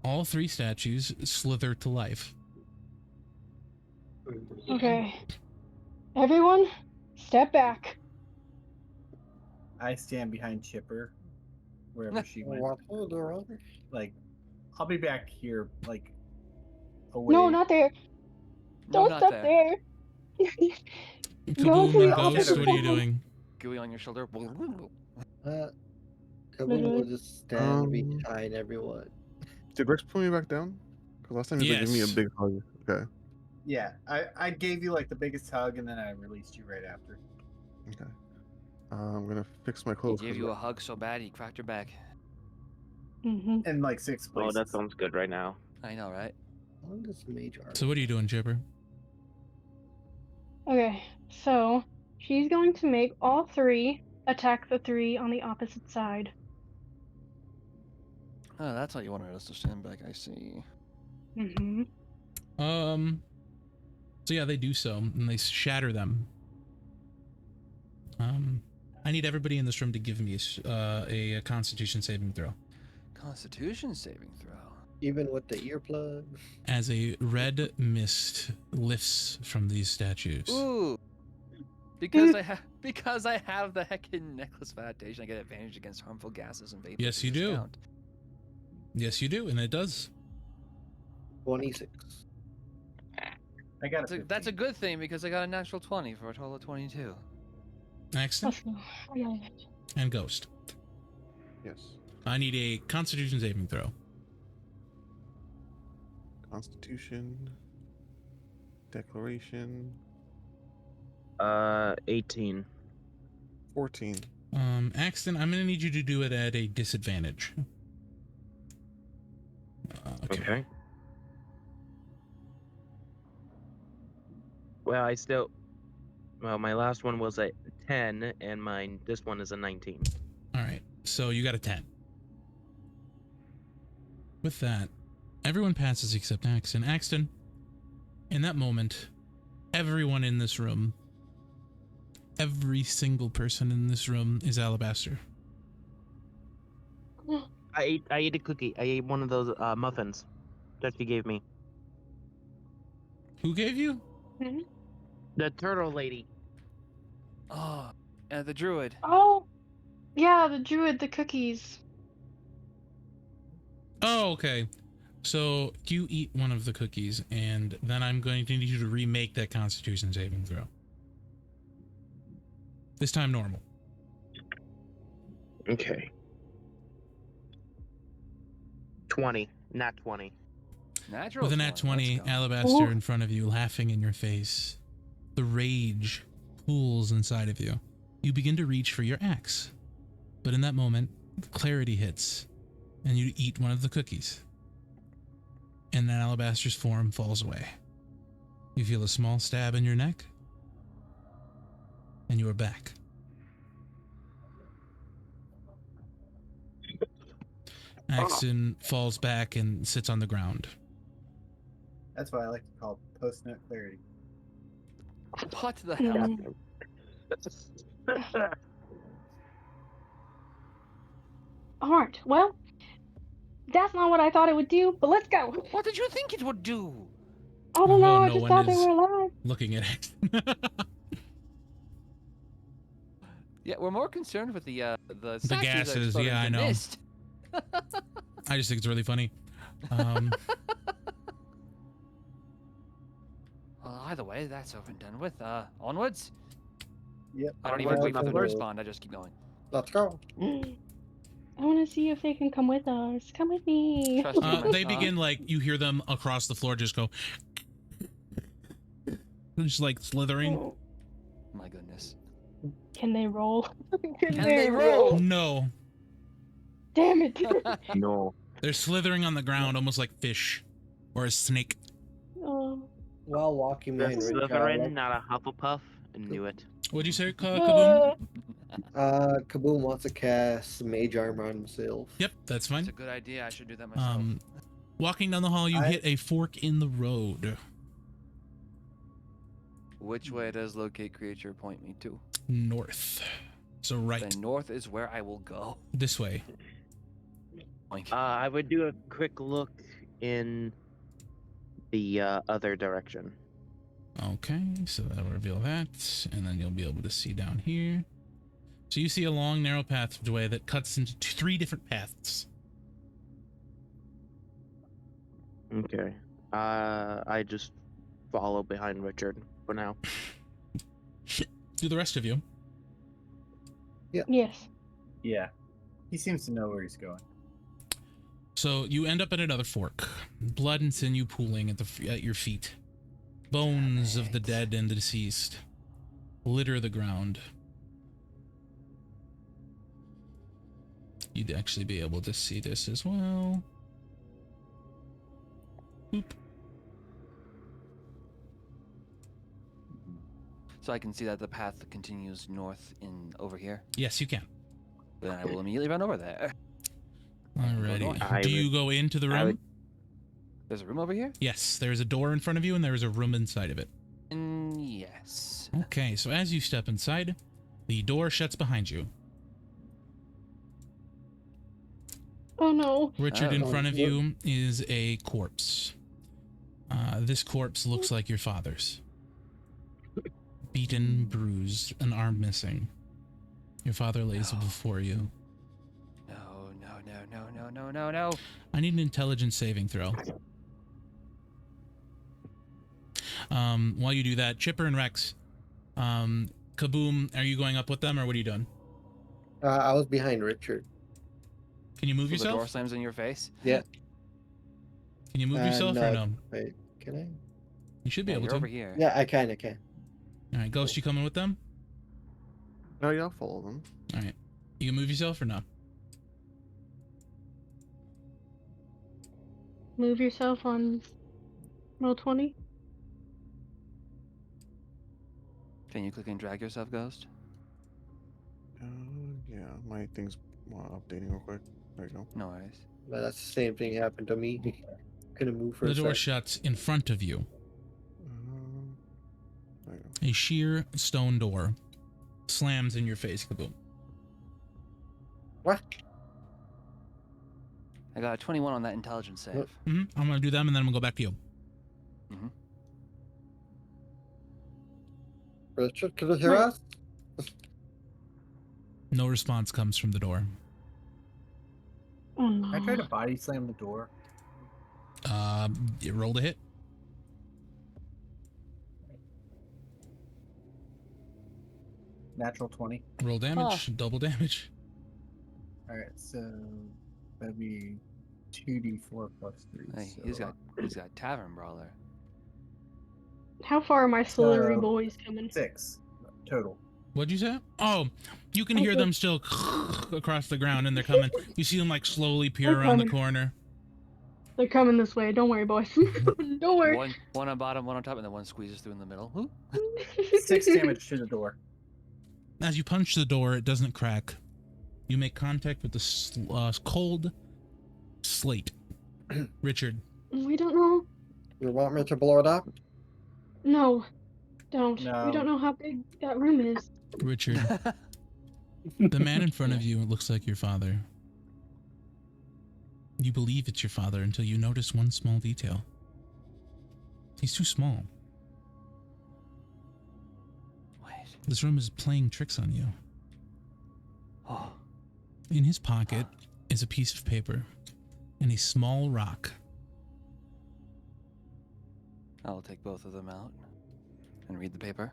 Speaker 1: all 3 statues slither to life.
Speaker 4: Okay. Everyone, Step back.
Speaker 3: I stand behind Chipper, wherever she went.
Speaker 5: What are you doing?
Speaker 3: Like, I'll be back here, like, away.
Speaker 4: No, not there.
Speaker 2: No,
Speaker 4: Don't
Speaker 2: not
Speaker 4: step
Speaker 2: there.
Speaker 4: there. Go to
Speaker 1: Kaboom
Speaker 4: the
Speaker 1: and
Speaker 3: opposite
Speaker 1: Ghost, what are you
Speaker 4: side.
Speaker 1: doing?
Speaker 2: Gooey on your shoulder.
Speaker 5: Kaboom
Speaker 4: Literally.
Speaker 5: will just stand behind everyone.
Speaker 7: Did Rex put me back down? Because last time he was like, give me a
Speaker 1: Yes.
Speaker 7: big hug. Okay.
Speaker 3: Yeah, I gave you like the biggest hug, and then I released you right after.
Speaker 7: Okay. I'm gonna fix my
Speaker 2: He
Speaker 7: clothes.
Speaker 2: gave
Speaker 7: 'cause
Speaker 2: you a hug so bad he cracked your back.
Speaker 4: Mm-hmm.
Speaker 3: In like 6
Speaker 6: Oh,
Speaker 3: places.
Speaker 6: that sounds good right now.
Speaker 2: I know, right?
Speaker 5: What is Mage Armor?
Speaker 1: So what are you doing, Chipper?
Speaker 4: Okay, so she's going to make all 3 attack the 3 on the opposite side.
Speaker 2: Oh, that's how you wanted us to stand back. I see.
Speaker 4: Mm-hmm.
Speaker 1: So yeah, they do so, and they shatter them. I need everybody in this room to give me a Constitution saving throw.
Speaker 2: Constitution saving throw.
Speaker 5: Even with the earplug.
Speaker 1: As a red mist lifts from these statues.
Speaker 2: Ooh. Because I have the heckin' necklace of adaptation, I get advantage against harmful gases and vapors.
Speaker 1: Yes, you
Speaker 2: Does this
Speaker 1: do.
Speaker 2: count?
Speaker 1: Yes, you do, and it does.
Speaker 5: 26.
Speaker 3: I got a
Speaker 2: That's a
Speaker 3: 15.
Speaker 2: good thing because I got a natural 20 for a total of 22.
Speaker 1: Axton
Speaker 4: Let's go. I got it.
Speaker 1: and Ghost.
Speaker 7: Yes.
Speaker 1: I need a Constitution saving throw.
Speaker 7: Constitution. Declaration.
Speaker 6: 18.
Speaker 7: 14.
Speaker 1: Axton, I'm gonna need you to do it at a disadvantage.
Speaker 6: Okay. Well, my last one was a 10, and this one is a 19.
Speaker 1: All right, so you got a 10. With that, everyone passes except Axton. Axton, in that moment, everyone in this room, every single person in this room is Alabaster.
Speaker 6: I ate a cookie. I ate one of those muffins that she gave me.
Speaker 1: Who gave you?
Speaker 6: The turtle lady.
Speaker 2: Oh, and the druid.
Speaker 4: Oh, yeah, the druid, the cookies.
Speaker 1: Oh, okay. So you eat one of the cookies, and then I'm going to need you to remake that Constitution saving throw. This time normal.
Speaker 6: Okay. 20, not 20.
Speaker 2: Natural
Speaker 1: With a nat 20,
Speaker 2: let's go.
Speaker 1: Alabaster
Speaker 4: Ooh.
Speaker 1: in front of you, laughing in your face. The rage pools inside of you. You begin to reach for your axe. But in that moment, clarity hits, and you eat one of the cookies. And then Alabaster's form falls away. You feel a small stab in your neck, and you are back. Axton falls back and sits on the ground.
Speaker 3: That's why I like to call post-nut clarity.
Speaker 2: What the hell?
Speaker 4: Mm. Alright, well, that's not what I thought it would do, but let's go.
Speaker 2: What did you think it would do?
Speaker 4: I don't
Speaker 1: Oh,
Speaker 4: know, I
Speaker 1: no
Speaker 4: just
Speaker 1: one
Speaker 4: thought they
Speaker 1: is-
Speaker 4: were alive.
Speaker 1: Looking at Axton.
Speaker 2: Yeah, we're more concerned with the statues that
Speaker 1: gases,
Speaker 2: exploded
Speaker 1: yeah, I
Speaker 2: into
Speaker 1: know.
Speaker 2: mist.
Speaker 1: I just think it's really funny.
Speaker 2: Well, either way, that's over and done with. Onwards.
Speaker 3: Yep.
Speaker 2: I don't even
Speaker 5: Onwards
Speaker 2: wait for the
Speaker 5: and
Speaker 2: bird
Speaker 5: onwards.
Speaker 2: spawn. I just keep going.
Speaker 5: Let's go.
Speaker 4: I want to see if they can come with us. Come with me.
Speaker 2: Trust me, my
Speaker 1: They
Speaker 2: son.
Speaker 1: begin like you hear them across the floor just go, just like slithering.
Speaker 2: My goodness.
Speaker 4: Can they roll?
Speaker 2: Can they roll?
Speaker 1: No,
Speaker 4: Damn it.
Speaker 6: No.
Speaker 1: they're slithering on the ground almost like fish or a snake.
Speaker 4: Oh.
Speaker 5: While walking behind
Speaker 6: That's
Speaker 5: Rinka,
Speaker 6: Slytherin, not a Hufflepuff. I knew it.
Speaker 1: What'd you say, Kaboom?
Speaker 5: Kaboom wants to cast Mage Armor on himself.
Speaker 1: Yep, that's
Speaker 2: It's
Speaker 1: fine.
Speaker 2: a good idea. I should do that myself.
Speaker 1: Walking down the hall, you
Speaker 3: I-
Speaker 1: hit a fork in the road.
Speaker 2: Which way does locate creature point me to?
Speaker 1: North. So right
Speaker 2: Then north is where I will go.
Speaker 1: this way.
Speaker 2: Oink.
Speaker 6: I would do a quick look in the other direction.
Speaker 1: Okay, so that'll reveal that, and then you'll be able to see down here. So you see a long, narrow pathway that cuts into three different paths.
Speaker 6: Okay. I just follow behind Richard for now.
Speaker 1: Do the rest of you.
Speaker 4: Yes.
Speaker 3: Yeah. He seems to know where he's going.
Speaker 1: So you end up at another fork. Blood and sinew pooling at your feet. Bones of the dead and the deceased litter the ground. You'd actually be able to see this as well. Boop.
Speaker 2: So I can see that the path continues north in over here.
Speaker 1: Yes, you can.
Speaker 2: Then I will immediately run over there.
Speaker 1: Alrighty.
Speaker 6: I
Speaker 1: Do you
Speaker 6: would-
Speaker 1: go into the
Speaker 6: I
Speaker 1: room?
Speaker 6: would-
Speaker 2: There's a room over here?
Speaker 1: Yes, there's a door in front of you and there is a room inside of it.
Speaker 2: Yes.
Speaker 1: Okay, so as you step inside, the door shuts behind you.
Speaker 4: Oh no.
Speaker 1: Richard, in
Speaker 2: Oh.
Speaker 1: front of you is a corpse. This corpse looks like your father's. Beaten, bruised, an arm missing. Your father lays
Speaker 2: No.
Speaker 1: before you.
Speaker 2: No.
Speaker 1: I need an intelligence saving throw. While you do that, Chipper and Rex, Kaboom, are you going up with them or what are you doing?
Speaker 5: I was behind Richard.
Speaker 1: Can you move
Speaker 2: So the door
Speaker 1: yourself?
Speaker 2: slams in your face?
Speaker 5: Yeah.
Speaker 1: Can you move yourself or no?
Speaker 5: Wait, can I?
Speaker 1: You should be
Speaker 2: Yeah,
Speaker 1: able
Speaker 2: you're
Speaker 1: to.
Speaker 2: over here.
Speaker 5: Yeah, I can.
Speaker 1: All right, Ghost, you coming with them?
Speaker 7: Oh yeah, I'll follow them.
Speaker 1: All right. You can move yourself or no?
Speaker 4: Move yourself on roll 20.
Speaker 2: Can you click and drag yourself, Ghost?
Speaker 7: Yeah, my thing's updating real quick. There you go.
Speaker 2: No worries.
Speaker 5: But that's the same thing happened to me. Couldn't move for
Speaker 1: The
Speaker 5: a
Speaker 1: door
Speaker 5: sec.
Speaker 1: shuts in front of you.
Speaker 7: There you go.
Speaker 1: A sheer stone door slams in your face. Kaboom.
Speaker 5: What?
Speaker 2: I got a 21 on that intelligence save.
Speaker 5: What?
Speaker 1: I'm gonna do them and then I'm gonna go back to you.
Speaker 5: Richard, can you hear
Speaker 4: Wait.
Speaker 5: us?
Speaker 1: No response comes from the door.
Speaker 4: Oh no.
Speaker 3: I try to body slam the door.
Speaker 1: You rolled a hit.
Speaker 3: Natural 20.
Speaker 1: Roll damage. Double damage.
Speaker 3: Alright, so that'd be 2d4 plus 3.
Speaker 2: Hey,
Speaker 3: so,
Speaker 2: he's got Tavern Brawler.
Speaker 4: How far are my Slithery
Speaker 3: So-
Speaker 4: boys coming?
Speaker 3: 6 total.
Speaker 1: What'd you say? Oh, you can hear them still across the ground and they're coming. You see them like slowly peer
Speaker 4: They're
Speaker 1: around the
Speaker 4: coming.
Speaker 1: corner.
Speaker 4: They're coming this way. Don't worry, boys. Don't worry.
Speaker 2: One on bottom, one on top, and then one squeezes through in the middle. Ooh.
Speaker 3: 6 damage to the door.
Speaker 1: As you punch the door, it doesn't crack. You make contact with the cold slate. Richard,
Speaker 4: We don't know.
Speaker 5: You want me to blow it up?
Speaker 4: No. Don't.
Speaker 3: No.
Speaker 4: We don't know how big that room is.
Speaker 1: Richard, the man in front of you looks like your father. You believe it's your father until you notice one small detail. He's too small.
Speaker 2: Wait.
Speaker 1: This room is playing tricks on you.
Speaker 2: Oh.
Speaker 1: In his pocket is a piece of paper and a small rock.
Speaker 2: I'll take both of them out and read the paper.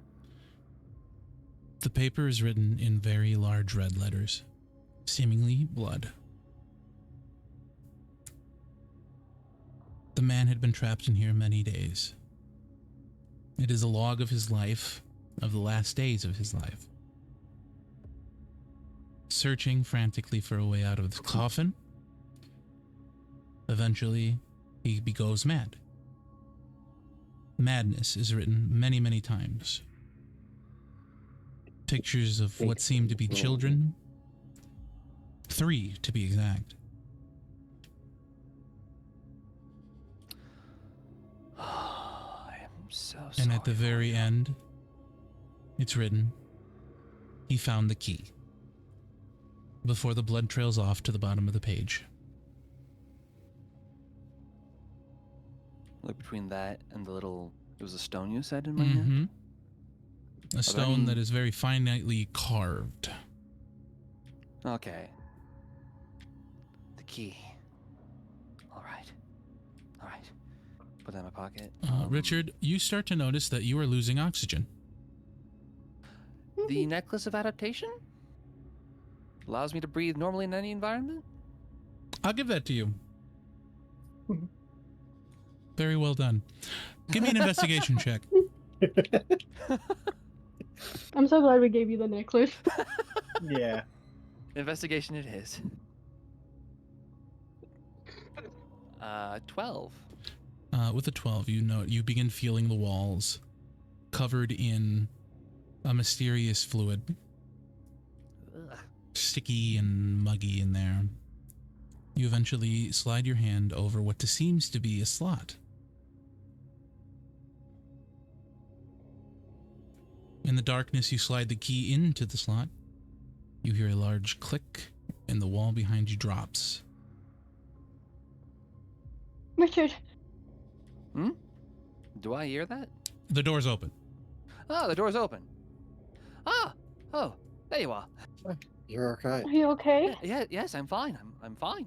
Speaker 1: The paper is written in very large red letters, seemingly blood. The man had been trapped in here many days. It is a log of his life, of the last days of his life. Searching frantically for a way out of the coffin. Eventually, he goes mad. Madness is written many, many times. Pictures of what seem to be children. 3 to be exact.
Speaker 2: I am so sorry.
Speaker 1: And at the very end, it's written, he found the key. Before the blood trails off to the bottom of the page.
Speaker 2: Look between that and the little It was a stone you said in my hand?
Speaker 1: A stone that is very finely carved.
Speaker 2: Okay. The key. All right. All right. Put that in my pocket.
Speaker 1: Richard, you start to notice that you are losing oxygen.
Speaker 2: The necklace of adaptation allows me to breathe normally in any environment.
Speaker 1: I'll give that to you. Very well done. Give me an investigation check.
Speaker 4: I'm so glad we gave you the necklace.
Speaker 3: Yeah.
Speaker 2: Investigation it is. 12.
Speaker 1: With a 12, you begin feeling the walls covered in a mysterious fluid,
Speaker 2: Ugh.
Speaker 1: sticky and muggy in there. You eventually slide your hand over what seems to be a slot. In the darkness, you slide the key into the slot. You hear a large click, and the wall behind you drops.
Speaker 4: Richard,
Speaker 2: Do I hear that?
Speaker 1: The door's open.
Speaker 2: Oh, the door's open. Ah! Oh, there you are.
Speaker 5: You're okay.
Speaker 4: are you okay?
Speaker 2: Yes, I'm fine. I'm fine.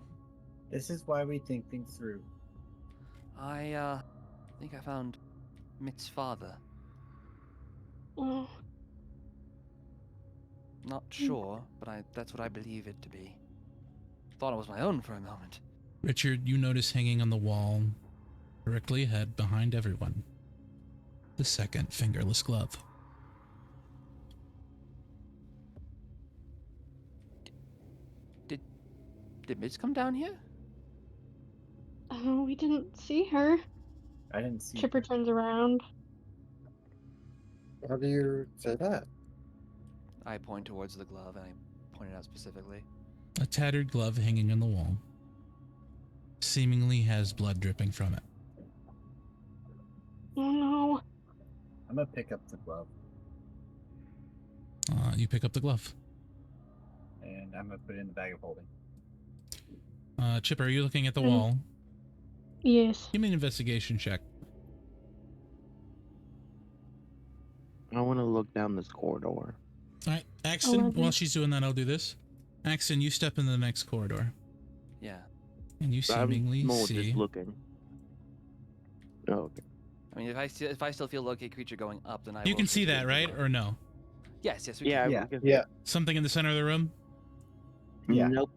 Speaker 3: This is why we think things through.
Speaker 2: I think I found Mitt's father.
Speaker 4: Oh,
Speaker 2: Not sure, but that's what I believe it to be. Thought it was my own for a moment.
Speaker 1: Richard, you notice hanging on the wall, directly ahead behind everyone, the second fingerless glove.
Speaker 2: Did Mitch come down here?
Speaker 4: we didn't see her.
Speaker 3: I didn't see.
Speaker 4: Chipper turns around.
Speaker 5: How do you say that?
Speaker 2: I point towards the glove and I point it out specifically.
Speaker 1: A tattered glove hanging on the wall seemingly has blood dripping from it.
Speaker 4: Oh no.
Speaker 3: I'm gonna pick up the glove
Speaker 1: You pick up the glove.
Speaker 3: and I'm gonna put it in the bag of holding.
Speaker 1: Chipper, are you looking at the wall?
Speaker 4: Yes.
Speaker 1: Give me an investigation check.
Speaker 6: I want to look down this corridor.
Speaker 1: All right, Axton,
Speaker 4: 11.
Speaker 1: while she's doing that, I'll do this. Axton, you step in the next corridor,
Speaker 2: Yeah.
Speaker 1: and you seemingly
Speaker 6: I'm more
Speaker 1: see...
Speaker 6: just looking. Oh, okay.
Speaker 2: I mean, if I still feel locate creature going up, then I
Speaker 1: You
Speaker 2: will
Speaker 1: can see
Speaker 2: continue
Speaker 1: that, right?
Speaker 2: to look.
Speaker 1: Or no?
Speaker 2: Yes, we
Speaker 6: Yeah,
Speaker 2: can.
Speaker 3: Yeah.
Speaker 6: we can-
Speaker 3: Yeah.
Speaker 1: Something in the center of the room?
Speaker 3: Yeah.
Speaker 6: Nope.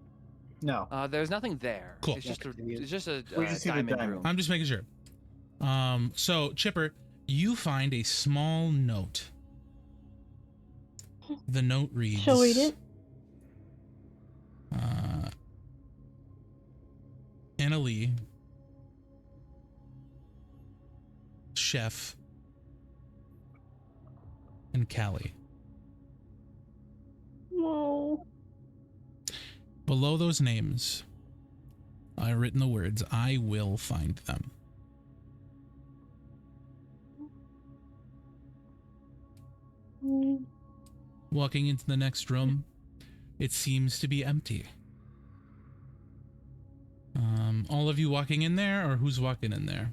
Speaker 3: No.
Speaker 2: There's nothing there.
Speaker 1: Cool.
Speaker 2: It's just a
Speaker 3: Yeah.
Speaker 2: a
Speaker 3: We just see the
Speaker 2: diamond
Speaker 3: diamond.
Speaker 2: room.
Speaker 1: I'm just making sure. So, Chipper, you find a small note. The note reads...
Speaker 4: She'll read it.
Speaker 1: Anna Lee, Chef, and Callie.
Speaker 4: Whoa.
Speaker 1: Below those names are written the words, "I will find them."
Speaker 4: Mm,
Speaker 1: Walking into the next room, it seems to be empty. All of you walking in there, or who's walking in there?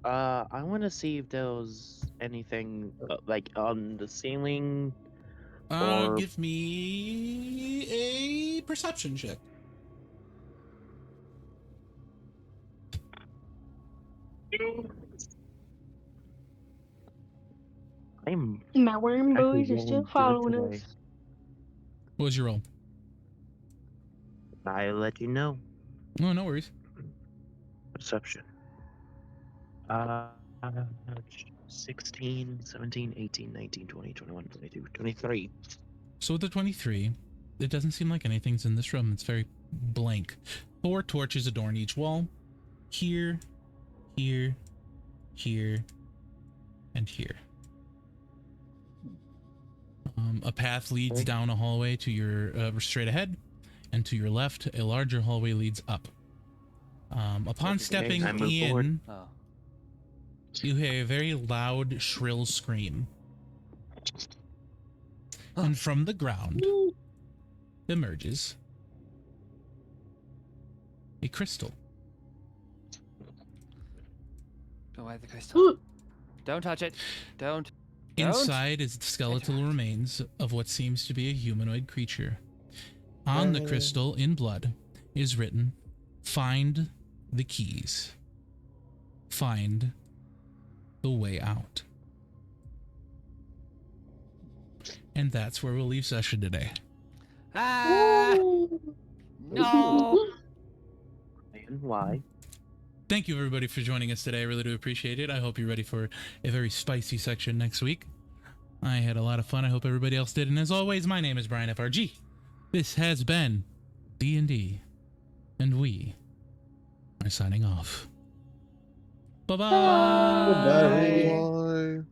Speaker 6: I want to see if there was anything like on the ceiling. Or-
Speaker 1: Give me a perception check.
Speaker 6: I'm
Speaker 4: my worm
Speaker 6: actually
Speaker 4: boys are still
Speaker 6: rolling good
Speaker 4: following
Speaker 6: today.
Speaker 4: us.
Speaker 1: What was your roll?
Speaker 6: I'll let you know.
Speaker 1: Oh, no worries.
Speaker 6: Perception. 16, 17, 18, 19, 20, 21, 22, 23.
Speaker 1: So with the 23, it doesn't seem like anything's in this room. It's very blank. 4 torches adorn each wall. Here, here, here, and here. A path leads down a hallway to your straight ahead, and to your left, a larger hallway leads up. Upon
Speaker 6: Okay,
Speaker 1: stepping
Speaker 6: I move forward.
Speaker 1: in,
Speaker 2: Oh.
Speaker 1: you hear a very loud, shrill scream. And from the ground emerges a crystal.
Speaker 2: Oh, I have the crystal. Don't touch it. Don't.
Speaker 1: Inside is the skeletal remains of what seems to be a humanoid creature. On the crystal in blood is written, "Find the keys. Find the way out." And that's where we'll leave session today.
Speaker 2: Ah! No!
Speaker 6: And why?
Speaker 1: Thank you, everybody, for joining us today. I really do appreciate it. I hope you're ready for a very spicy section next week. I had a lot of fun. I hope everybody else did. And as always, my name is Brian FRG. This has been D&D, and we are signing off. Bye-bye.
Speaker 5: Bye.
Speaker 7: Bye.